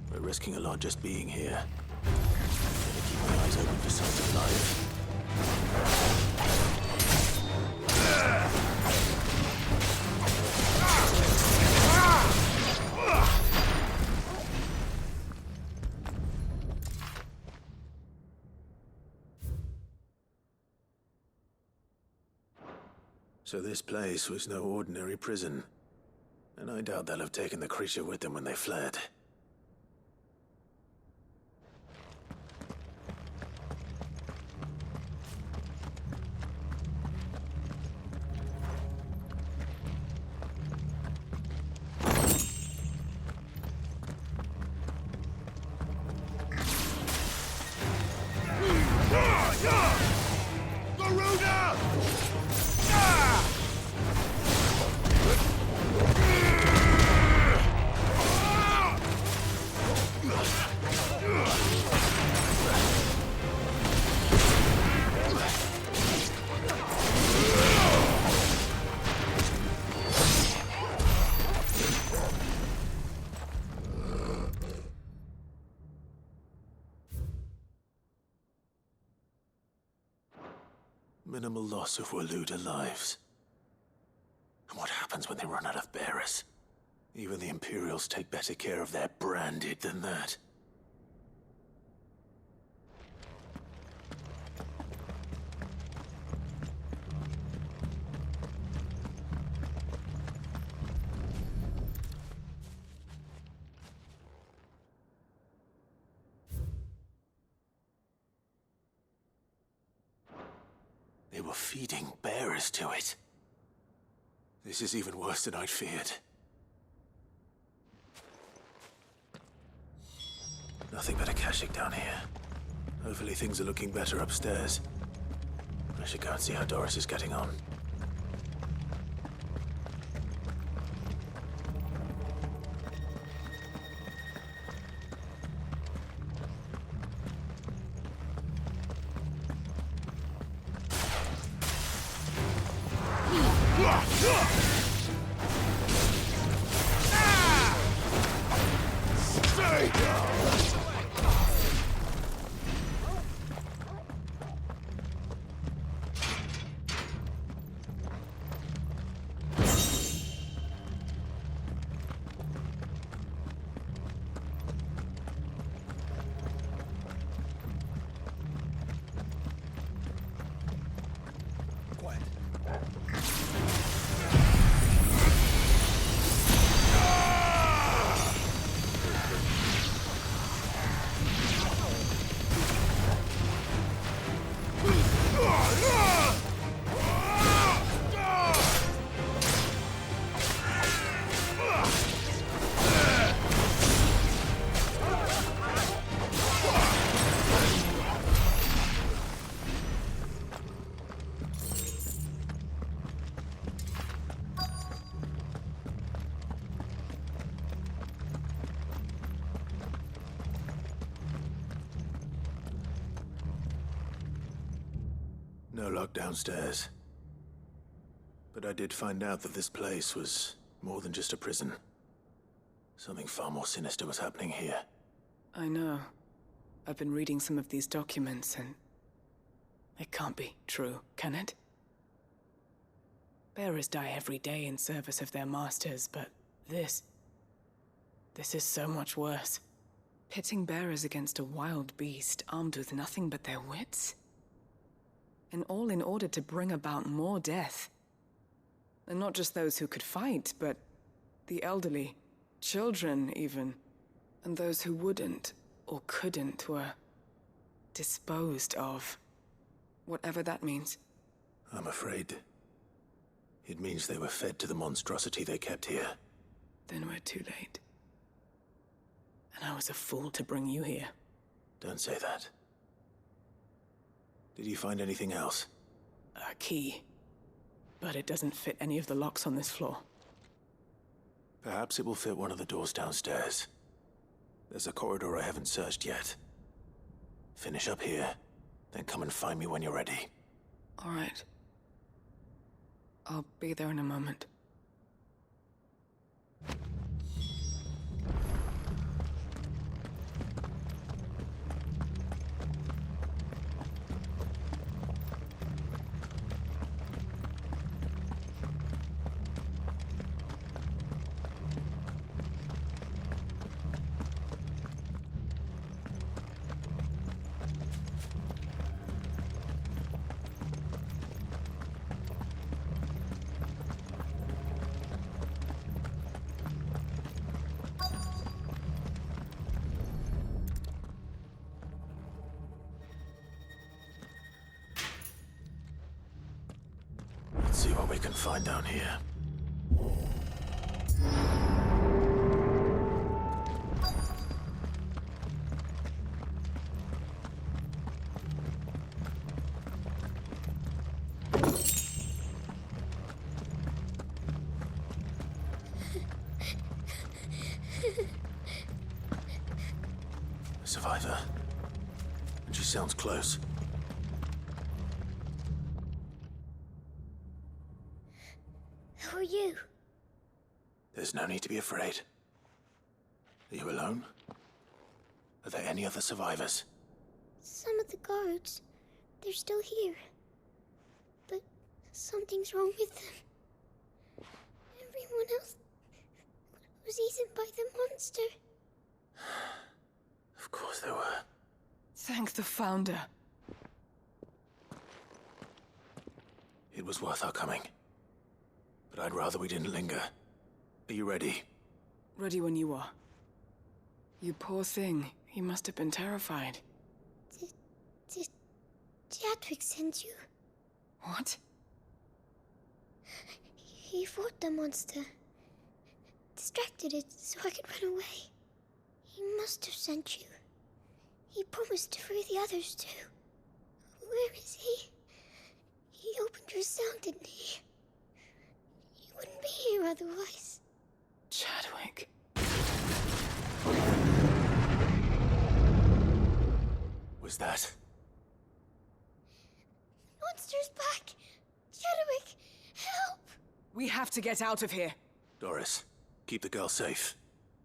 We're risking a lot just being here. Better keep my eyes open for signs of life. So this place was no ordinary prison. And I doubt they'll have taken the creature with them when they fled. Minimal loss of Waluda lives. And what happens when they run out of bearers? Even the Imperials take better care of their branded than that. They were feeding bearers to it. This is even worse than I'd feared. Nothing but Akashic down here. Hopefully things are looking better upstairs. I should go and see how Doris is getting on. No lock downstairs. But I did find out that this place was more than just a prison. Something far more sinister was happening here. I know. I've been reading some of these documents, and it can't be true, can it? Bearers die every day in service of their masters, but this is so much worse. Pitting bearers against a wild beast armed with nothing but their wits? And all in order to bring about more death. And not just those who could fight, but the elderly, children even, and those who wouldn't or couldn't were disposed of. Whatever that means. I'm afraid it means they were fed to the monstrosity they kept here. Then we're too late. And I was a fool to bring you here. Don't say that. Did you find anything else? A key. But it doesn't fit any of the locks on this floor. Perhaps it will fit one of the doors downstairs. There's a corridor I haven't searched yet. Finish up here, then come and find me when you're ready. All right. I'll be there in a moment. Let's see what we can find down here. A survivor. And she sounds close. Who are you? There's no need to be afraid. Are you alone? Are there any other survivors? Some of the guards. They're still here. But something's wrong with them. Everyone else was eaten by the monster. Of course there were. Thank the Founder. It was worth our coming. But I'd rather we didn't linger. Are you ready? Ready when you are. You poor thing. He must have been terrified. Did Chadwick send you? What? He fought the monster. Distracted it so I could run away. He must have sent you. He promised to free the others too. Where is he? He opened your cell, didn't he? He wouldn't be here otherwise. Chadwick. Was that? Monster's back! Chadwick, help! We have to get out of here. Doris, keep the girl safe.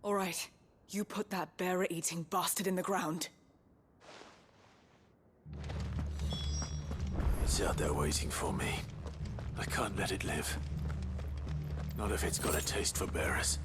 All right. You put that bearer-eating bastard in the ground. It's out there waiting for me. I can't let it live. Not if it's got a taste for bearers.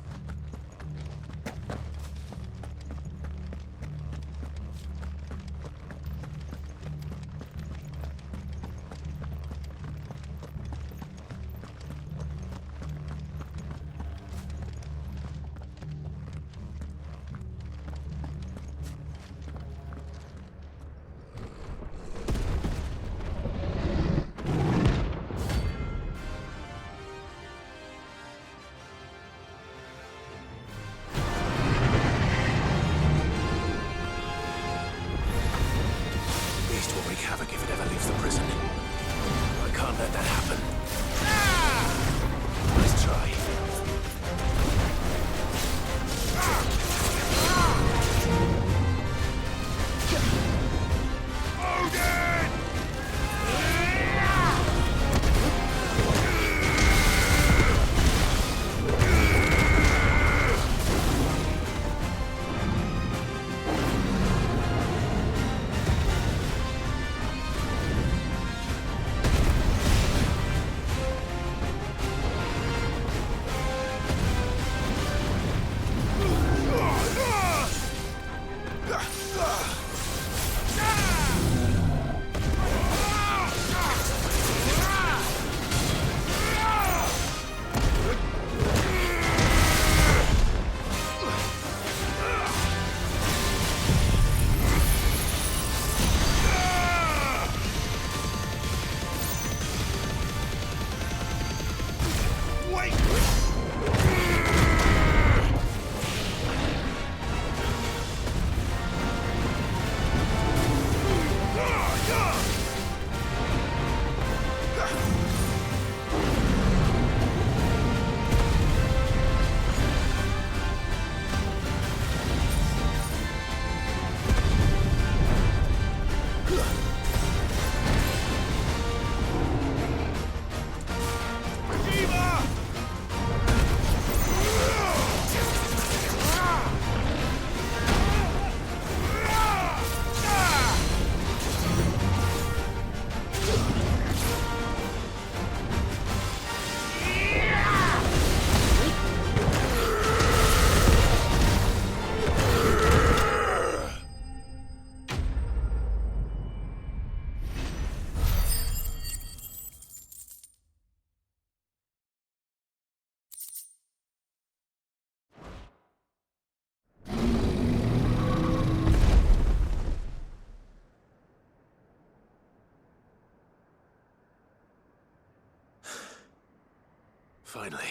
Finally.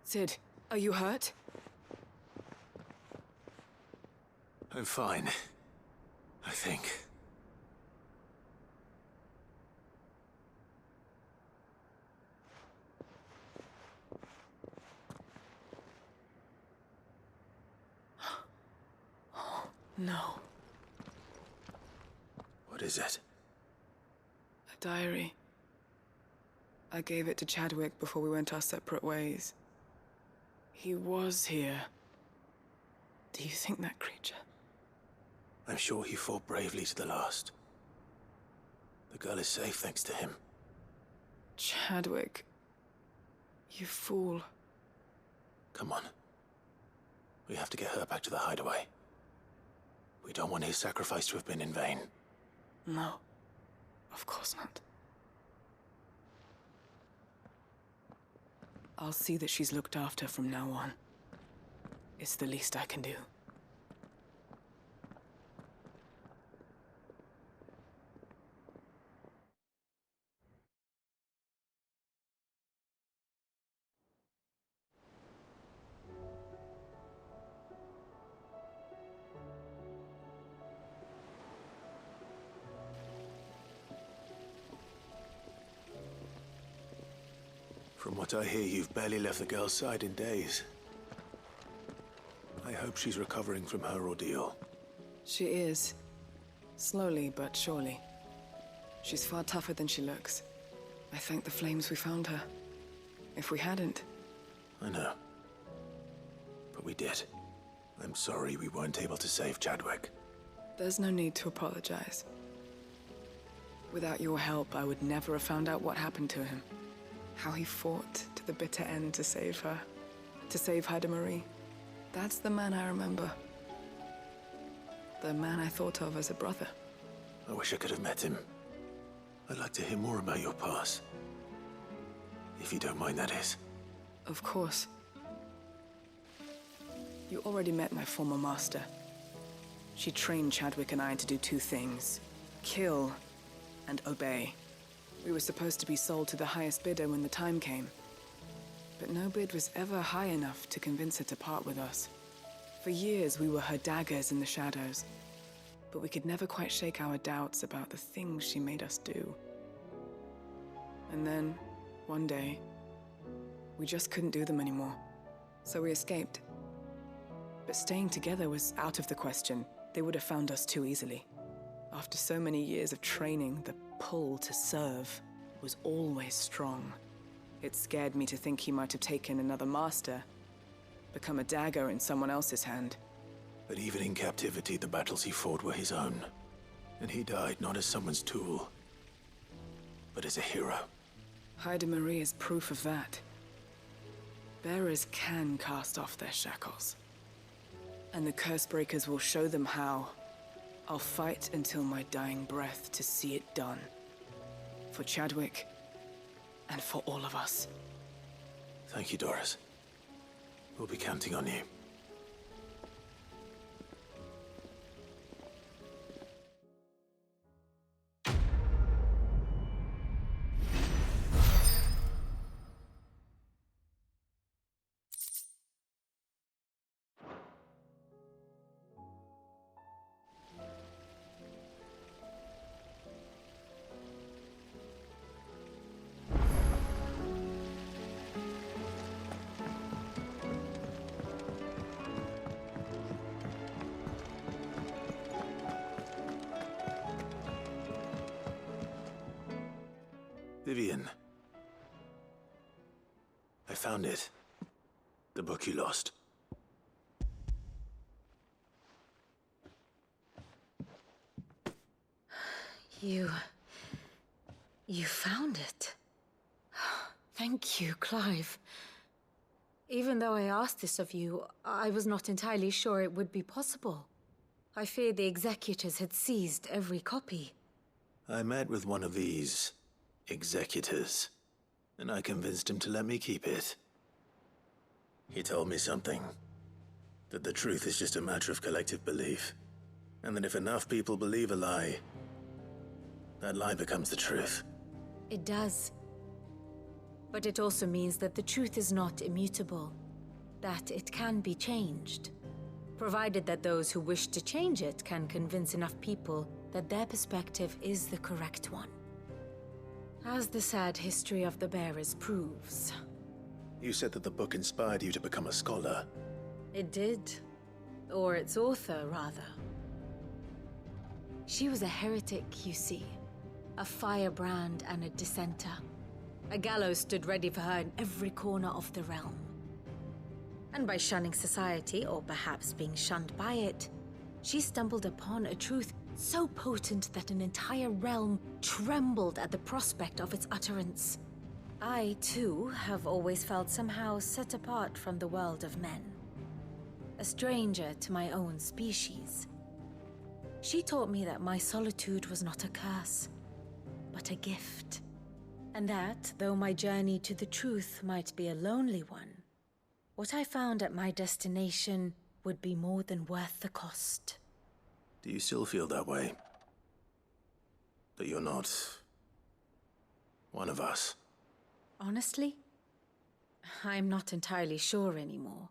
Sid, are you hurt? I'm fine. I think. No. What is it? A diary. I gave it to Chadwick before we went our separate ways. He was here. Do you think that creature? I'm sure he fought bravely to the last. The girl is safe thanks to him. Chadwick. You fool. Come on. We have to get her back to the hideaway. We don't want his sacrifice to have been in vain. No. Of course not. I'll see that she's looked after from now on. It's the least I can do. From what I hear, you've barely left the girl's side in days. I hope she's recovering from her ordeal. She is. Slowly but surely. She's far tougher than she looks. I thank the flames we found her. If we hadn't... I know. But we did. I'm sorry we weren't able to save Chadwick. There's no need to apologize. Without your help, I would never have found out what happened to him. How he fought to the bitter end to save her. To save Haida Marie. That's the man I remember. The man I thought of as a brother. I wish I could have met him. I'd like to hear more about your past. If you don't mind, that is. Of course. You already met my former master. She trained Chadwick and I to do two things. Kill and obey. We were supposed to be sold to the highest bidder when the time came. But no bid was ever high enough to convince her to part with us. For years, we were her daggers in the shadows. But we could never quite shake our doubts about the things she made us do. And then, one day, we just couldn't do them anymore. So we escaped. But staying together was out of the question. They would have found us too easily. After so many years of training, the pull to serve was always strong. It scared me to think he might have taken another master, become a dagger in someone else's hand. But even in captivity, the battles he fought were his own. And he died not as someone's tool, but as a hero. Haida Marie is proof of that. Bearers can cast off their shackles. And the Cursebreakers will show them how. I'll fight until my dying breath to see it done. For Chadwick, and for all of us. Thank you, Doris. We'll be counting on you. Vivian. I found it. The book you lost. You found it. Thank you, Clive. Even though I asked this of you, I was not entirely sure it would be possible. I feared the executors had seized every copy. I met with one of these executors, and I convinced him to let me keep it. He told me something. That the truth is just a matter of collective belief. And that if enough people believe a lie, that lie becomes the truth. It does. But it also means that the truth is not immutable, that it can be changed, provided that those who wish to change it can convince enough people that their perspective is the correct one. As the sad history of the bearers proves. You said that the book inspired you to become a scholar. It did. Or its author, rather. She was a heretic, you see. A firebrand and a dissenter. A gallows stood ready for her in every corner of the realm. And by shunning society, or perhaps being shunned by it, she stumbled upon a truth so potent that an entire realm trembled at the prospect of its utterance. I, too, have always felt somehow set apart from the world of men. A stranger to my own species. She taught me that my solitude was not a curse, but a gift. And that, though my journey to the truth might be a lonely one, what I found at my destination would be more than worth the cost. Do you still feel that way? That you're not one of us? Honestly, I'm not entirely sure anymore.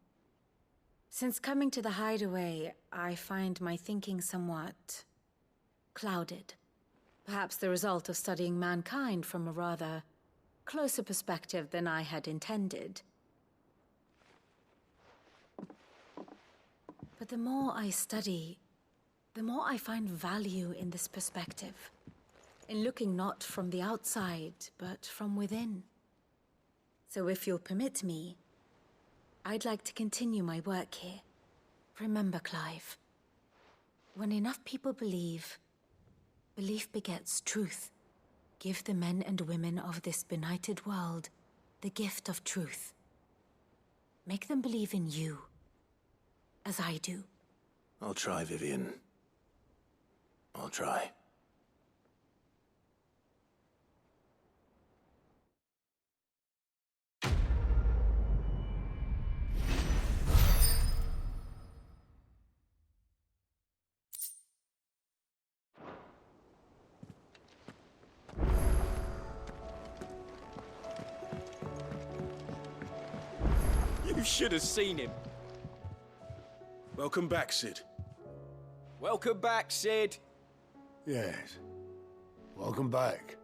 Since coming to the hideaway, I find my thinking somewhat clouded. Perhaps the result of studying mankind from a rather closer perspective than I had intended. But the more I study, the more I find value in this perspective. In looking not from the outside, but from within. So if you'll permit me, I'd like to continue my work here. Remember, Clive, when enough people believe, belief begets truth. Give the men and women of this benighted world the gift of truth. Make them believe in you, as I do. I'll try, Vivian. I'll try. You should have seen him. Welcome back, Sid. Welcome back, Sid. Yes. Welcome back.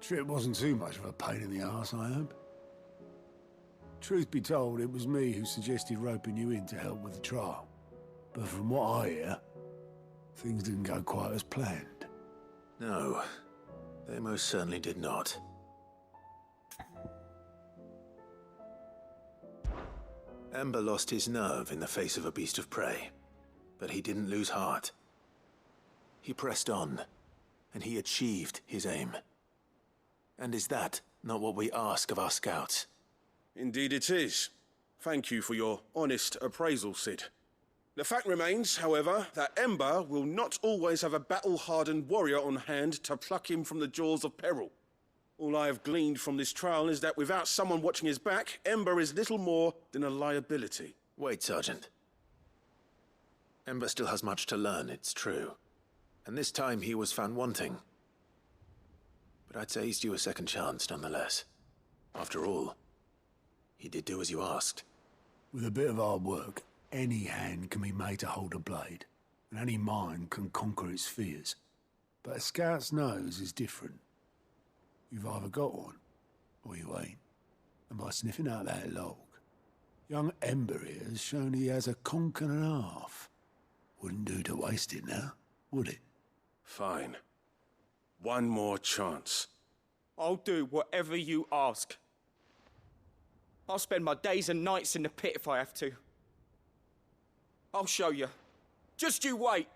Trip wasn't too much of a pain in the arse, I hope. Truth be told, it was me who suggested roping you in to help with the trial. But from what I hear, things didn't go quite as planned. No, they most certainly did not. Ember lost his nerve in the face of a beast of prey, but he didn't lose heart. He pressed on, and he achieved his aim. And is that not what we ask of our scouts? Indeed it is. Thank you for your honest appraisal, Sid. The fact remains, however, that Ember will not always have a battle-hardened warrior on hand to pluck him from the jaws of peril. All I have gleaned from this trial is that without someone watching his back, Ember is little more than a liability. Wait, Sergeant. Ember still has much to learn, it's true. And this time he was found wanting. But I'd say he's due a second chance, nonetheless. After all, he did do as you asked. With a bit of hard work, any hand can be made to hold a blade, and any mind can conquer its fears. But a scout's nose is different. You've either got one, or you ain't. And by sniffing out that log, young Ember here has shown he has a conch and a half. Wouldn't do to waste it now, would it? Fine. One more chance. I'll do whatever you ask. I'll spend my days and nights in the pit if I have to. I'll show you. Just you wait.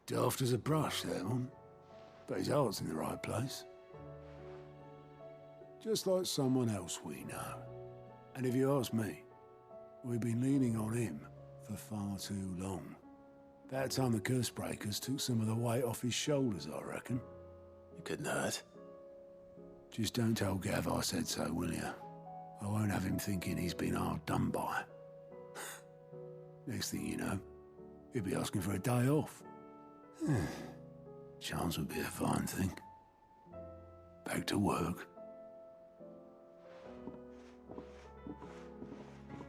Daft as a brush, that one. But his heart's in the right place. Just like someone else we know. And if you ask me, we've been leaning on him for far too long. About time the curse breakers took some of the weight off his shoulders, I reckon. You couldn't hurt. Just don't tell Gav I said so, will you? I won't have him thinking he's been hard done by. Next thing you know, he'll be asking for a day off. Chance would be a fine thing. Back to work.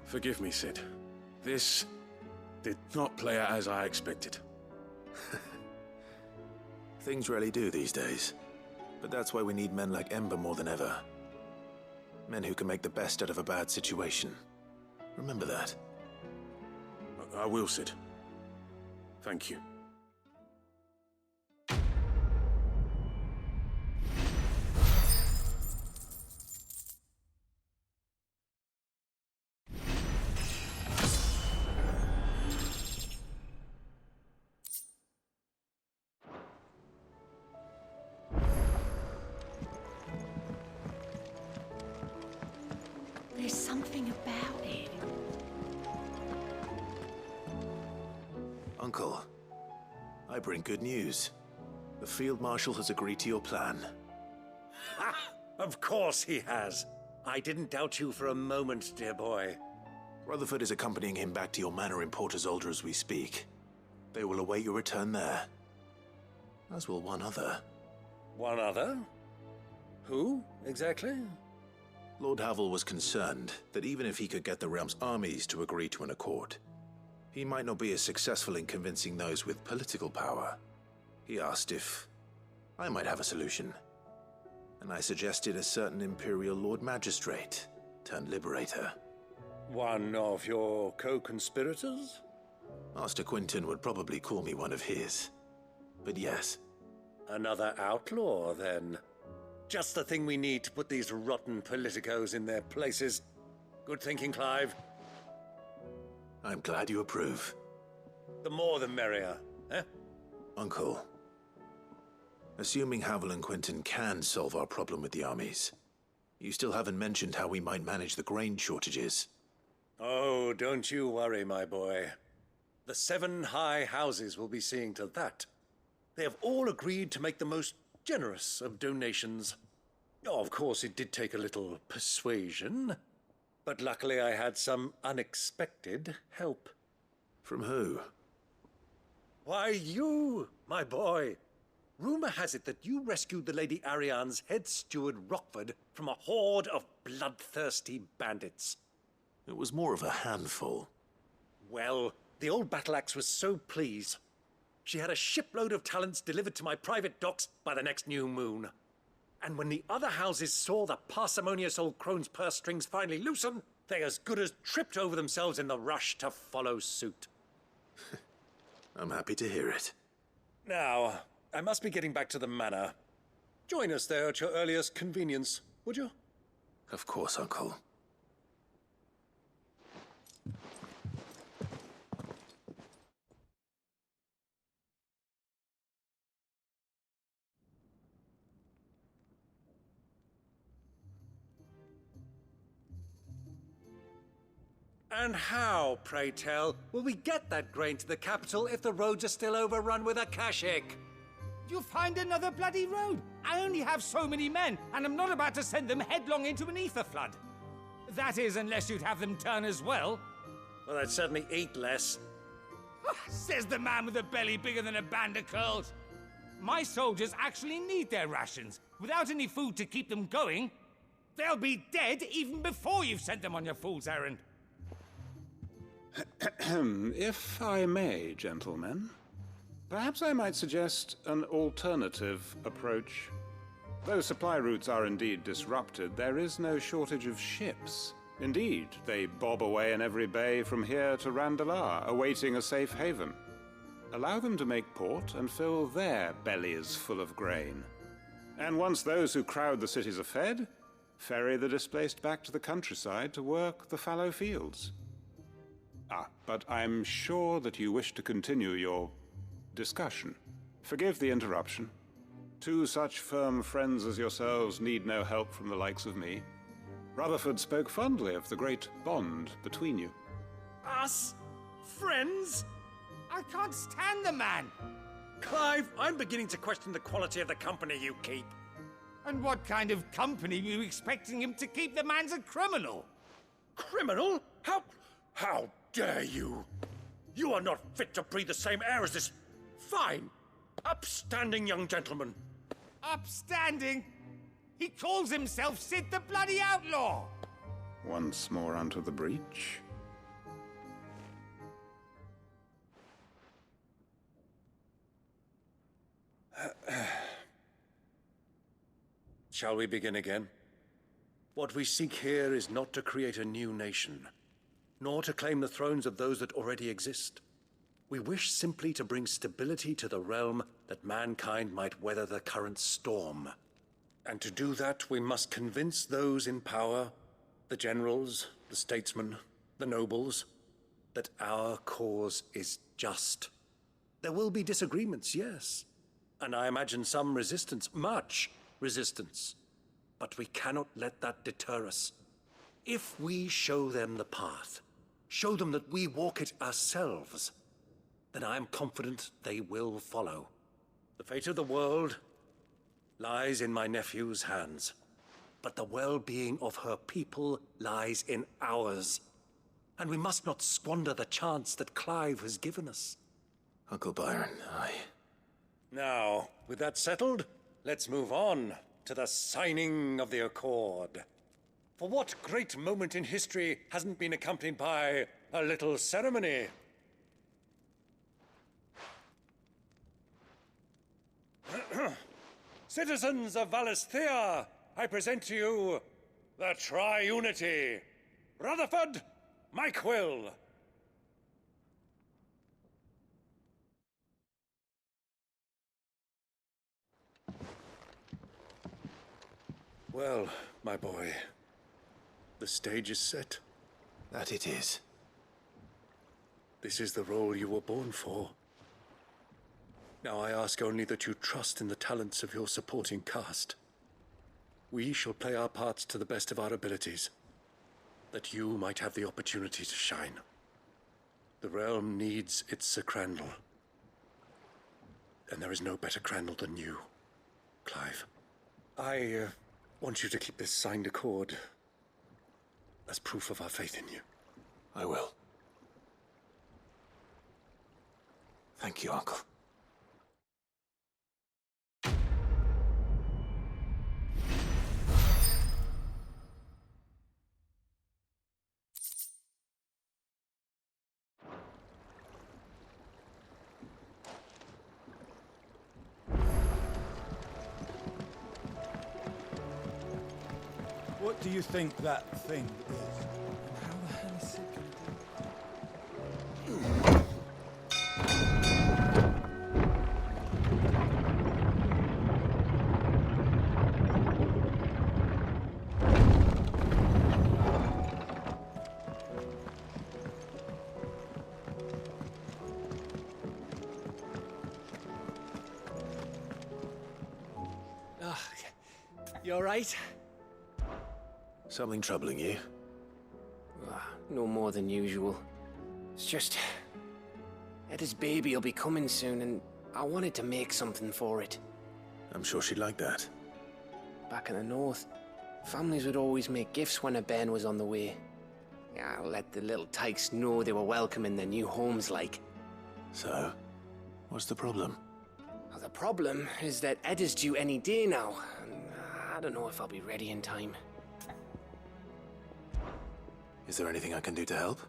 Forgive me, Sid. This did not play out as I expected. Things rarely do these days. But that's why we need men like Ember more than ever. Men who can make the best out of a bad situation. Remember that. I will, Sid. Thank you. There's something about it. Uncle, I bring good news. The Field Marshal has agreed to your plan. Ha! Of course he has. I didn't doubt you for a moment, dear boy. Rutherford is accompanying him back to your manor in Port Isolde as we speak. They will await your return there. As will one other. One other? Who, exactly? Lord Havel was concerned that even if he could get the realm's armies to agree to an accord, he might not be as successful in convincing those with political power. He asked if I might have a solution, and I suggested a certain Imperial Lord Magistrate turned Liberator. One of your co-conspirators? Master Quinton would probably call me one of his, but yes. Another outlaw, then. Just the thing we need to put these rotten politicos in their places. Good thinking, Clive. I'm glad you approve. The more the merrier, eh? Uncle, assuming Havel and Quinton can solve our problem with the armies, you still haven't mentioned how we might manage the grain shortages. Oh, don't you worry, my boy. The 7 high houses will be seeing to that. They have all agreed to make the most generous of donations. Oh, of course, it did take a little persuasion, but luckily I had some unexpected help. From who? Why, you, my boy. Rumor has it that you rescued the Lady Ariane's head steward Rockford from a horde of bloodthirsty bandits. It was more of a handful. Well, the old battle axe was so pleased. She had a shipload of talents delivered to my private docks by the next new moon. And when the other houses saw the parsimonious old crone's purse strings finally loosen, they as good as tripped over themselves in the rush to follow suit. I'm happy to hear it. Now, I must be getting back to the manor. Join us there at your earliest convenience, would you? Of course, Uncle. And how, pray tell, will we get that grain to the capital if the roads are still overrun with Akashic? You'll find another bloody road. I only have so many men, and I'm not about to send them headlong into an ether flood. That is, unless you'd have them turn as well. Well, they'd certainly eat less. Says the man with a belly bigger than a band of curls. My soldiers actually need their rations. Without any food to keep them going, they'll be dead even before you've sent them on your fool's errand. If I may, gentlemen, perhaps I might suggest an alternative approach. Though supply routes are indeed disrupted, there is no shortage of ships. Indeed, they bob away in every bay from here to Randalar, awaiting a safe haven. Allow them to make port and fill their bellies full of grain. And once those who crowd the cities are fed, ferry the displaced back to the countryside to work the fallow fields. But I'm sure that you wish to continue your discussion. Forgive the interruption. 2 such firm friends as yourselves need no help from the likes of me. Rutherford spoke fondly of the great bond between you. Us? Friends? I can't stand the man! Clive, I'm beginning to question the quality of the company you keep. And what kind of company were you expecting him to keep? The man's a criminal! Criminal? How dare you? You are not fit to breathe the same air as this fine, upstanding young gentleman. Upstanding? He calls himself Sid the Bloody Outlaw! Once more onto the breach. Shall we begin again? What we seek here is not to create a new nation, nor to claim the thrones of those that already exist. We wish simply to bring stability to the realm that mankind might weather the current storm. And to do that, we must convince those in power, the generals, the statesmen, the nobles, that our cause is just. There will be disagreements, yes, and I imagine some resistance, much resistance. But we cannot let that deter us. If we show them the path, show them that we walk it ourselves, then I am confident they will follow. The fate of the world lies in my nephew's hands, but the well-being of her people lies in ours. And we must not squander the chance that Clive has given us. Uncle Byron, Now, with that settled, let's move on to the signing of the Accord. For what great moment in history hasn't been accompanied by a little ceremony? Citizens of Valisthea, I present to you the Tri-Unity. Rutherford, Mike Will. Well, my boy, the stage is set. That it is. This is the role you were born for. Now I ask only that you trust in the talents of your supporting cast. We shall play our parts to the best of our abilities, that you might have the opportunity to shine. The realm needs its Sir Crandall. And there is no better Crandall than you, Clive. I want you to keep this signed accord as proof of our faith in you. I will. Thank you, Uncle. What do you think that thing is? And how the hell is Sid gonna do it? You all right? Something troubling you? No more than usual. It's just... Etta's baby will be coming soon, and I wanted to make something for it. I'm sure she'd like that. Back in the north, families would always make gifts when a bairn was on the way. Yeah, let the little tykes know they were welcome in their new homes, like. So, what's the problem? Well, the problem is that Etta's due any day now, and I don't know if I'll be ready in time. Is there anything I can do to help?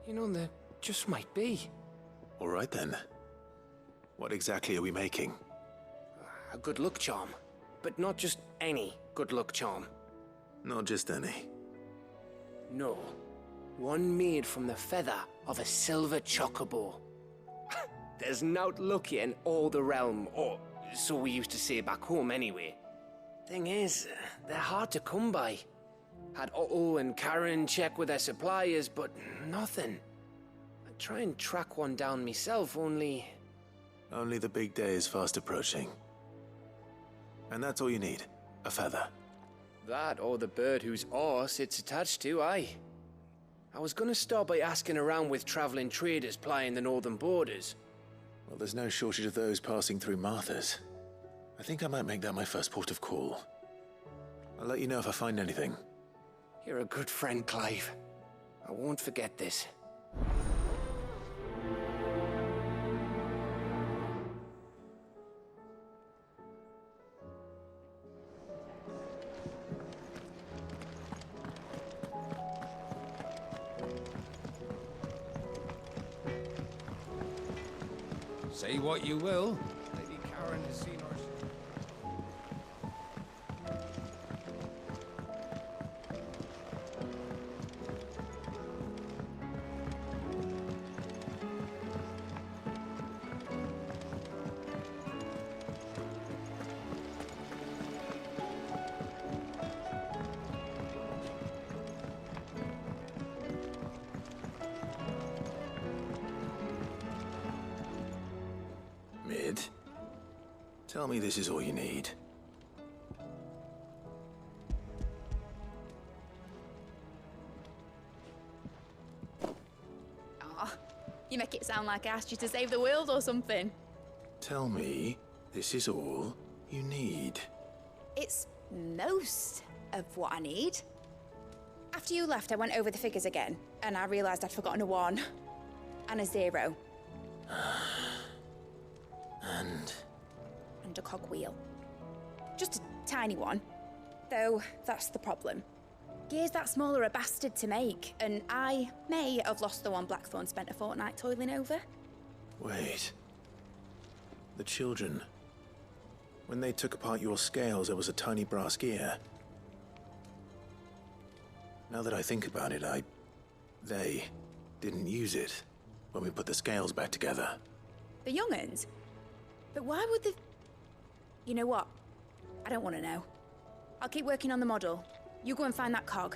You know, there just might be. All right then. What exactly are we making? A good luck charm. But not just any good luck charm. Not just any. No. One made from the feather of a silver chocobo. There's naught lucky in all the realm, or so we used to say back home anyway. Thing is, they're hard to come by. Had Otto and Karen check with their suppliers, but nothing. I'd try and track one down myself, only... Only the big day is fast approaching. And that's all you need, a feather. That or the bird whose horse it's attached to, aye. I was gonna start by asking around with traveling traders plying the northern borders. Well, there's no shortage of those passing through Martha's. I think I might make that my first port of call. I'll let you know if I find anything. You're a good friend, Clive. I won't forget this. Say what you will. Lady Karen has seen our... Mid, tell me this is all you need. Aw, you make it sound like I asked you to save the world or something. Tell me this is all you need. It's most of what I need. After you left, I went over the figures again, and I realised I'd forgotten a 1 and a 0. And a cogwheel. Just a tiny one. Though, that's the problem. Gears that small are a bastard to make, and I may have lost the one Blackthorn spent a fortnight toiling over. Wait. The children. When they took apart your scales, there was a tiny brass gear. Now that I think about it, they didn't use it when we put the scales back together. The young'uns? But why would the... You know what? I don't want to know. I'll keep working on the model. You go and find that cog.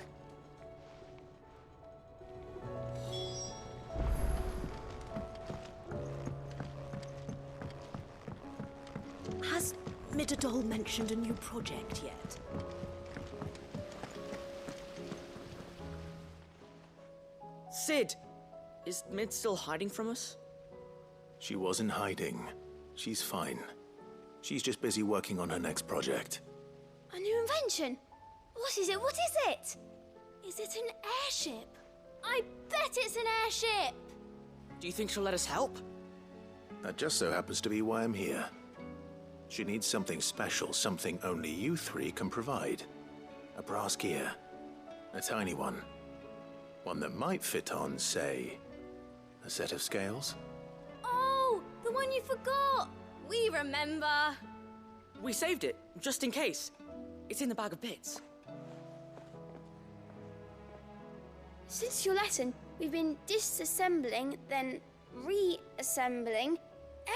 Has Midadol mentioned a new project yet? Sid! Is Mid still hiding from us? She wasn't hiding. She's fine. She's just busy working on her next project. A new invention? What is it? What is it? Is it an airship? I bet it's an airship! Do you think she'll let us help? That just so happens to be why I'm here. She needs something special, something only you three can provide. A brass gear. A tiny one. One that might fit on, say, a set of scales? Oh, the one you forgot! We remember! We saved it, just in case. It's in the bag of bits. Since your lesson, we've been disassembling, then reassembling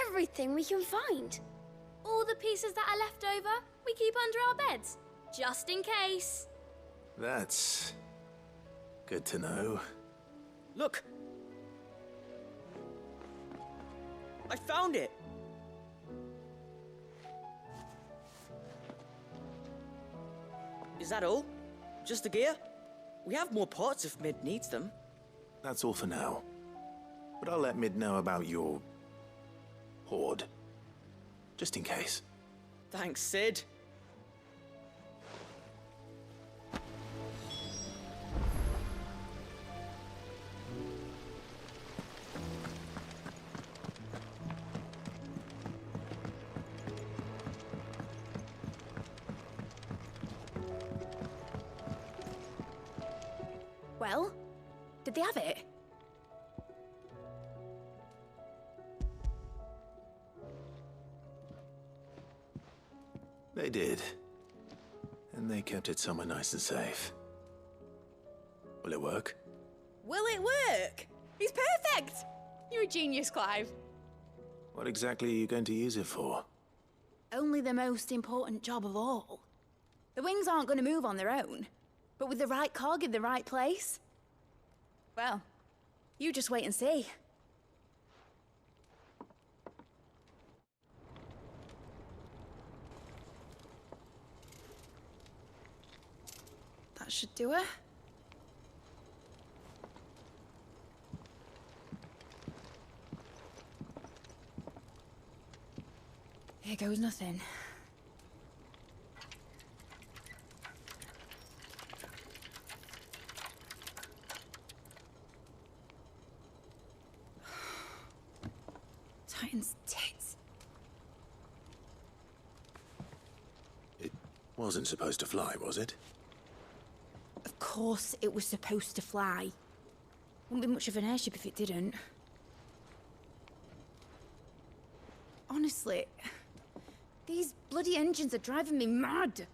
everything we can find. All the pieces that are left over, we keep under our beds, just in case. That's good to know. Look! I found it! Is that all? Just the gear? We have more parts if Mid needs them. That's all for now. But I'll let Mid know about your hoard. Just in case. Thanks, Sid. Well, did they have it? They did. And they kept it somewhere nice and safe. Will it work? Will it work? He's perfect! You're a genius, Clive. What exactly are you going to use it for? Only the most important job of all. The wings aren't going to move on their own. But with the right cog in the right place... Well, you just wait and see. That should do it. Here goes nothing. Titan's tits. It wasn't supposed to fly, was it? Of course it was supposed to fly. Wouldn't be much of an airship if it didn't. Honestly, these bloody engines are driving me mad.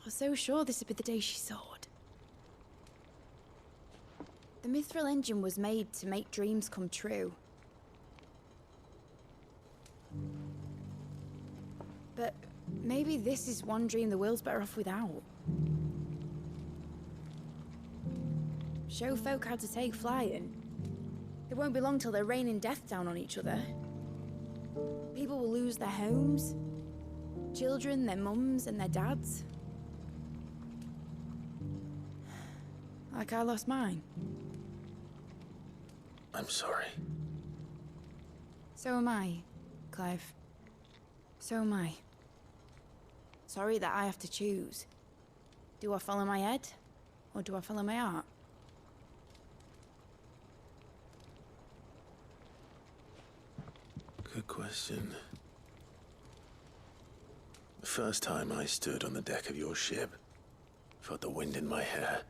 I was so sure this would be the day she soared. The Mithril engine was made to make dreams come true. But maybe this is one dream the world's better off without. Show folk how to take flying. It won't be long till they're raining death down on each other. People will lose their homes. Children, their mums and their dads. Like I lost mine. I'm sorry. So am I, Clive. So am I. Sorry that I have to choose. Do I follow my head, or do I follow my heart? Good question. The first time I stood on the deck of your ship, felt the wind in my hair.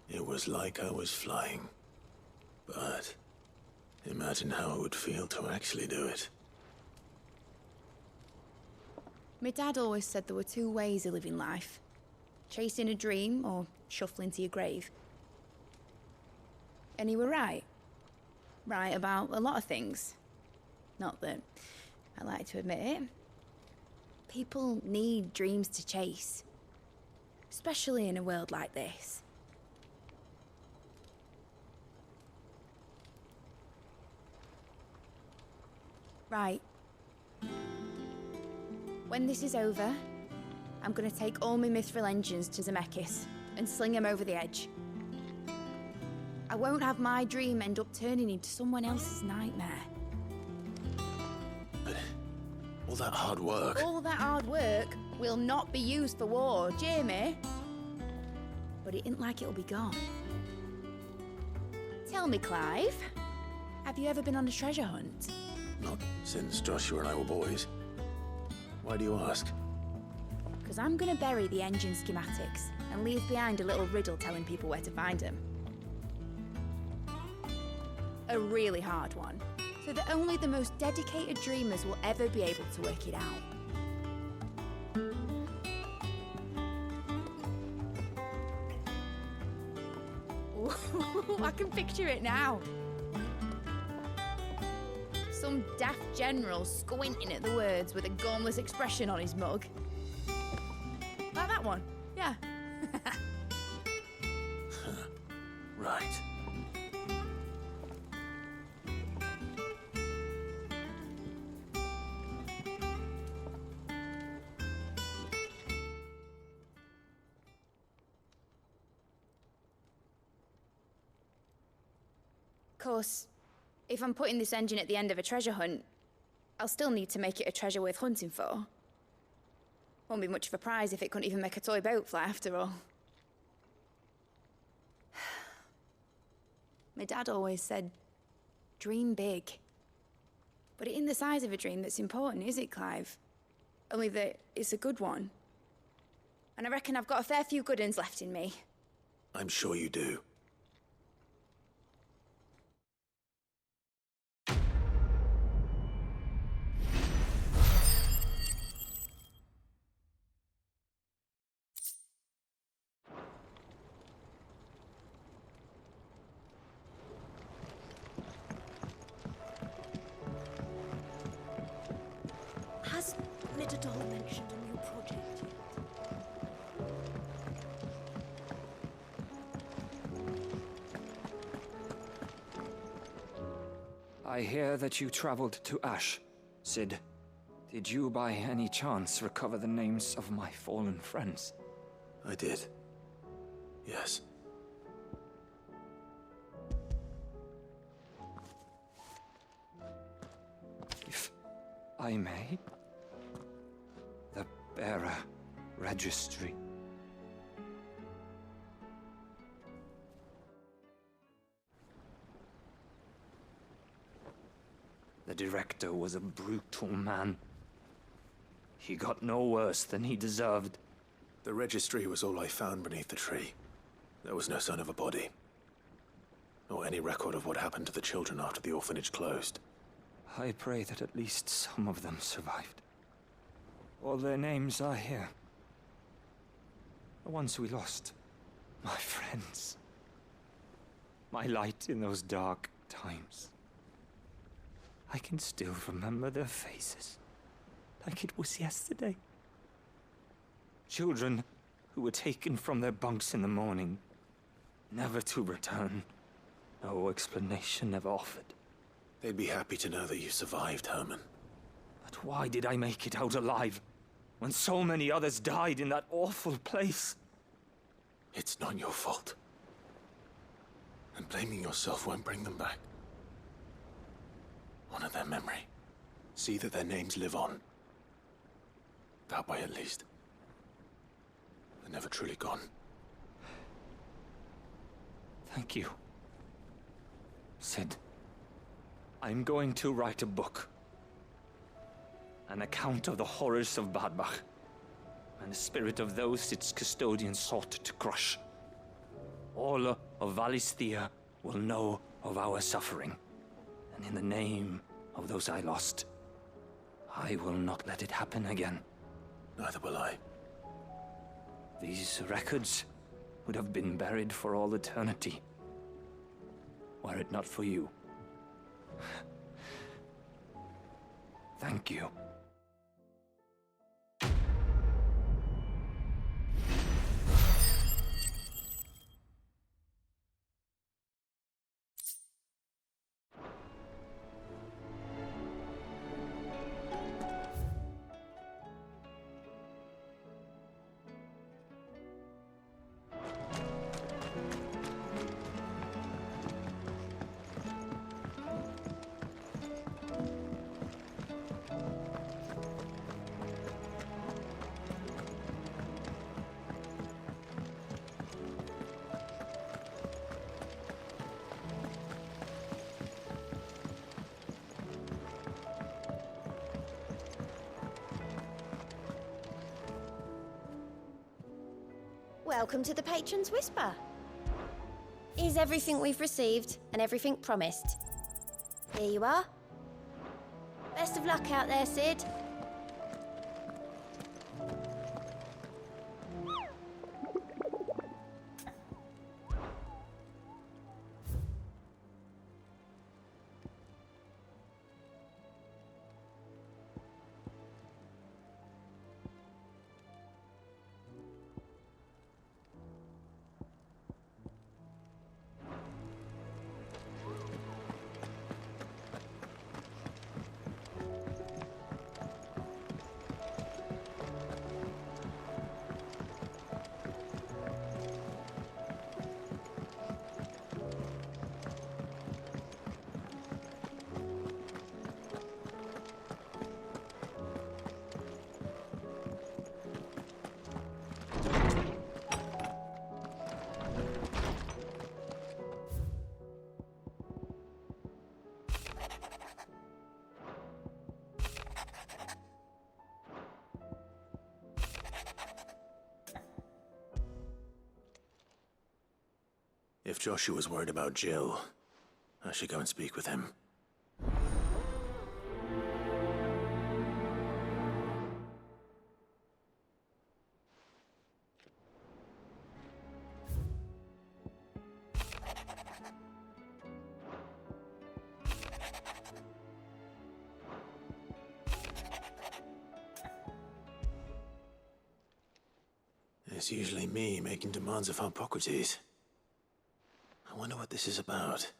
It was like I was flying. But imagine how it would feel to actually do it. My dad always said there were two ways of living life. Chasing a dream or shuffling to your grave. And he were right. Right about a lot of things. Not that I like to admit it. People need dreams to chase. Especially in a world like this. Right. When this is over, I'm gonna take all my Mithril engines to Zemeckis and sling them over the edge. I won't have my dream end up turning into someone else's nightmare. But all that hard work... All that hard work will not be used for war, Jamie. But it ain't like it'll be gone. Tell me, Clive, have you ever been on a treasure hunt? Not since Joshua and I were boys. Why do you ask? Because I'm gonna bury the engine schematics and leave behind a little riddle telling people where to find them. A really hard one, so that only the most dedicated dreamers will ever be able to work it out. Ooh, I can picture it now. Some daft general squinting at the words with a gormless expression on his mug. Like that one, yeah. Right. Of course, if I'm putting this engine at the end of a treasure hunt, I'll still need to make it a treasure worth hunting for. Won't be much of a prize if it couldn't even make a toy boat fly after all. My dad always said, dream big. But it ain't the size of a dream that's important, is it, Clive? Only that it's a good one. And I reckon I've got a fair few good uns left in me. I'm sure you do. Has Mitadol mentioned a new project yet? I hear that you traveled to Ash, Sid. Did you by any chance recover the names of my fallen friends? I did. Yes. If I may? The bearer registry. The director was a brutal man. He got no worse than he deserved. The registry was all I found beneath the tree. There was no sign of a body. or any record of what happened to the children after the orphanage closed. I pray that at least some of them survived. All their names are here. The ones we lost. My friends. My light in those dark times. I can still remember their faces, like it was yesterday. Children who were taken from their bunks in the morning, never to return. No explanation ever offered. They'd be happy to know that you survived, Herman. But why did I make it out alive, when so many others died in that awful place? It's not your fault. And blaming yourself won't bring them back. Honor their memory. See that their names live on. That way, at least. They're never truly gone. Thank you. Sid, I'm going to write a book. An account of the horrors of Badbach, and the spirit of those its custodians sought to crush. All of Valisthea will know of our suffering, and in the name of those I lost, I will not let it happen again. Neither will I. These records would have been buried for all eternity, were it not for you. Thank you. Welcome to the Patron's Whisper. Is everything we've received and everything promised? Here you are. Best of luck out there, Sid. If Joshua's worried about Jill, I should go and speak with him. It's usually me making demands of Hippocrates. I wonder what this is about.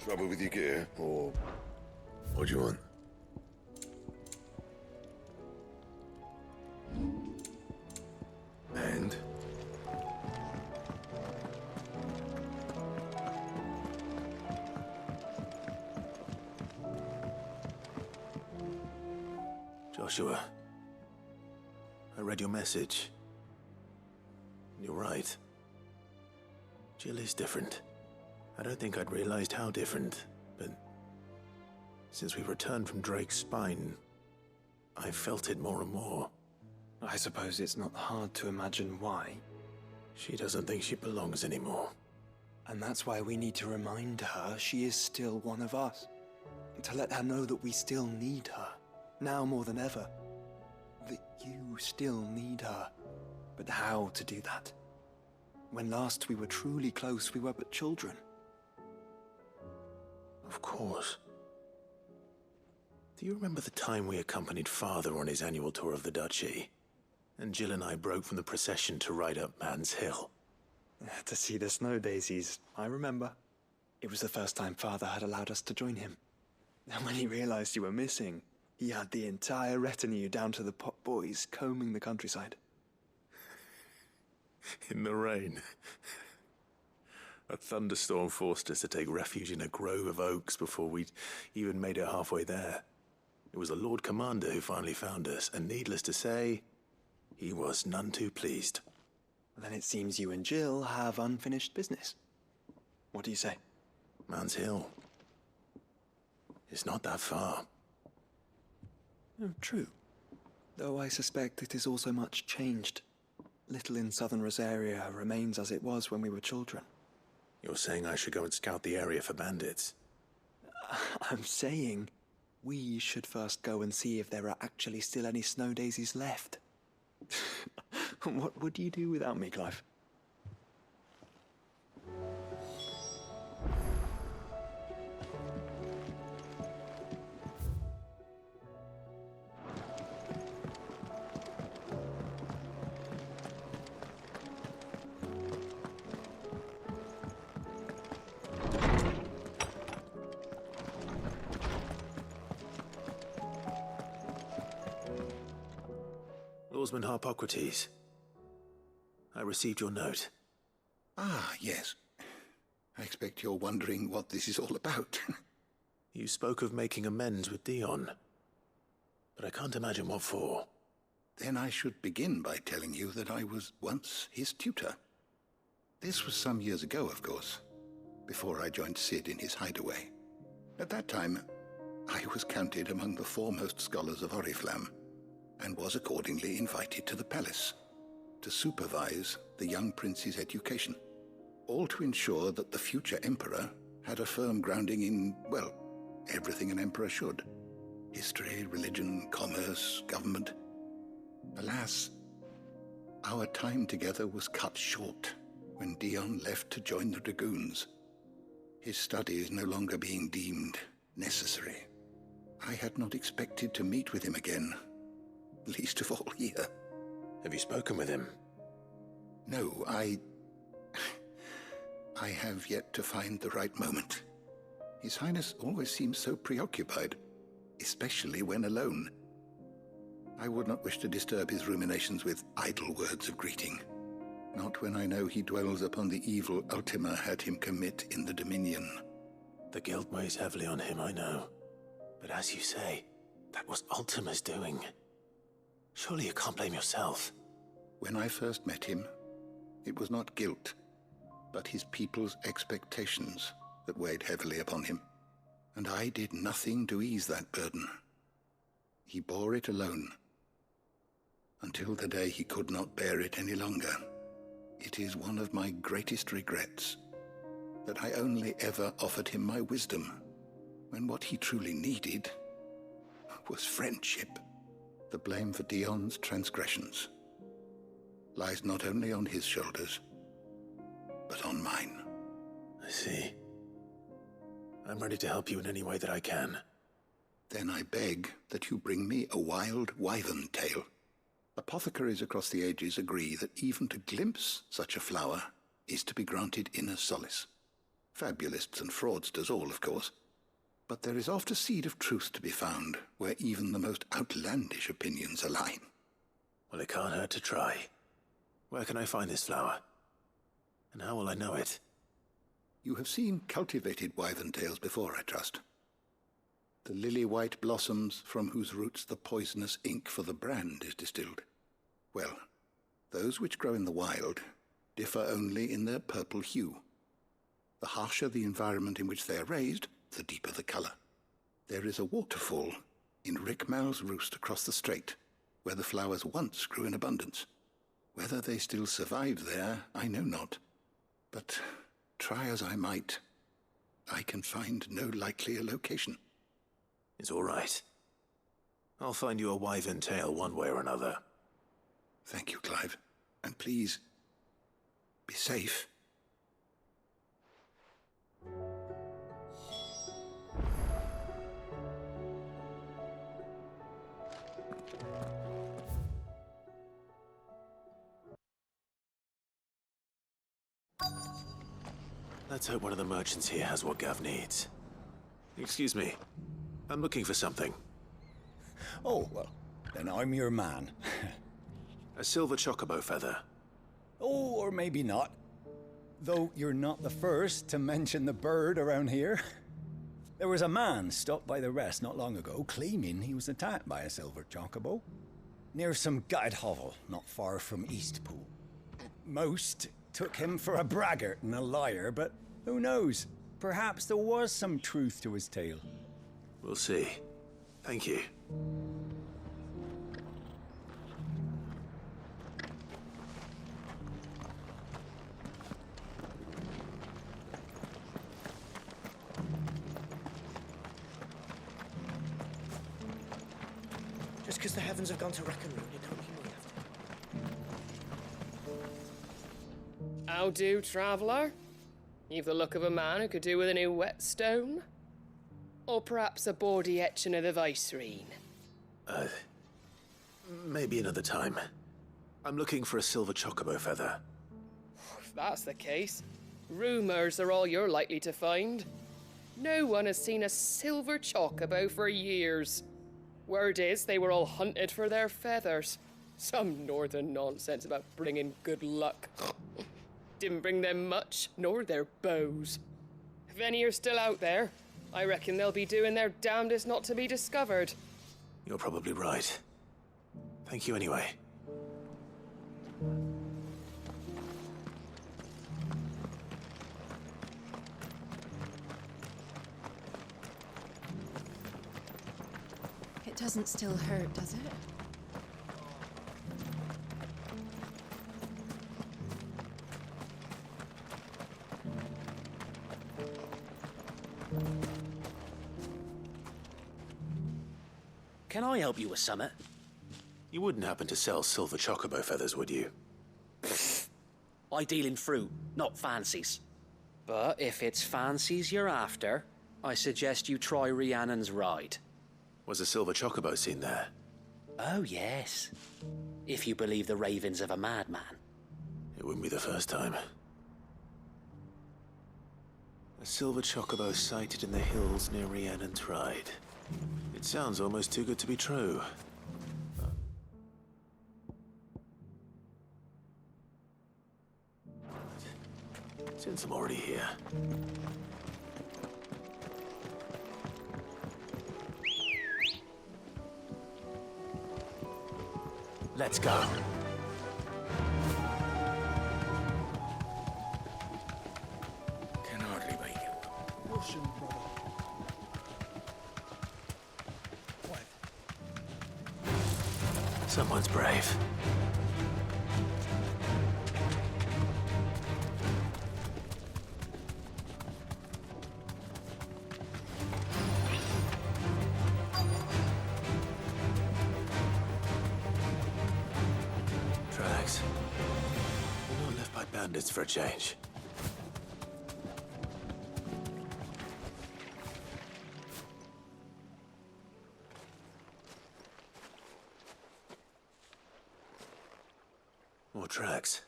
Trouble with your gear, or what do you want? Joshua, I read your message. You're right. Jill is different. I don't think I'd realized how different, but since we returned from Drake's spine, I felt it more and more. I suppose it's not hard to imagine why. She doesn't think she belongs anymore. And that's why we need to remind her she is still one of us. To let her know that we still need her, now more than ever. That you still need her. But how to do that? When last we were truly close, we were but children. Of course. Do you remember the time we accompanied Father on his annual tour of the Duchy? And Jill and I broke from the procession to ride up Man's Hill. To see the snow daisies, I remember. It was the first time Father had allowed us to join him. And when he realized you were missing, he had the entire retinue down to the pot boys combing the countryside. In the rain. A thunderstorm forced us to take refuge in a grove of oaks before we'd even made it halfway there. It was the Lord Commander who finally found us, and needless to say, he was none too pleased. Then it seems you and Jill have unfinished business. What do you say? Man's Hill. It's not that far. Oh, true. Though I suspect it is also much changed. Little in southern Rosaria remains as it was when we were children. You're saying I should go and scout the area for bandits? I'm saying we should first go and see if there are actually still any snow daisies left. What would you do without me, Clive? Lawsman Harpocrates. I received your note. Ah, yes. I expect you're wondering what this is all about. You spoke of making amends with Dion, but I can't imagine what for. Then I should begin by telling you that I was once his tutor. This was some years ago, of course, before I joined Sid in his hideaway. At that time, I was counted among the foremost scholars of Oriflamme, and was accordingly invited to the palace to supervise the young prince's education, all to ensure that the future emperor had a firm grounding in, well, everything an emperor should. History, religion, commerce, government. Alas, our time together was cut short when Dion left to join the Dragoons, his studies no longer being deemed necessary. I had not expected to meet with him again, least of all here. Have you spoken with him? No, I have yet to find the right moment. His Highness always seems so preoccupied, especially when alone. I would not wish to disturb his ruminations with idle words of greeting, not when I know he dwells upon the evil Ultima had him commit in the Dominion. The guilt weighs heavily on him, I know. But as you say, that was Ultima's doing. Surely you can't blame yourself. When I first met him, it was not guilt, but his people's expectations that weighed heavily upon him. And I did nothing to ease that burden. He bore it alone, until the day he could not bear it any longer. It is one of my greatest regrets that I only ever offered him my wisdom, when what he truly needed was friendship. The blame for Dion's transgressions lies not only on his shoulders, but on mine. I see. I'm ready to help you in any way that I can. Then I beg that you bring me a wild wyvern tail. Apothecaries across the ages agree that even to glimpse such a flower is to be granted inner solace. Fabulists and fraudsters all, of course. But there is oft a seed of truth to be found where even the most outlandish opinions align. Well, it can't hurt to try. Where can I find this flower? And how will I know it? You have seen cultivated wyvern tails before, I trust. the lily-white blossoms from whose roots the poisonous ink for the brand is distilled. Well, those which grow in the wild differ only in their purple hue. The harsher the environment in which they are raised, the deeper the colour. There is a waterfall in Rickmal's roost across the strait, where the flowers once grew in abundance. Whether they still survive there, I know not. But try as I might, I can find no likelier location. It's all right. I'll find you a wyvern tail one way or another. Thank you, Clive. And please, be safe. Let's hope one of the merchants here has what Gav needs. Excuse me. I'm looking for something. Oh, well, then I'm your man. A silver chocobo feather. Oh, or maybe not. Though you're not the first to mention the bird around here. There was a man stopped by the rest not long ago claiming he was attacked by a silver chocobo near some gutted hovel not far from Eastpool. Most took him for a braggart and a liar, but who knows? Perhaps there was some truth to his tale. We'll see. Thank you. Just because the heavens have gone to wreck and ruin, it don't mean we have to. How do, traveller? You've the look of a man who could do with a new whetstone. Or perhaps a bawdy etching of the Vicerine. Maybe another time. I'm looking for a silver chocobo feather. If that's the case, rumours are all you're likely to find. No one has seen a silver chocobo for years. Word is they were all hunted for their feathers. Some northern nonsense about bringing good luck. Didn't bring them much, nor their bows. If any are still out there, I reckon they'll be doing their damnedest not to be discovered. You're probably right. Thank you anyway. It doesn't still hurt, does it? Can I help you with summit? You wouldn't happen to sell silver chocobo feathers, would you? I deal in fruit, not fancies. But if it's fancies you're after, I suggest you try Rhiannon's ride. Was a silver chocobo seen there? Oh, yes. If you believe the ravings of a madman. It wouldn't be the first time. A silver chocobo sighted in the hills near Rhiannon's ride. It sounds almost too good to be true. Since I'm already here. Let's go. Can hardly make it. Russian, brother. Someone's brave. Tracks. We're not left by bandits for a change. More tracks.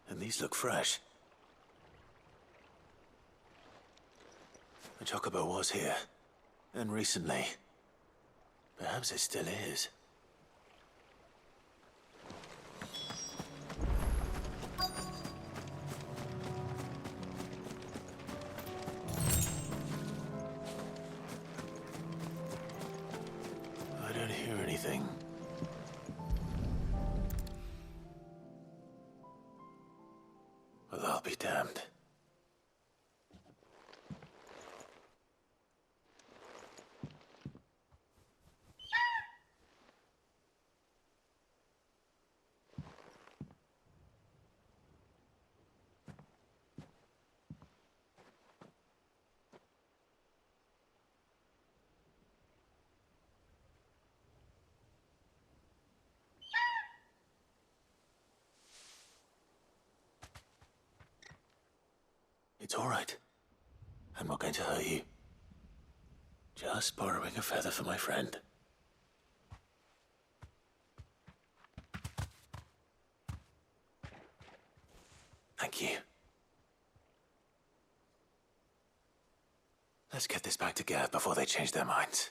And these look fresh. The chocobo was here. And recently. Perhaps it still is. be damned. It's all right. I'm not going to hurt you. Just borrowing a feather for my friend. Thank you. Let's get this back to Gav before they change their minds.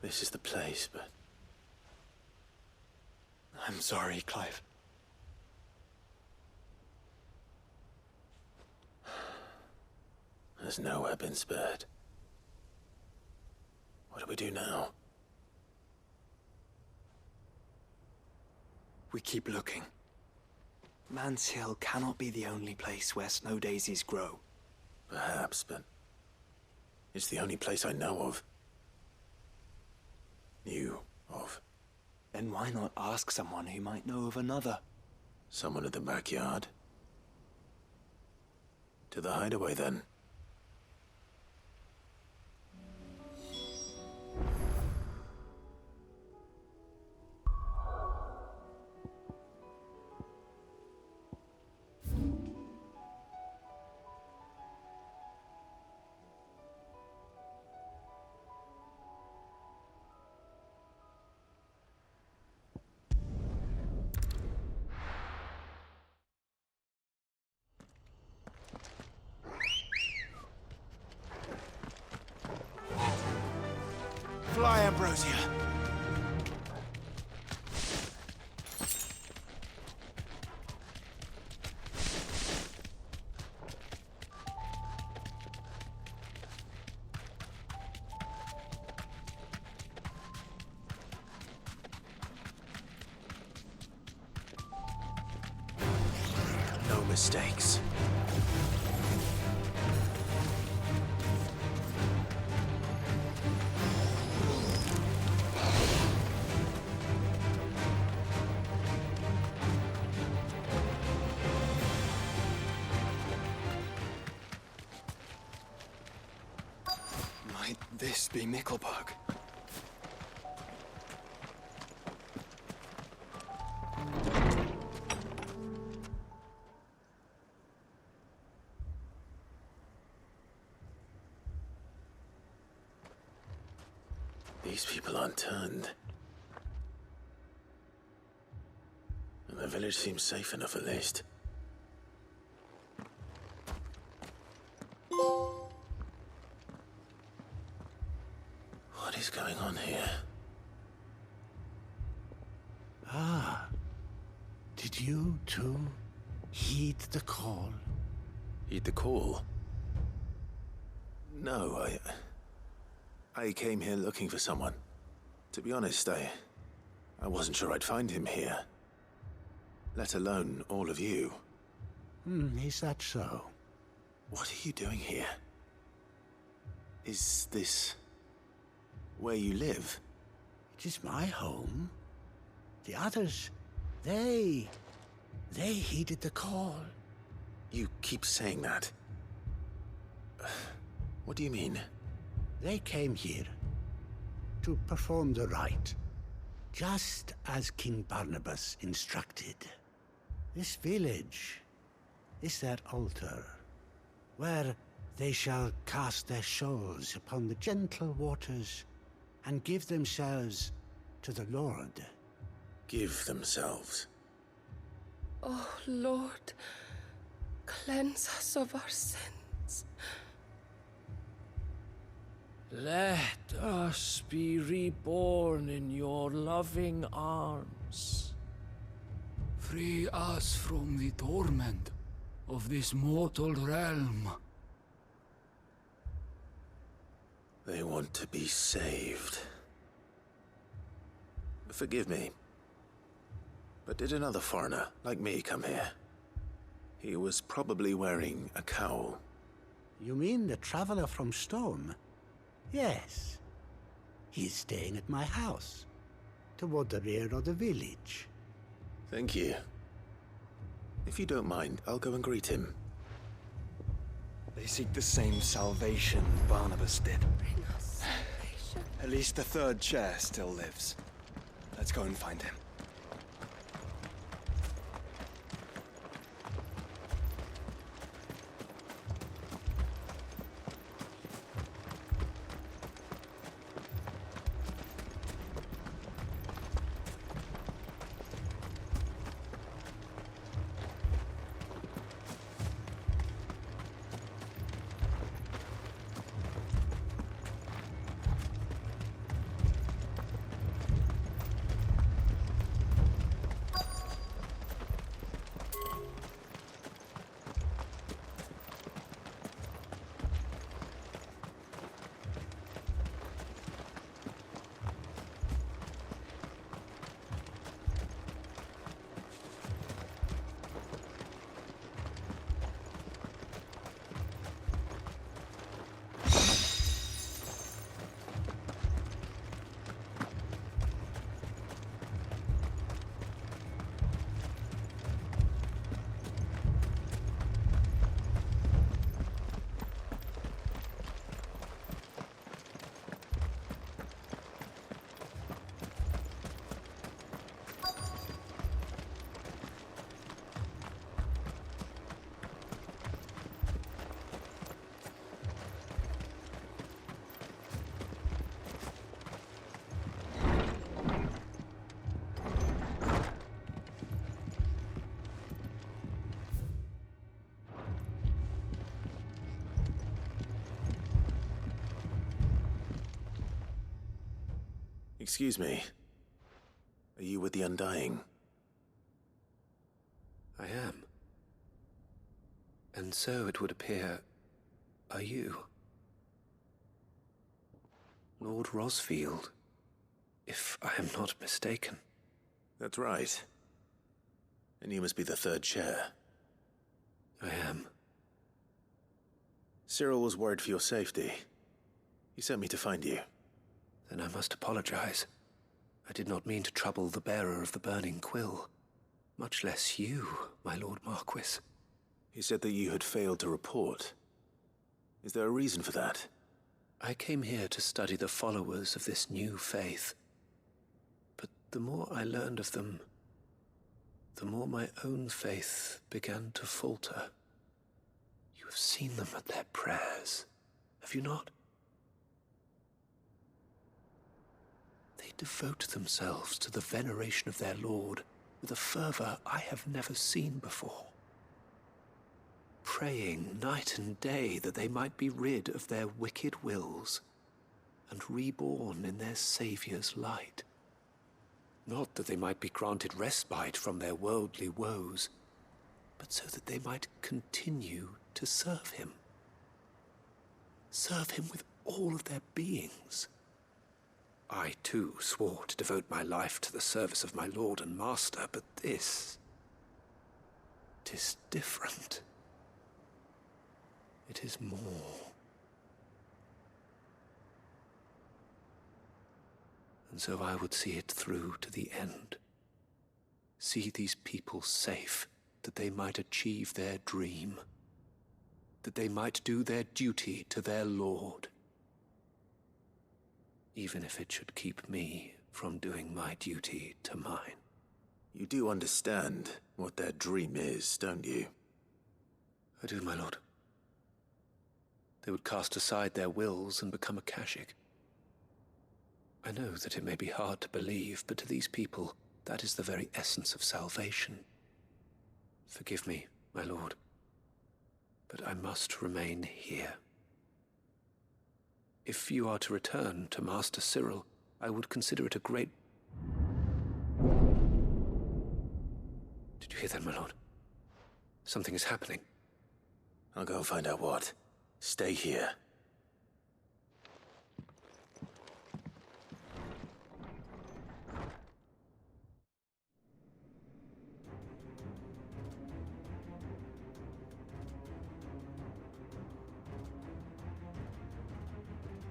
This is the place, but... I'm sorry, Clive. There's nowhere been spared. What do we do now? We keep looking. Man's Hill cannot be the only place where snow daisies grow. Perhaps, but... it's the only place I know of. Knew of. Then why not ask someone who might know of another? Someone in the backyard? To the hideaway, then. Fly, Ambrosia. No mistakes. Might this be Mickleburg? These people aren't turned. And the village seems safe enough, at least. What is going on here? Ah. Did you, too, heed the call? Heed the call? No, I came here looking for someone. To be honest, I wasn't sure I'd find him here. Let alone all of you. Is that so? What are you doing here? Is this where you live? It is my home. The others, they heeded the call. You keep saying that. What do you mean? They came here to perform the rite, just as King Barnabas instructed. This village is their altar, where they shall cast their shawls upon the gentle waters and give themselves to the Lord. give themselves. Oh, Lord, cleanse us of our sins. Let us be reborn in your loving arms. Free us from the torment of this mortal realm. They want to be saved. Forgive me, but did another foreigner like me come here? He was probably wearing a cowl. You mean the traveler from Stone? Yes. He's staying at my house, toward the rear of the village. Thank you. If you don't mind, I'll go and greet him. They seek the same salvation Barnabas did. Bring us salvation. At least the third chair still lives. Let's go and find him. Excuse me. Are you with the Undying? I am. And so it would appear, are you? Lord Rosfield, if I am not mistaken. That's right. And you must be the third chair. I am. Cyril was worried for your safety. He sent me to find you. Then I must apologize. I did not mean to trouble the bearer of the burning quill. Much less you, my Lord Marquis. He said that you had failed to report. Is there a reason for that? I came here to study the followers of this new faith. But the more I learned of them, the more my own faith began to falter. You have seen them at their prayers, have you not? They devote themselves to the veneration of their Lord with a fervor I have never seen before. Praying night and day that they might be rid of their wicked wills and reborn in their Saviour's light. Not that they might be granted respite from their worldly woes, but so that they might continue to serve him. Serve him with all of their beings. I, too, swore to devote my life to the service of my Lord and Master, but this... 'tis different. It is more. And so I would see it through to the end. See these people safe, that they might achieve their dream. That they might do their duty to their Lord. Even if it should keep me from doing my duty to mine. You do understand what their dream is, don't you? I do, my lord. They would cast aside their wills and become a Kashik. I know that it may be hard to believe, but to these people, That is the very essence of salvation. Forgive me, my lord, but I must remain here. If you are to return to Master Cyril, I would consider it a great... Did you hear that, my lord? Something is happening. I'll go find out what. Stay here.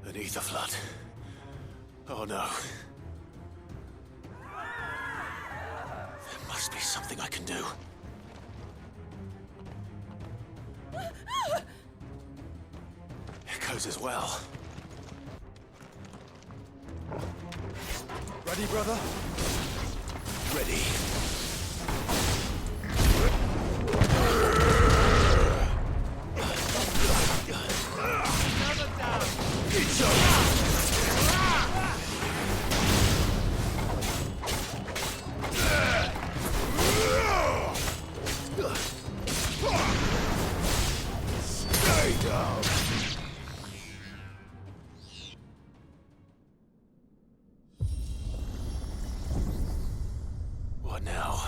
Beneath the flood. Oh no. There must be something I can do. Echoes as well. Ready, brother? Ready. Stay down. What now?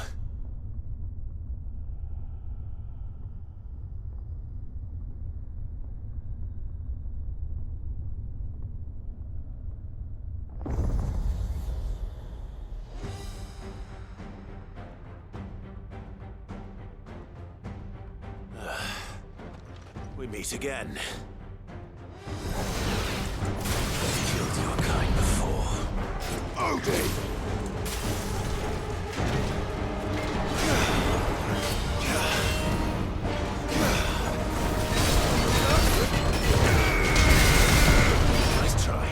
We meet again. I've killed your kind before. Odin! Nice try.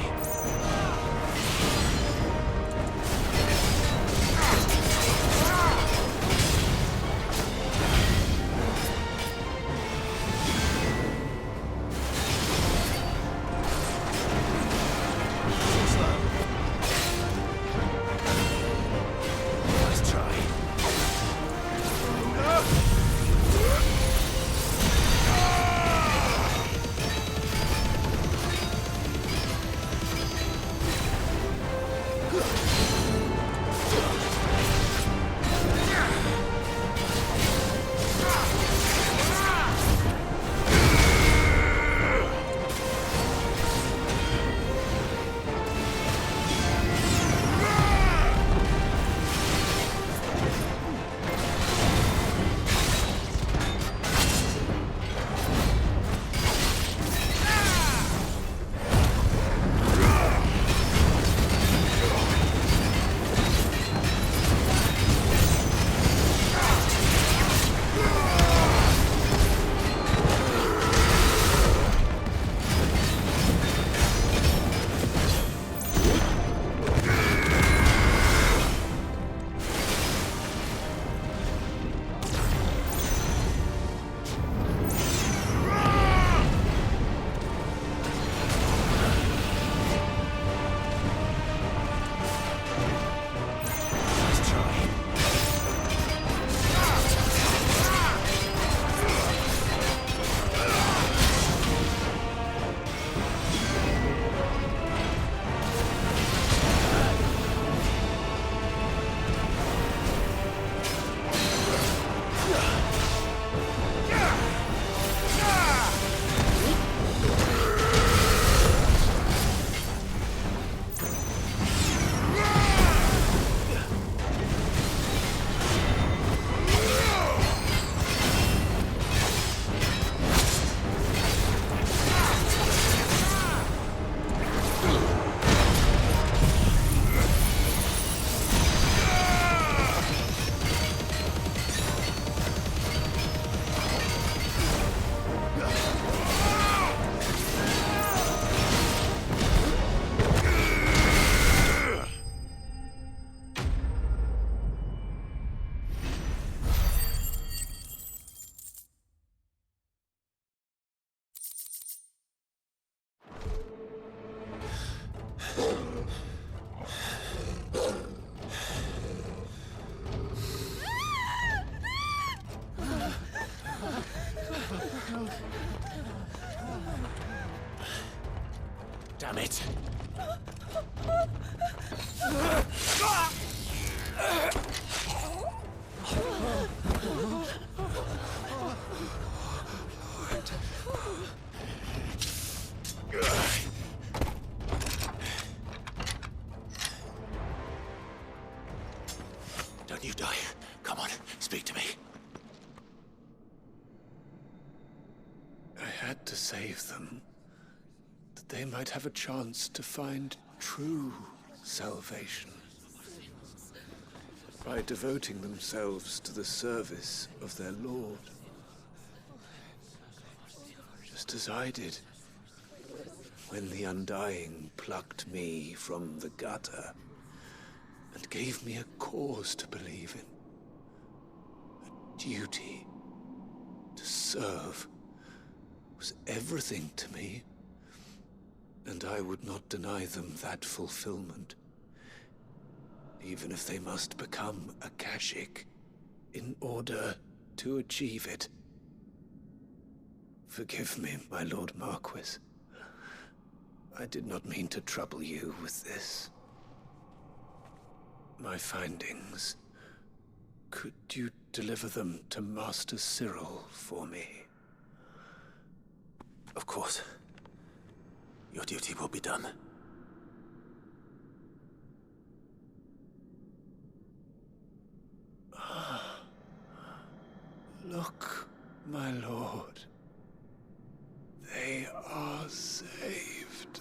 Damn it. Don't you die. Come on, speak to me. I had to save them, that they might have a chance to find true salvation. By devoting themselves to the service of their Lord. Just as I did, when the Undying plucked me from the gutter and gave me a cause to believe in. A duty to serve was everything to me, and I would not deny them that fulfillment, even if they must become a Kashik in order to achieve it. Forgive me, my Lord Marquis. I did not mean to trouble you with this. My findings. Could you deliver them to Master Cyril for me? Of course. Your duty will be done. Look, my lord. They are saved.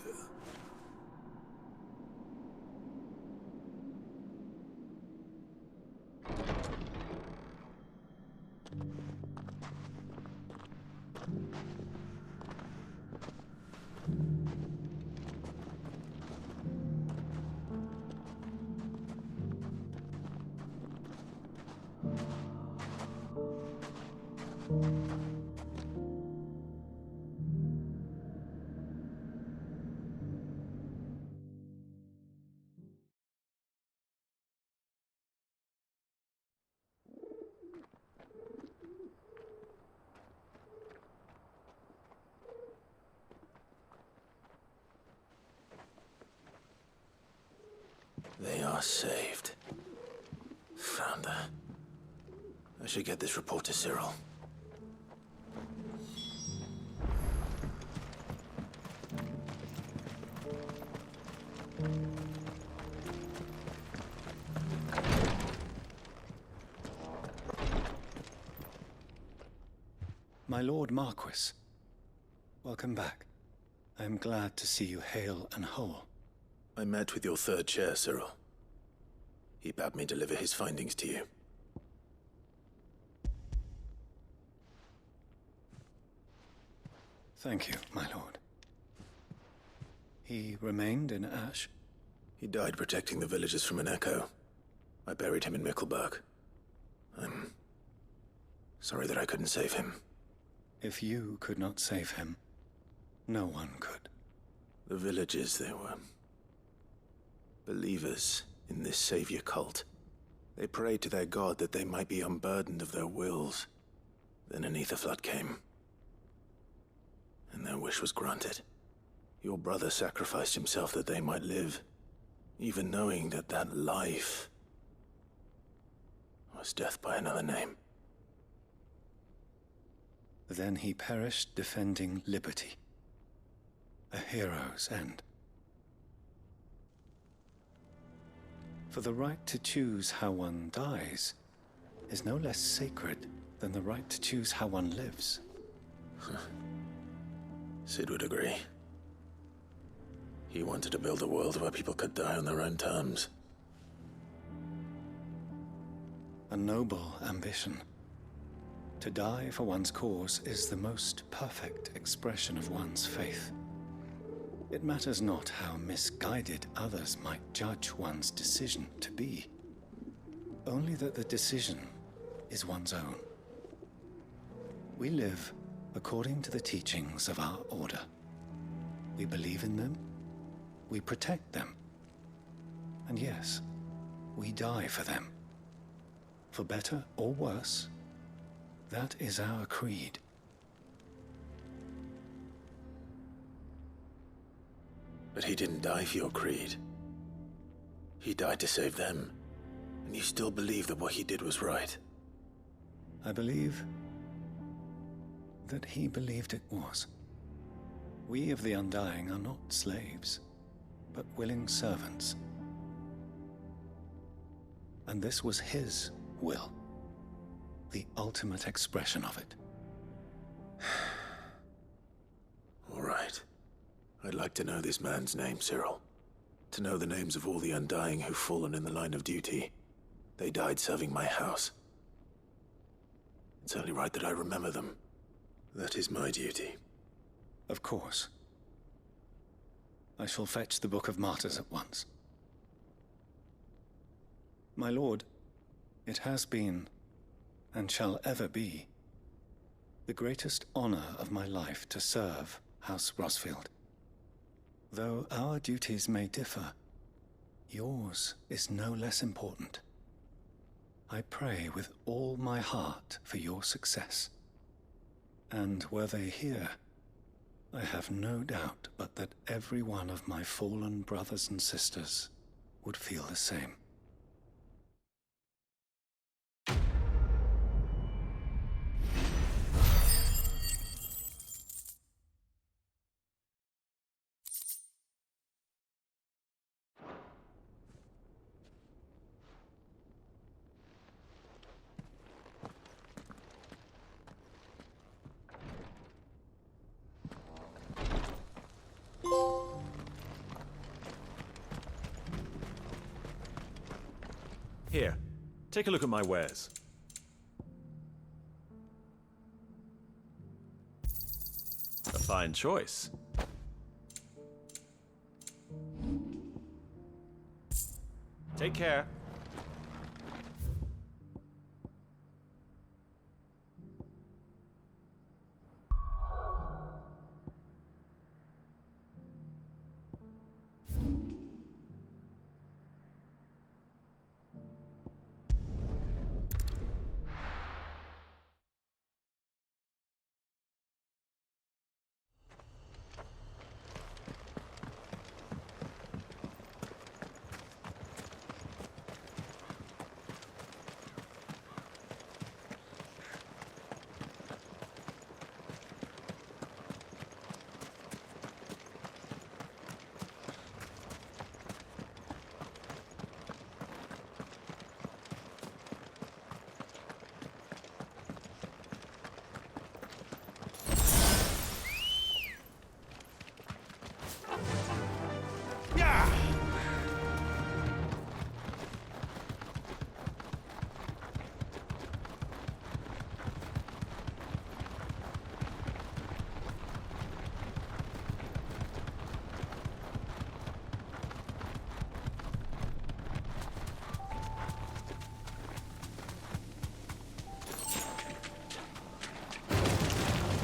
They are saved. Founder. I should get this report to Cyril. My Lord Marquis, welcome back. I am glad to see you hale and whole. I met with your third chair, Cyril. He bade me deliver his findings to you. Thank you, my lord. He remained in Ash? He died protecting the villagers from an echo. I buried him in Mickelberg. I'm sorry that I couldn't save him. If you could not save him, no one could. The villagers, they were believers in this savior cult. They prayed to their god that they might be unburdened of their wills. Then an ether flood came, and their wish was granted. Your brother sacrificed himself that they might live, even knowing that that life was death by another name. Then he perished defending liberty. A hero's end. For the right to choose how one dies is no less sacred than the right to choose how one lives. Sid would agree. He wanted to build a world where people could die on their own terms. A noble ambition. To die for one's cause is the most perfect expression of one's faith. It matters not how misguided others might judge one's decision to be. Only that the decision is one's own. We live according to the teachings of our order. We believe in them, we protect them, and yes, we die for them. For better or worse, that is our creed. But he didn't die for your creed. He died to save them. And you still believe that what he did was right? I believe that he believed it was. We of the Undying are not slaves, but willing servants. And this was his will, the ultimate expression of it. All right. I'd like to know this man's name, Cyril. To know the names of all the Undying who've fallen in the line of duty. They died serving my house. It's only right that I remember them. That is my duty. Of course. I shall fetch the Book of Martyrs at once. My lord, it has been, and shall ever be, the greatest honor of my life to serve House Rosfield. Though our duties may differ, yours is no less important. I pray with all my heart for your success. And were they here, I have no doubt but that every one of my fallen brothers and sisters would feel the same. Here, take a look at my wares. A fine choice. Take care.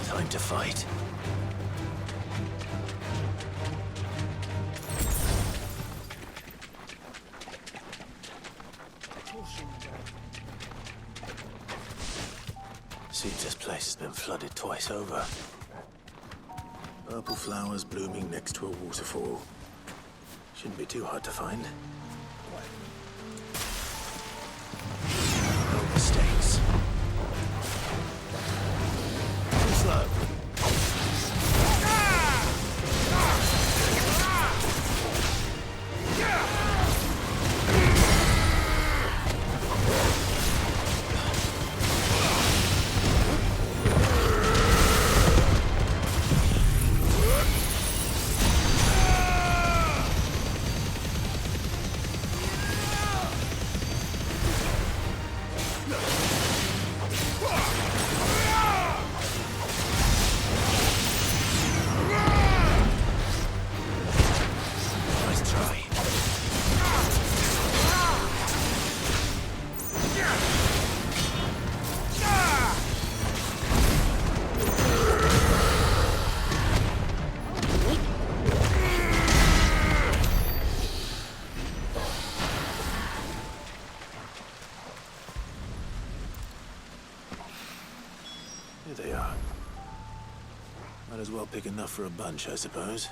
Time to fight. Seems this place has been flooded twice over. Purple flowers blooming next to a waterfall. Shouldn't be too hard to find. No mistakes. Too slow. Here they are. Might as well pick enough for a bunch, I suppose.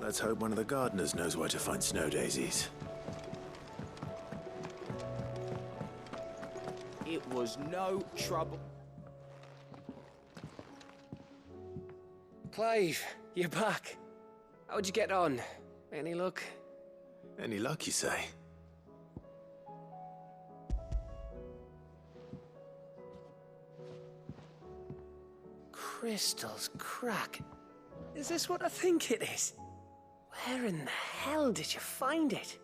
Let's hope one of the gardeners knows where to find snow daisies. It was no trouble. Clive, you're back. How'd you get on? Any luck? Any luck, you say? Crystal's crack. Is this what I think it is? Where in the hell did you find it?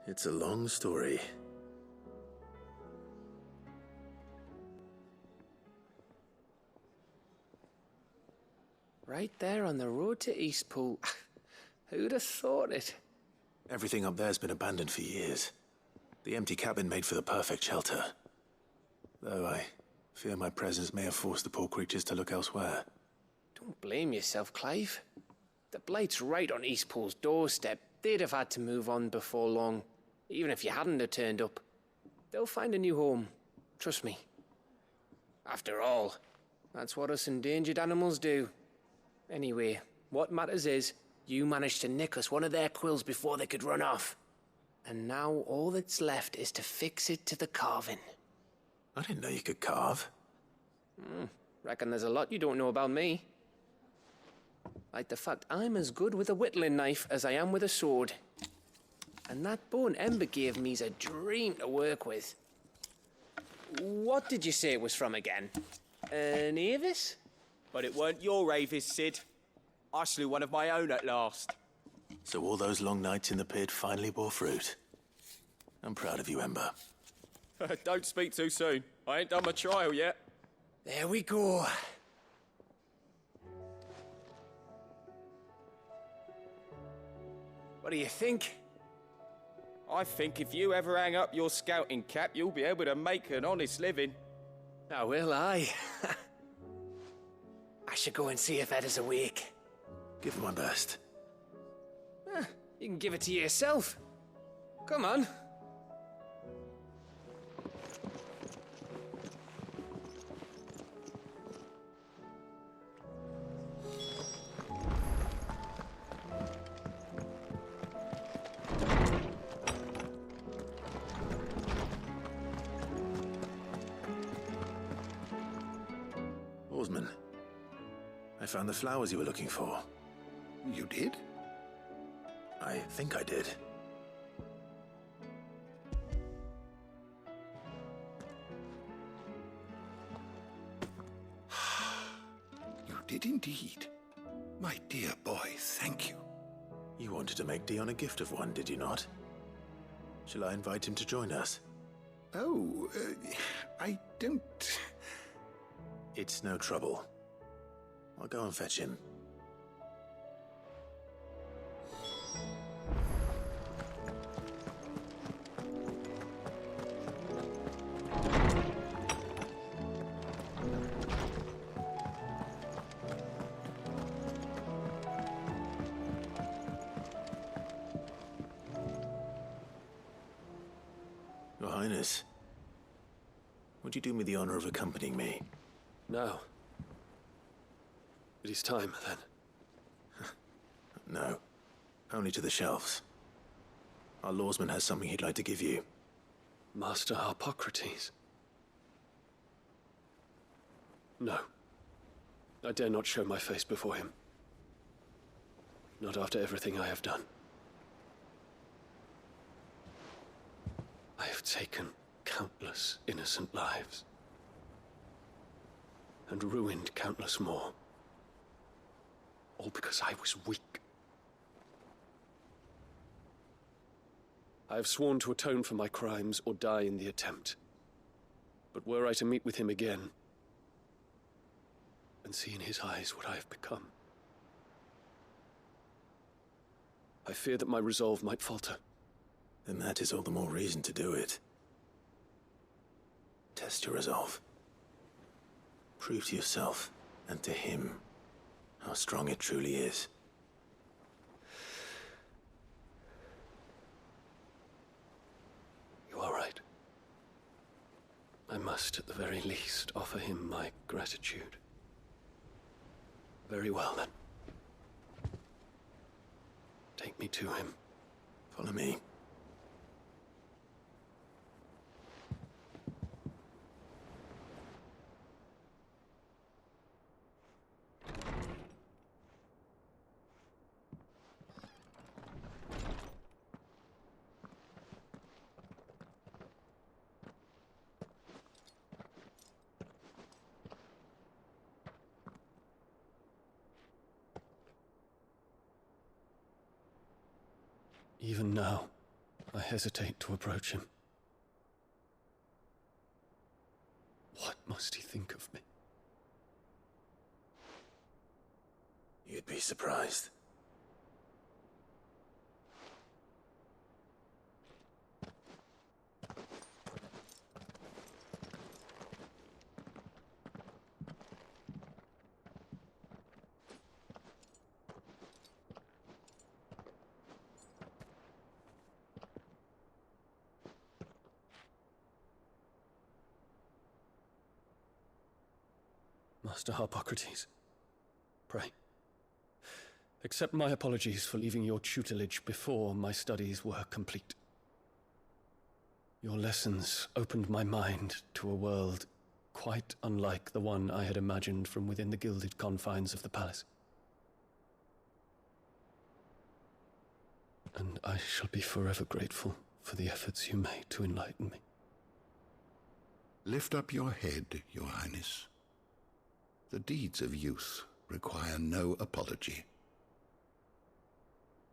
It's a long story. Right there on the road to Eastpool. Who'd have thought it? Everything up there's been abandoned for years. The empty cabin made for the perfect shelter. Though I fear my presence may have forced the poor creatures to look elsewhere. Don't blame yourself, Clive. The Blight's right on Eastpool's doorstep. They'd have had to move on before long, even if you hadn't have turned up. They'll find a new home. Trust me. After all, that's what us endangered animals do. Anyway, what matters is, you managed to nick us one of their quills before they could run off. And now all that's left is to fix it to the carving. I didn't know you could carve. Reckon there's a lot you don't know about me. Like the fact I'm as good with a whittling knife as I am with a sword. And that bone Ember gave me's a dream to work with. What did you say it was from again? An Avis? But it weren't your Avis, Sid. I slew one of my own at last. So all those long nights in the pit finally bore fruit. I'm proud of you, Ember. Don't speak too soon. I ain't done my trial yet. There we go. What do you think? I think if you ever hang up your scouting cap, you'll be able to make an honest living. Now will I? I should go and see if Ed is awake. Give it my best. You can give it to yourself. Come on. Oarsman, I found the flowers you were looking for. You did? I think I did. You did indeed. My dear boy, thank you. You wanted to make Dion a gift of one, did you not? Shall I invite him to join us? Oh, I don't... It's no trouble. I'll go and fetch him. Your Highness, would you do me the honor of accompanying me? No. It is time, then. No. Only to the shelves. Our lawsman has something he'd like to give you. Master Harpocrates. No. I dare not show my face before him. Not after everything I have done. I have taken countless innocent lives. And ruined countless more. All because I was weak. I have sworn to atone for my crimes or die in the attempt. But were I to meet with him again, and see in his eyes what I have become, I fear that my resolve might falter. Then that is all the more reason to do it. Test your resolve. Prove to yourself, and to him, how strong it truly is. You are right. I must, at the very least, offer him my gratitude. Very well, then. Take me to him. Follow me. Even now, I hesitate to approach him. What must he think of me? You'd be surprised. Master Harpocrates, pray, accept my apologies for leaving your tutelage before my studies were complete. Your lessons opened my mind to a world quite unlike the one I had imagined from within the gilded confines of the palace. And I shall be forever grateful for the efforts you made to enlighten me. Lift up your head, Your Highness. The deeds of youth require no apology.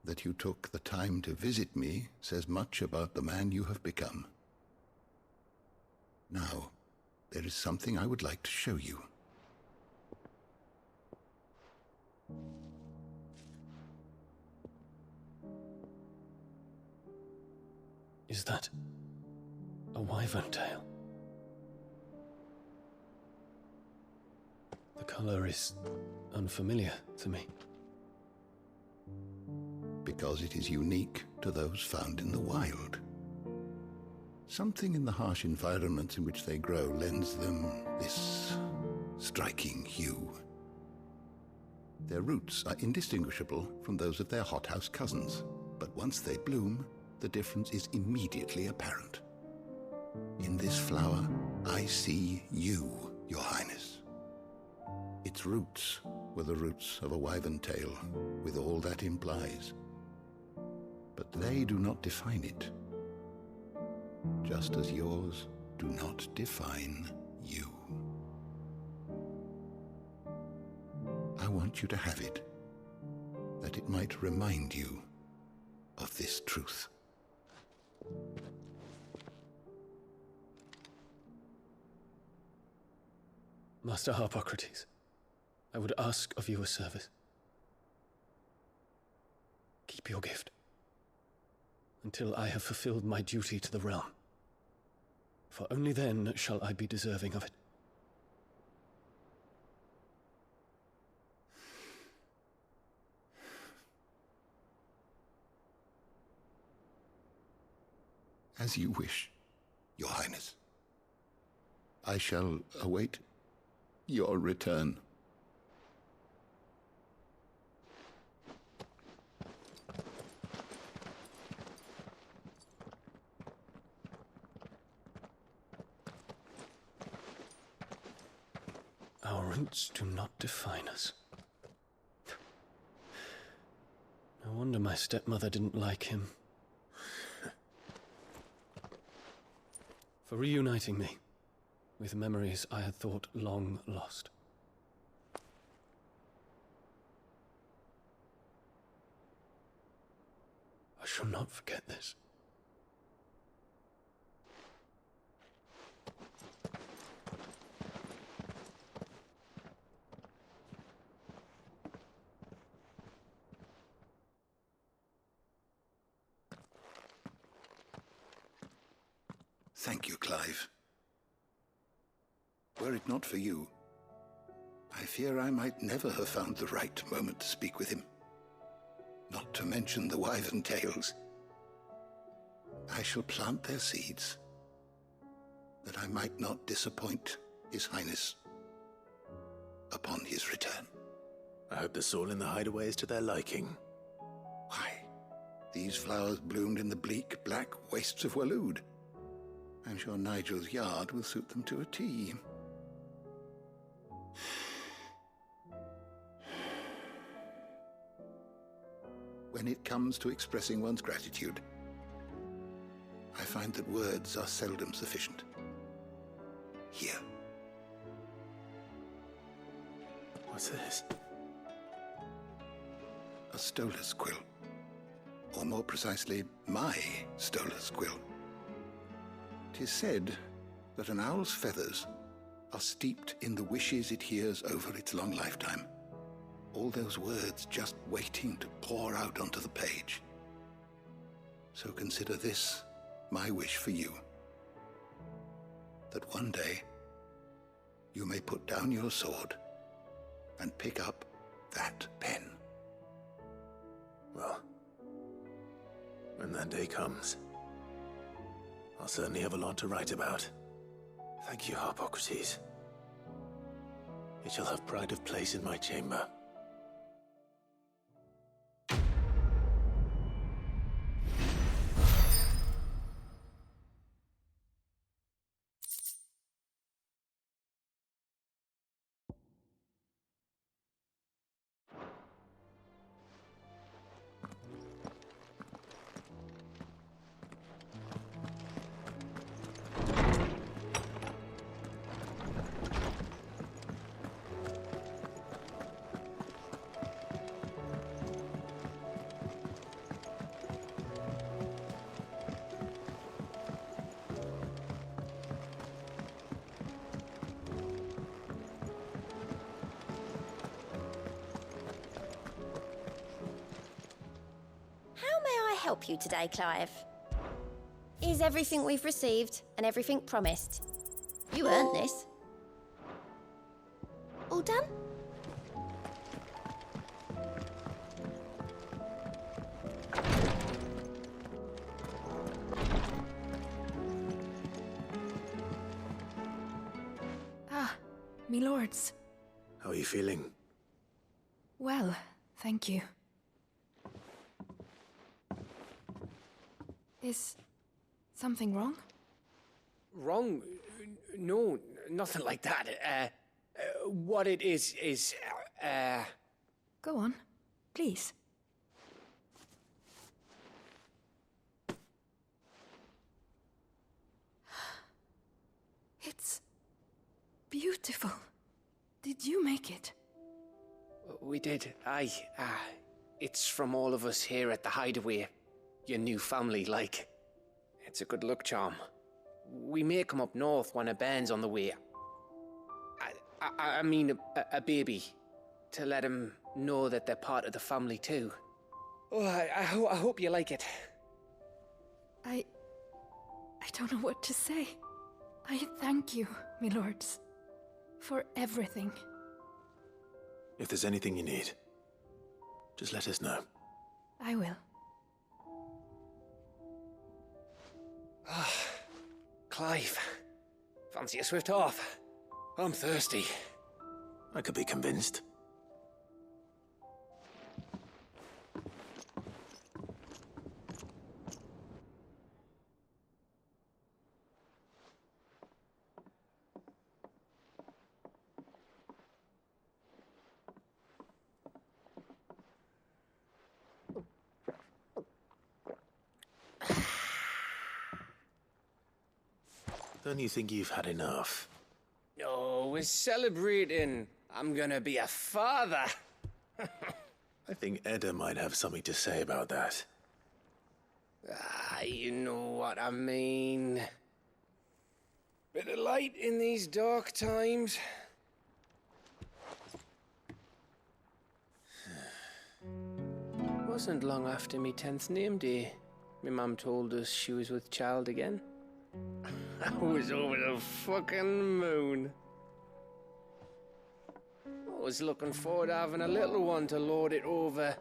That you took the time to visit me says much about the man you have become. Now, there is something I would like to show you. Is that a wyvern tail? The color is unfamiliar to me. Because it is unique to those found in the wild. Something in the harsh environments in which they grow lends them this striking hue. Their roots are indistinguishable from those of their hothouse cousins, but once they bloom, the difference is immediately apparent. In this flower, I see you, Your Highness. Its roots were the roots of a wyvern tail, with all that implies. But they do not define it, just as yours do not define you. I want you to have it, that it might remind you of this truth. Master Harpocrates, I would ask of you a service. Keep your gift until I have fulfilled my duty to the realm, for only then shall I be deserving of it. As you wish, Your Highness. I shall await your return. Our roots do not define us. No wonder my stepmother didn't like him. For reuniting me with memories I had thought long lost. I shall not forget this. Thank you, Clive. Were it not for you, I fear I might never have found the right moment to speak with him. Not to mention the wyvern tales. I shall plant their seeds, that I might not disappoint His Highness upon his return. I hope the soul in the hideaway is to their liking. Why, These flowers bloomed in the bleak, black wastes of Waloed. I'm sure Nigel's yard will suit them to a T. When it comes to expressing one's gratitude, I find that words are seldom sufficient. Here. What's this? A stolas quill. Or more precisely, my stolas quill. 'Tis said that an owl's feathers are steeped in the wishes it hears over its long lifetime. All those words just waiting to pour out onto the page. So consider this my wish for you. That one day you may put down your sword and pick up that pen. Well, when that day comes, I'll certainly have a lot to write about. Thank you, Harpocrates. It shall have pride of place in my chamber. Help you today, Clive? Is everything we've received and everything promised? You earned this. All done? Ah, me lords. How are you feeling? Well, thank you. Is something wrong? Wrong? No, nothing like that. What it is... Go on, please. It's beautiful. Did you make it? We did, aye. It's from all of us here at the Hideaway. Your new family, like. It's a good luck charm. We may come up north when a band's on the way. I mean a baby. To let him know that they're part of the family too. Oh, I hope you like it. I don't know what to say. I thank you, my lords, for everything. If there's anything you need, just let us know. I will. Clive, fancy a swift off? I'm thirsty. I could be convinced. Don't you think you've had enough? No, we're celebrating. I'm gonna be a father. I think Edda might have something to say about that. You know what I mean. Bit of light in these dark times. Wasn't long after me 10th name day. My mum told us she was with child again. I was over the fucking moon. I was looking forward to having a little one to lord it over,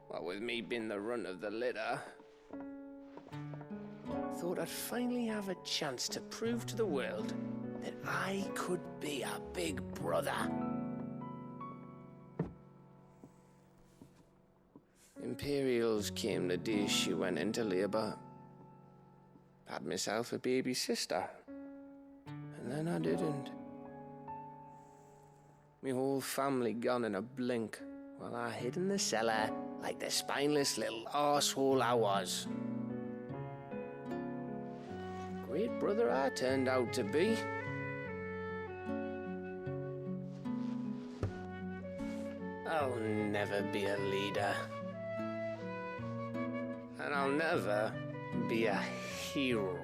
what with me being the runt of the litter. Thought I'd finally have a chance to prove to the world that I could be a big brother. Imperials came the day she went into labour. Had myself a baby sister. And then I didn't. Me whole family gone in a blink, while I hid in the cellar like the spineless little arsehole I was. Great brother I turned out to be. I'll never be a leader. And I'll never be a hero.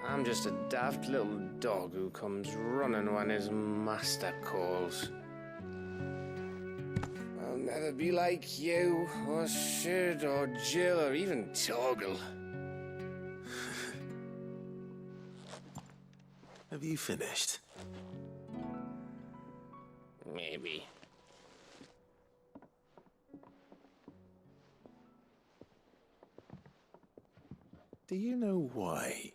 I'm just a daft little dog who comes running when his master calls. I'll never be like you, or Sid, or Jill, or even Torgal. Have you finished? Maybe. Do you know why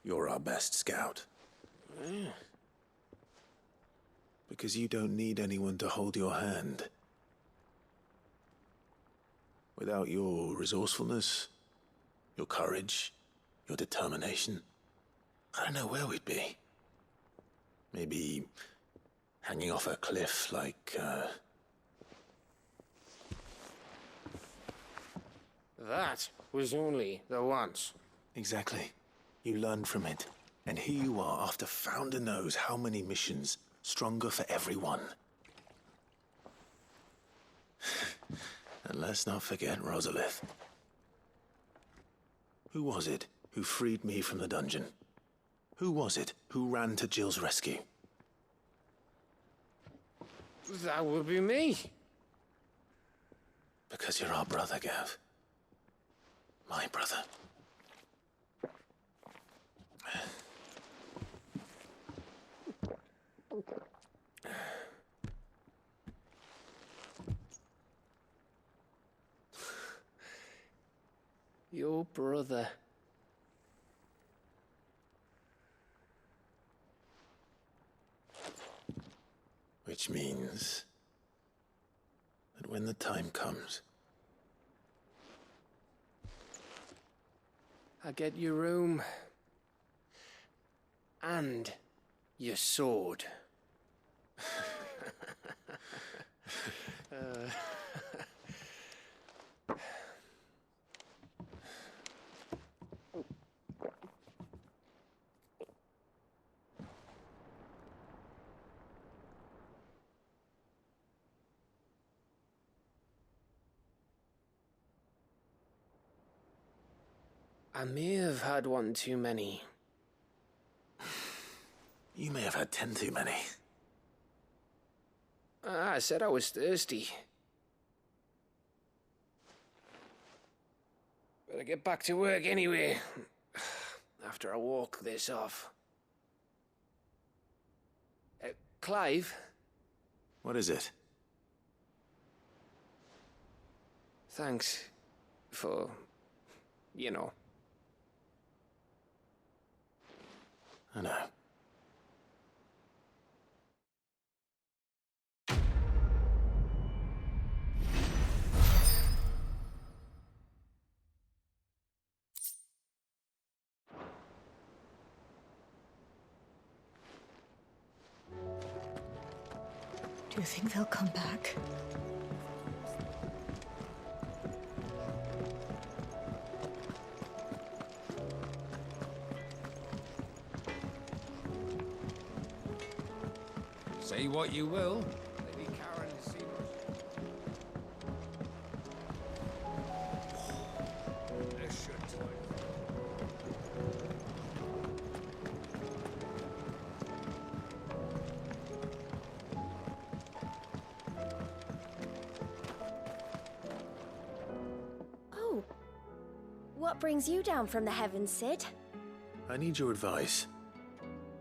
you're our best scout? Because you don't need anyone to hold your hand. Without your resourcefulness, your courage, your determination, I don't know where we'd be. Maybe hanging off a cliff like, That was only the once. Exactly. You learned from it. And here you are after Founder knows how many missions, stronger for everyone. And let's not forget Rosalith. Who was it who freed me from the dungeon? Who was it who ran to Jill's rescue? That would be me. Because you're our brother, Gav. My brother. Your brother. Which means that when the time comes, I get your room. And your sword. I may have had one too many. You may have had 10 too many. I said I was thirsty. Better get back to work anyway. After I walk this off. Clive? What is it? Thanks for, you know. I know. Do you think they'll come back? Say what you will. Lady Karen has seen us. This should tell you. Oh. What brings you down from the heavens, Sid? I need your advice.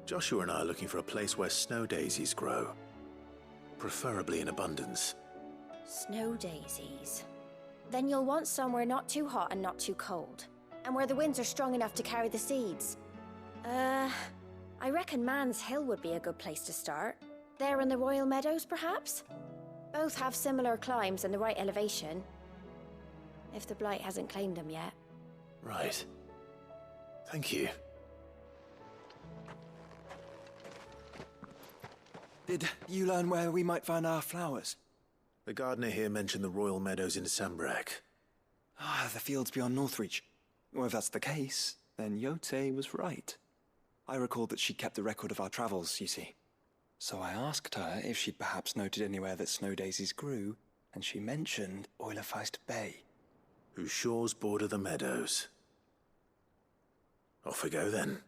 Joshua and I are looking for a place where snow daisies grow. Preferably in abundance. Snow daisies. Then you'll want somewhere not too hot and not too cold. And where the winds are strong enough to carry the seeds. I reckon Man's Hill would be a good place to start. There in the Royal Meadows, perhaps? Both have similar climbs and the right elevation. If the Blight hasn't claimed them yet. Right. Thank you. Did you learn where we might find our flowers? The gardener here mentioned the royal meadows in Sambrak. Ah, the fields beyond Northreach. Well, if that's the case, then Yote was right. I recalled that she kept a record of our travels, you see. So I asked her if she'd perhaps noted anywhere that snow daisies grew, and she mentioned Oilefeist Bay. Whose shores border the meadows. Off we go then.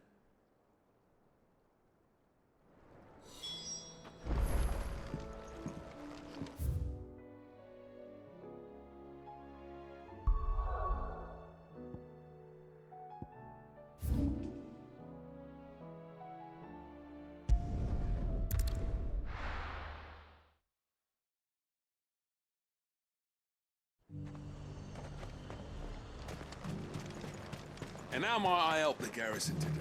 And how might I help the garrison today?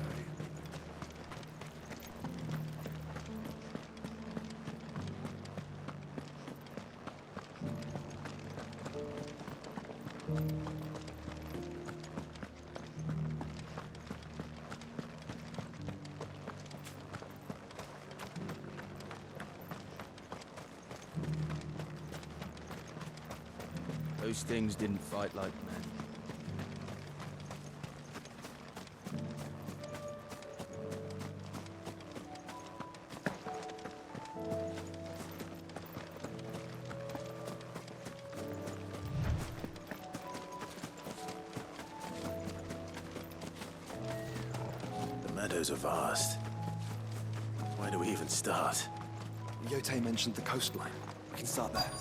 Those things didn't fight like men. The meadows are vast. Where do we even start? Yote mentioned the coastline. We can start there.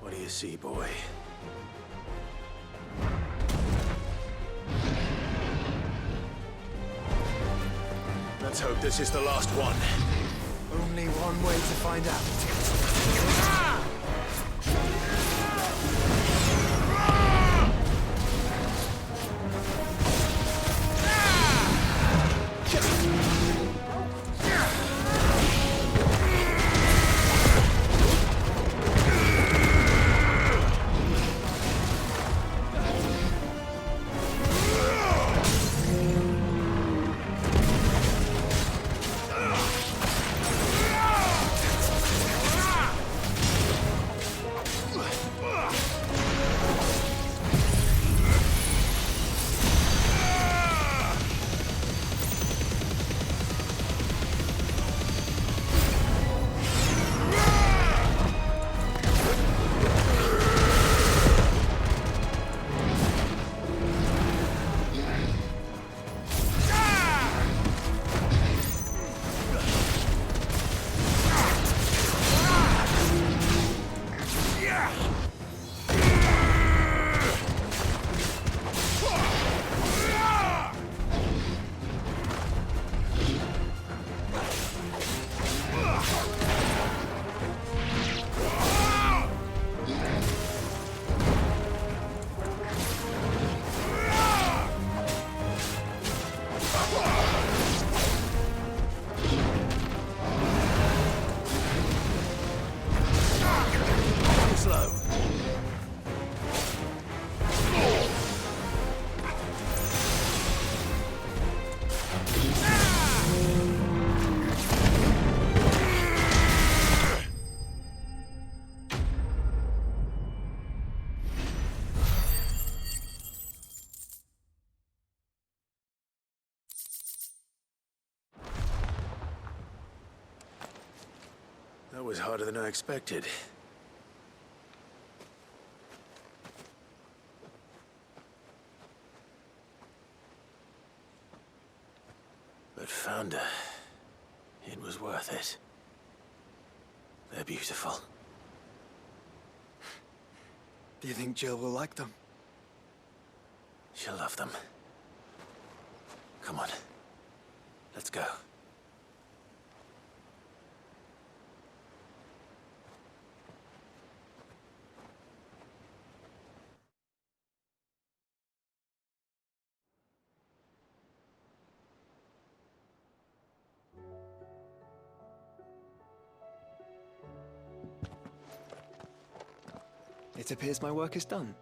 What do you see, boy? Let's hope this is the last one. Only one way to find out. was harder than I expected. But found her. It was worth it. They're beautiful. Do you think Jill will like them? She'll love them. Come on. Let's go. It appears my work is done.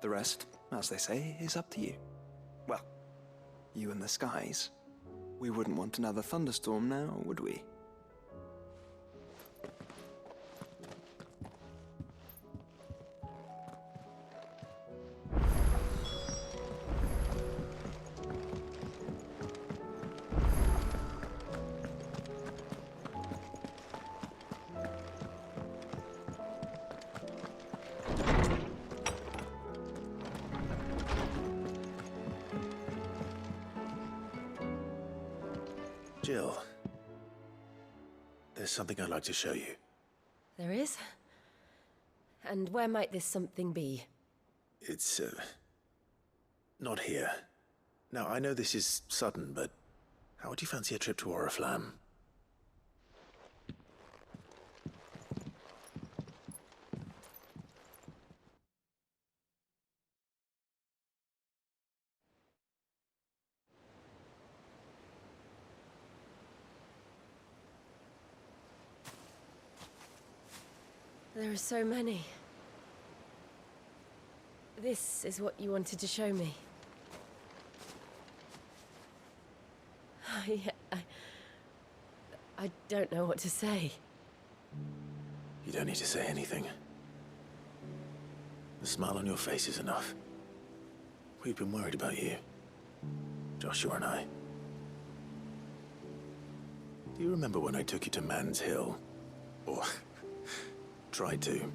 The rest, as they say, is up to you. Well, you and the skies. We wouldn't want another thunderstorm now, would we? Jill, there's something I'd like to show you. There is? And where might this something be? It's, not here. Now, I know this is sudden, but how would you fancy a trip to Oriflamme? There are so many. This is what you wanted to show me. I don't know what to say. You don't need to say anything. The smile on your face is enough. We've been worried about you, Joshua and I. Do you remember when I took you to Man's Hill? Or tried to?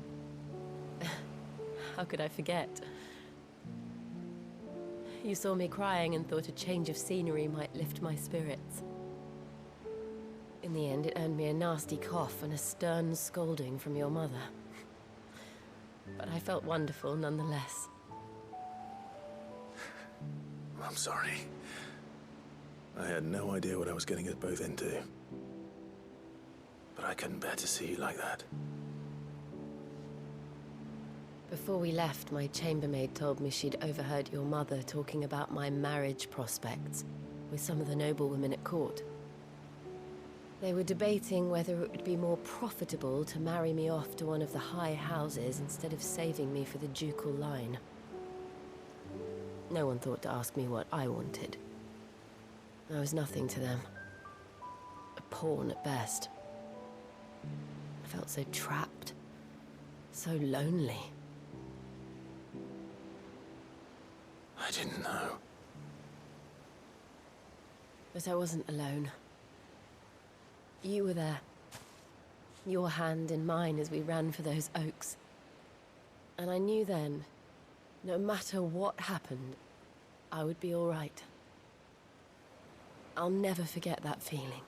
How could I forget? You saw me crying and thought a change of scenery might lift my spirits. In the end, it earned me a nasty cough and a stern scolding from your mother. But I felt wonderful nonetheless. I'm sorry. I had no idea what I was getting us both into. But I couldn't bear to see you like that. Before we left, my chambermaid told me she'd overheard your mother talking about my marriage prospects with some of the noblewomen at court. They were debating whether it would be more profitable to marry me off to one of the high houses instead of saving me for the ducal line. No one thought to ask me what I wanted. I was nothing to them. A pawn at best. I felt so trapped, so lonely. I didn't know. But I wasn't alone. You were there. Your hand in mine as we ran for those oaks. And I knew then, no matter what happened, I would be all right. I'll never forget that feeling.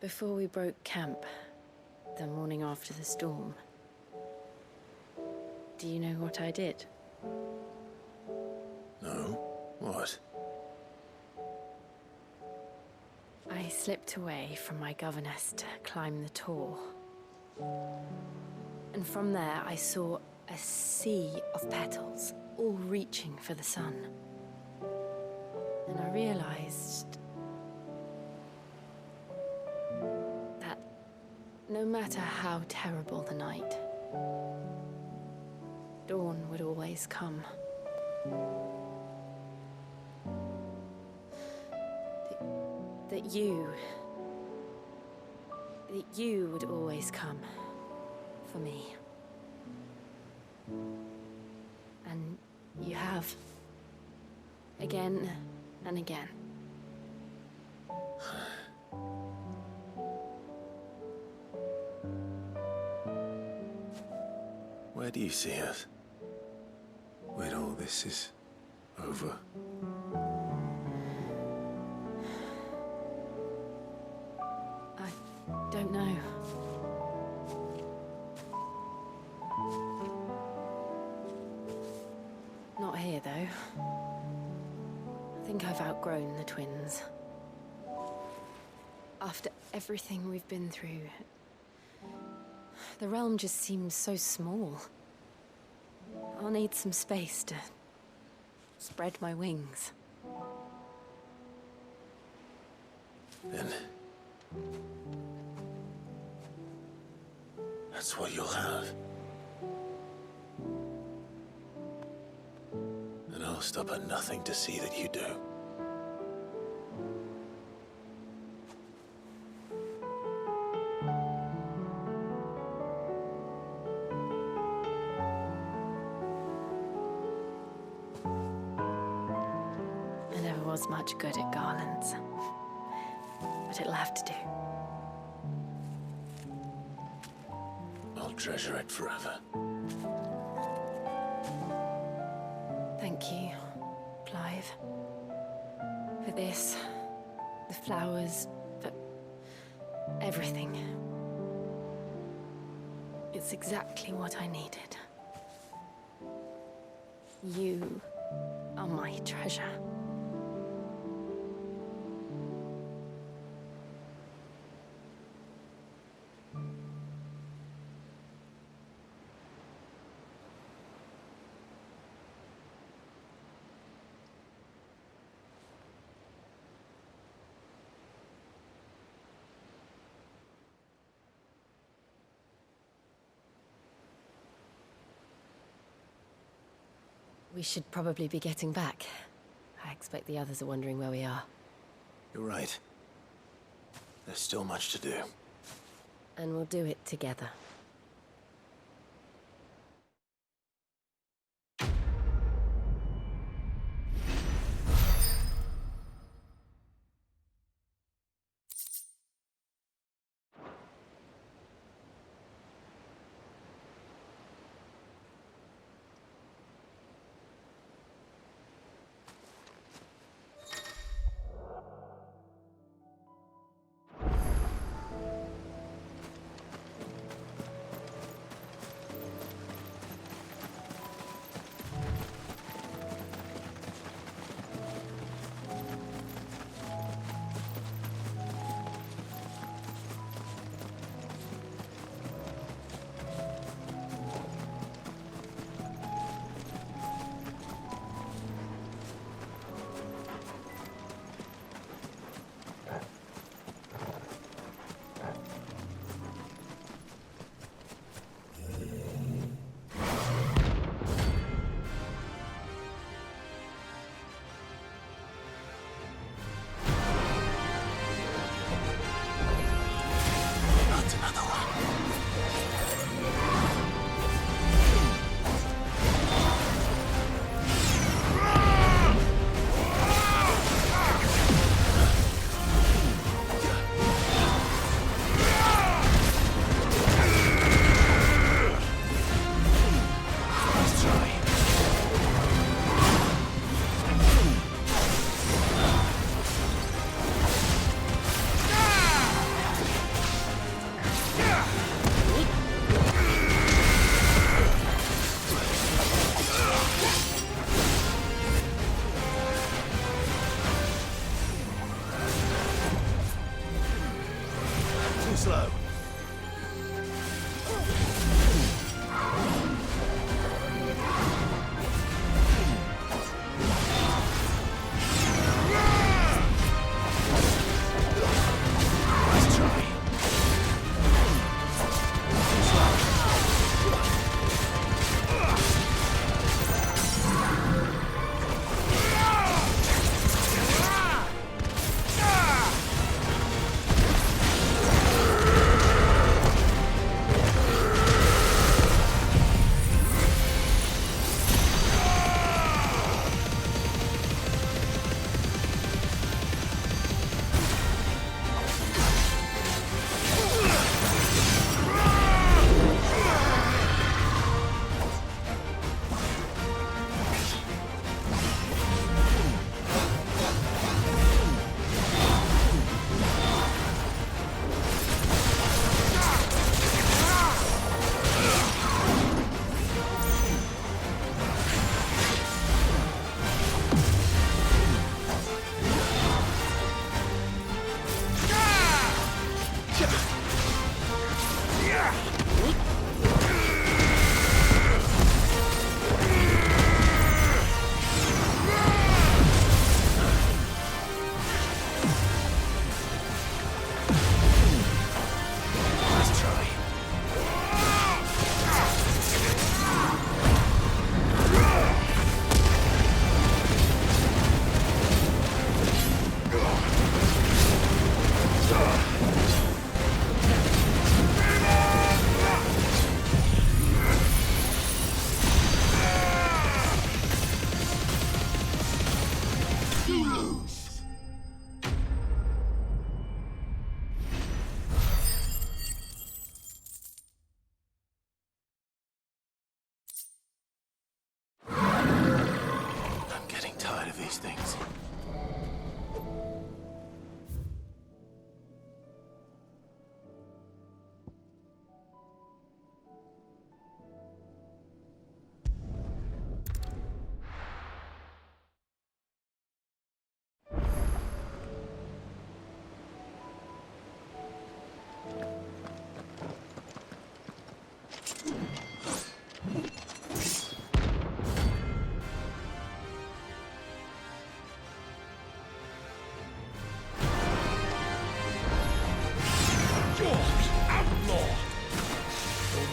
Before we broke camp, the morning after the storm, do you know what I did? No? What? I slipped away from my governess to climb the tor. And from there I saw a sea of petals, all reaching for the sun. And I realized no matter how terrible the night, dawn would always come. That you would always come for me. And you have. Again and again. Where do you see us? When all this is over? I don't know. Not here, though. I think I've outgrown the twins. After everything we've been through, the realm just seems so small. I'll need some space to spread my wings. Then... that's what you'll have. And I'll stop at nothing to see that you do. I never was much good at garlands, but it'll have to do. I'll treasure it forever. Thank you, Clive. For this, the flowers, for everything. It's exactly what I needed. You are my treasure. We should probably be getting back. I expect the others are wondering where we are. You're right. There's still much to do. And we'll do it together. slow. Let's try. Slow.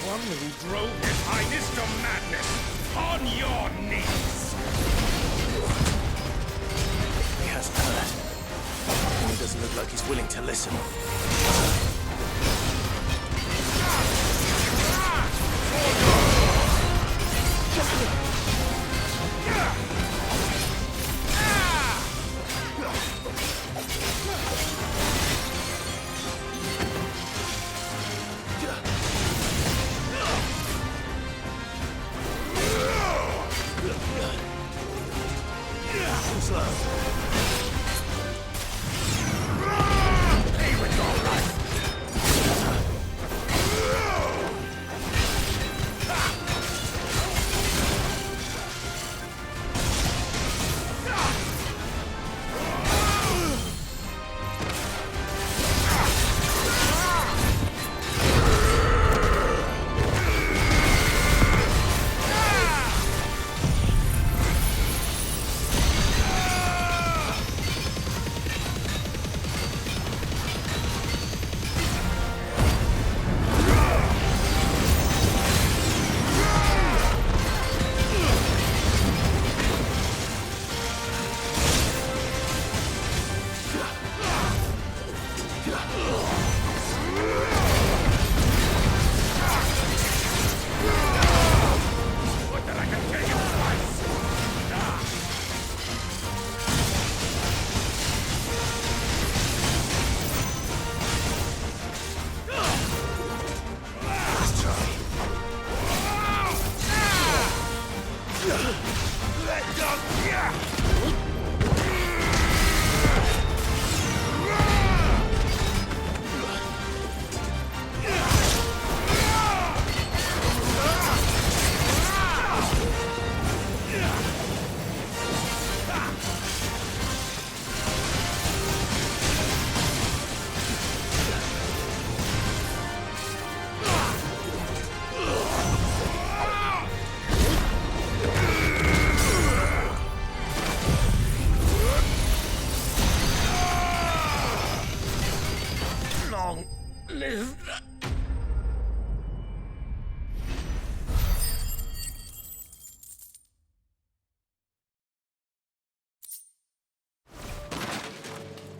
one who drove His Highness to madness! On your knees! He hasn't heard. And he doesn't look like he's willing to listen.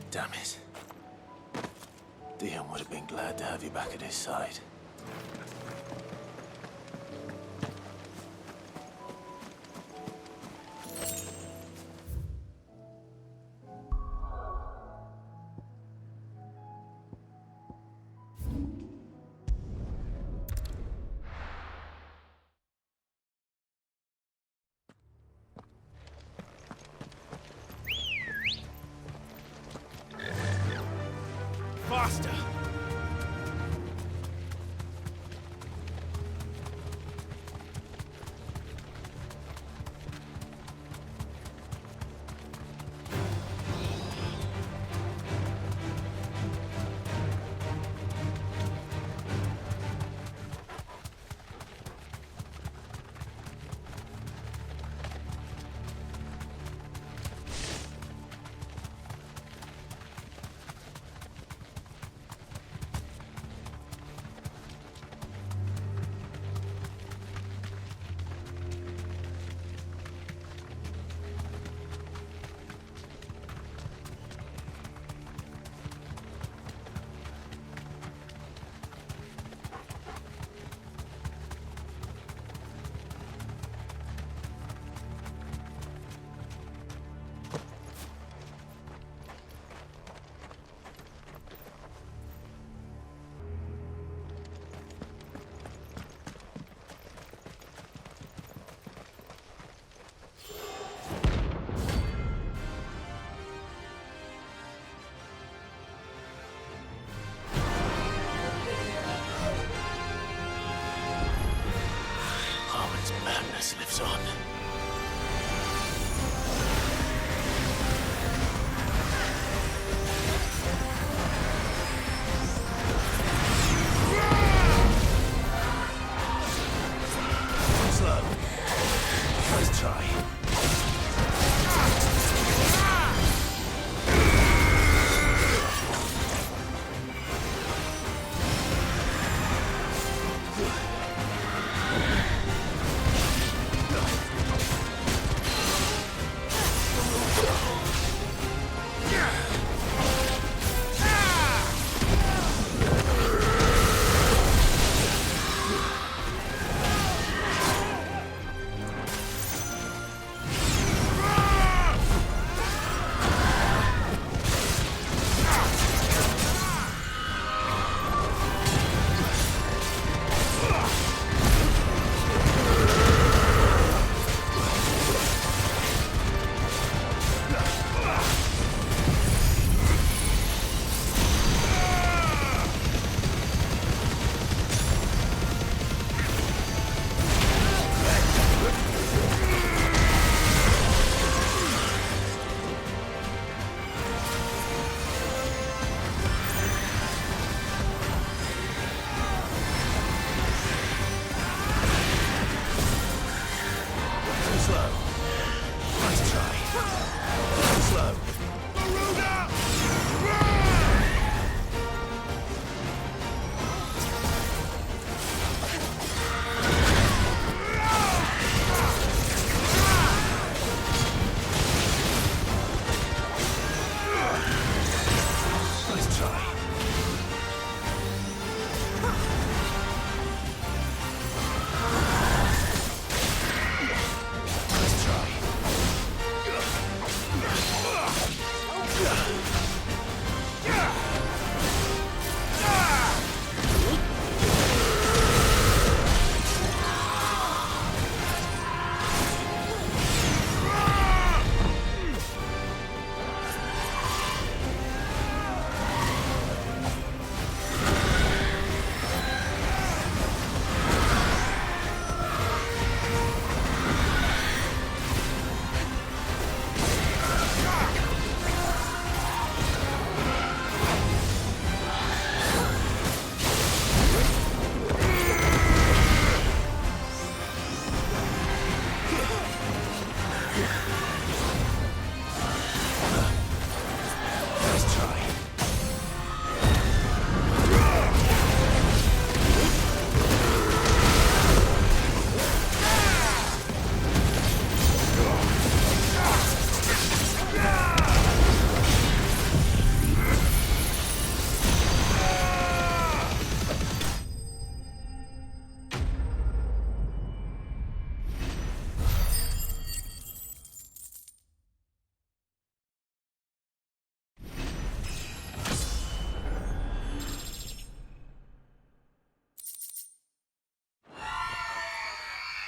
Damn it. Dion would have been glad to have you back at his side. Faster!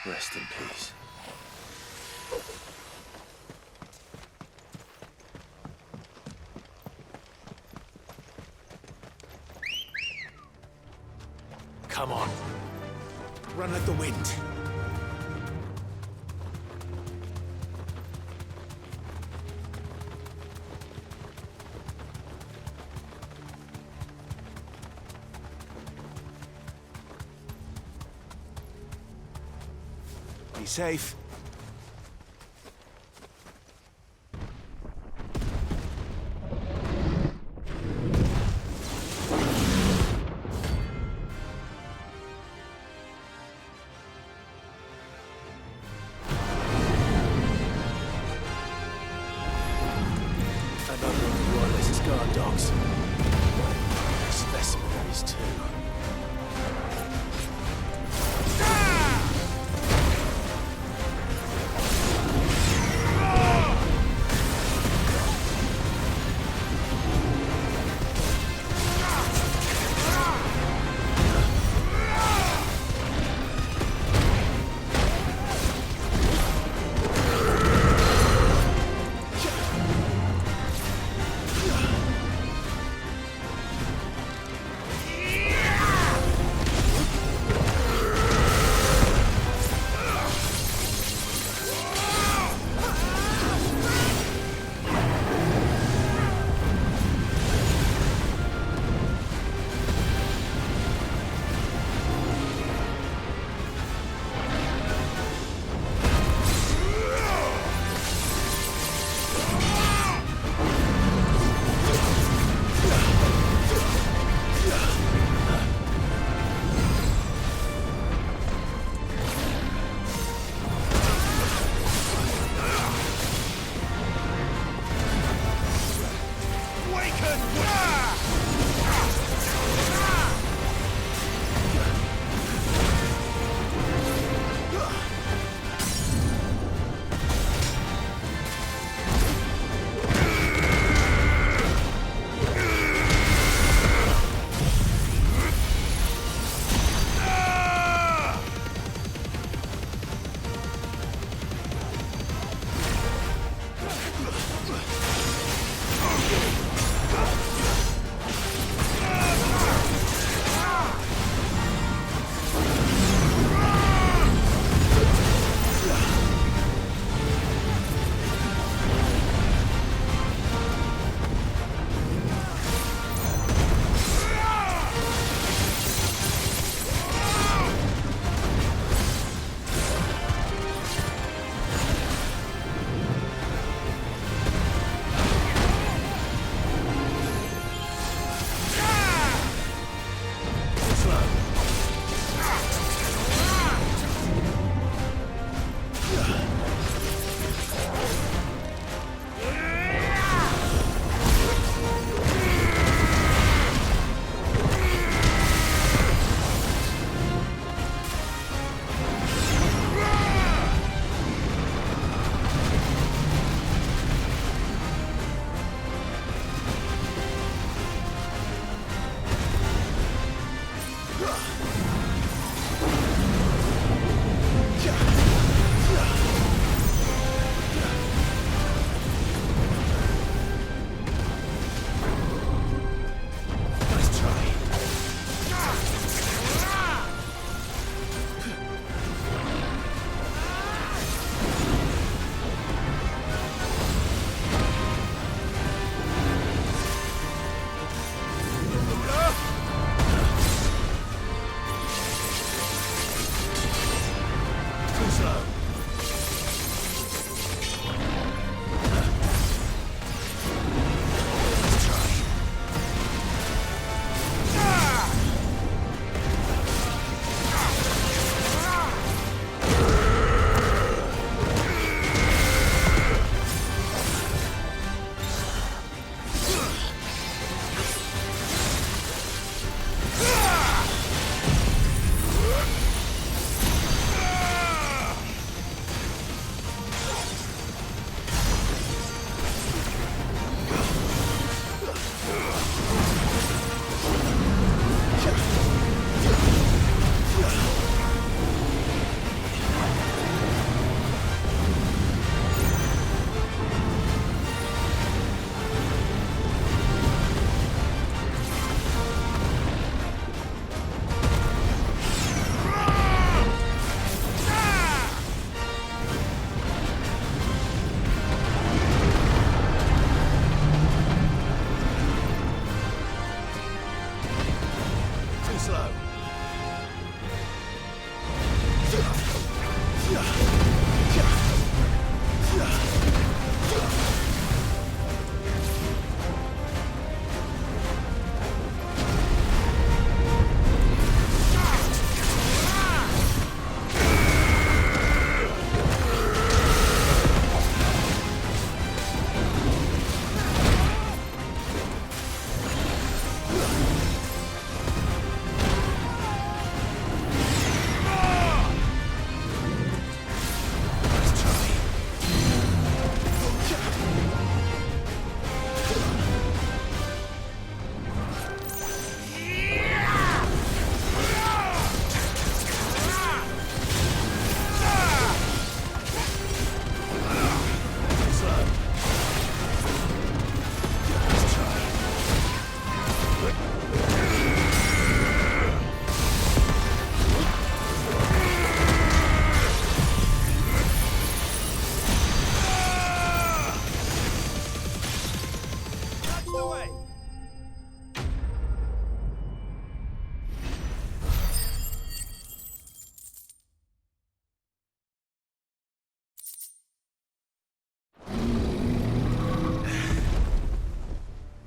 Rest in peace. Come on. Run like the wind. Be safe. Another of the Royalist guard dogs. Specimens too.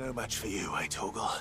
No match for you, eh, Torgal?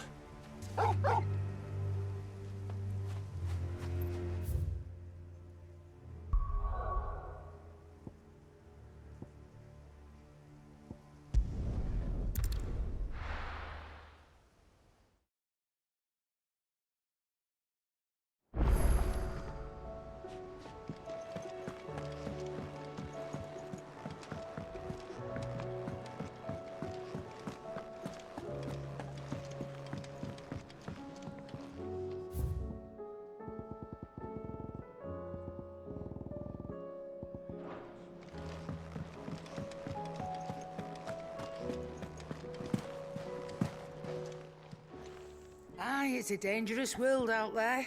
Aye, it's a dangerous world out there.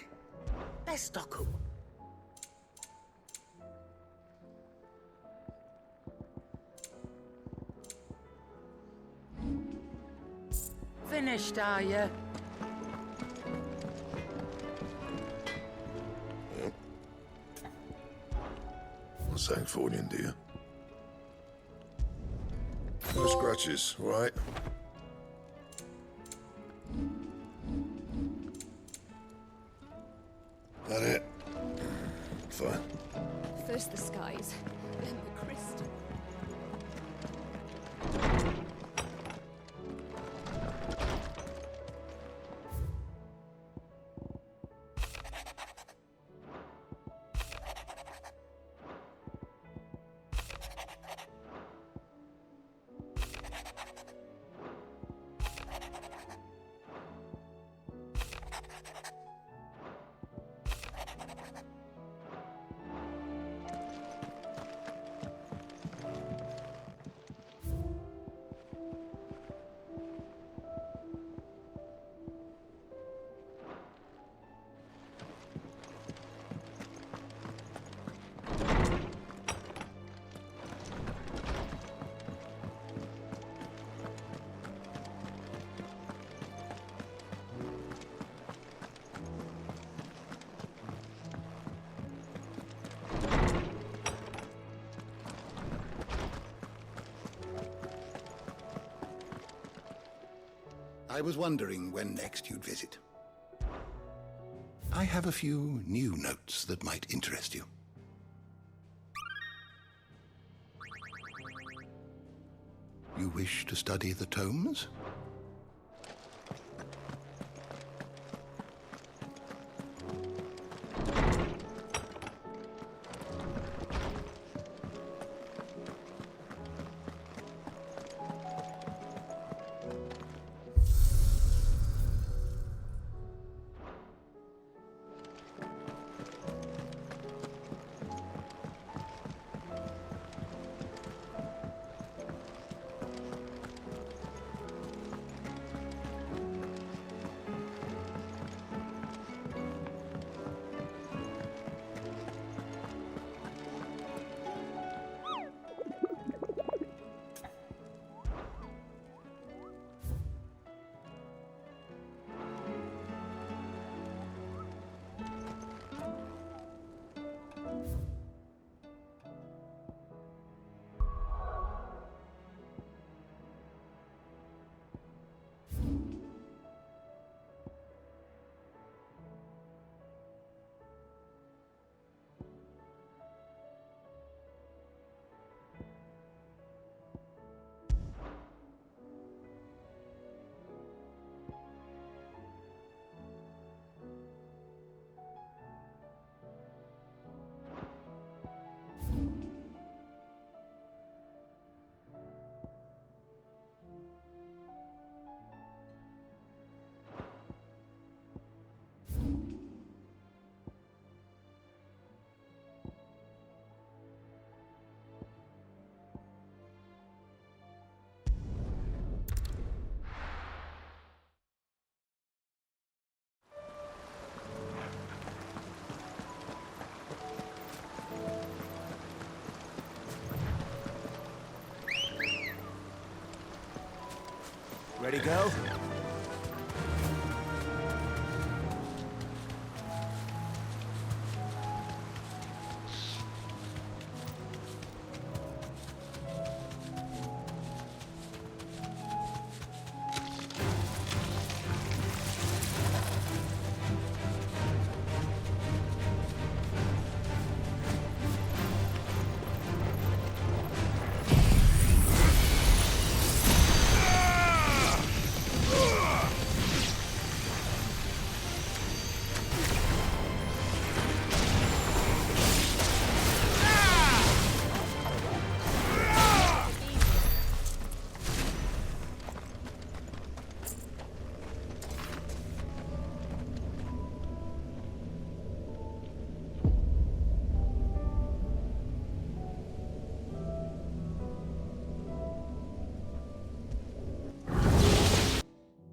Let's stock up. Finished, are you? Not saying for you, do you? No scratches, right? That it? Fine. First the skies, then the crystal. I was wondering when next you'd visit. I have a few new notes that might interest you. You wish to study the tomes? Ready, go?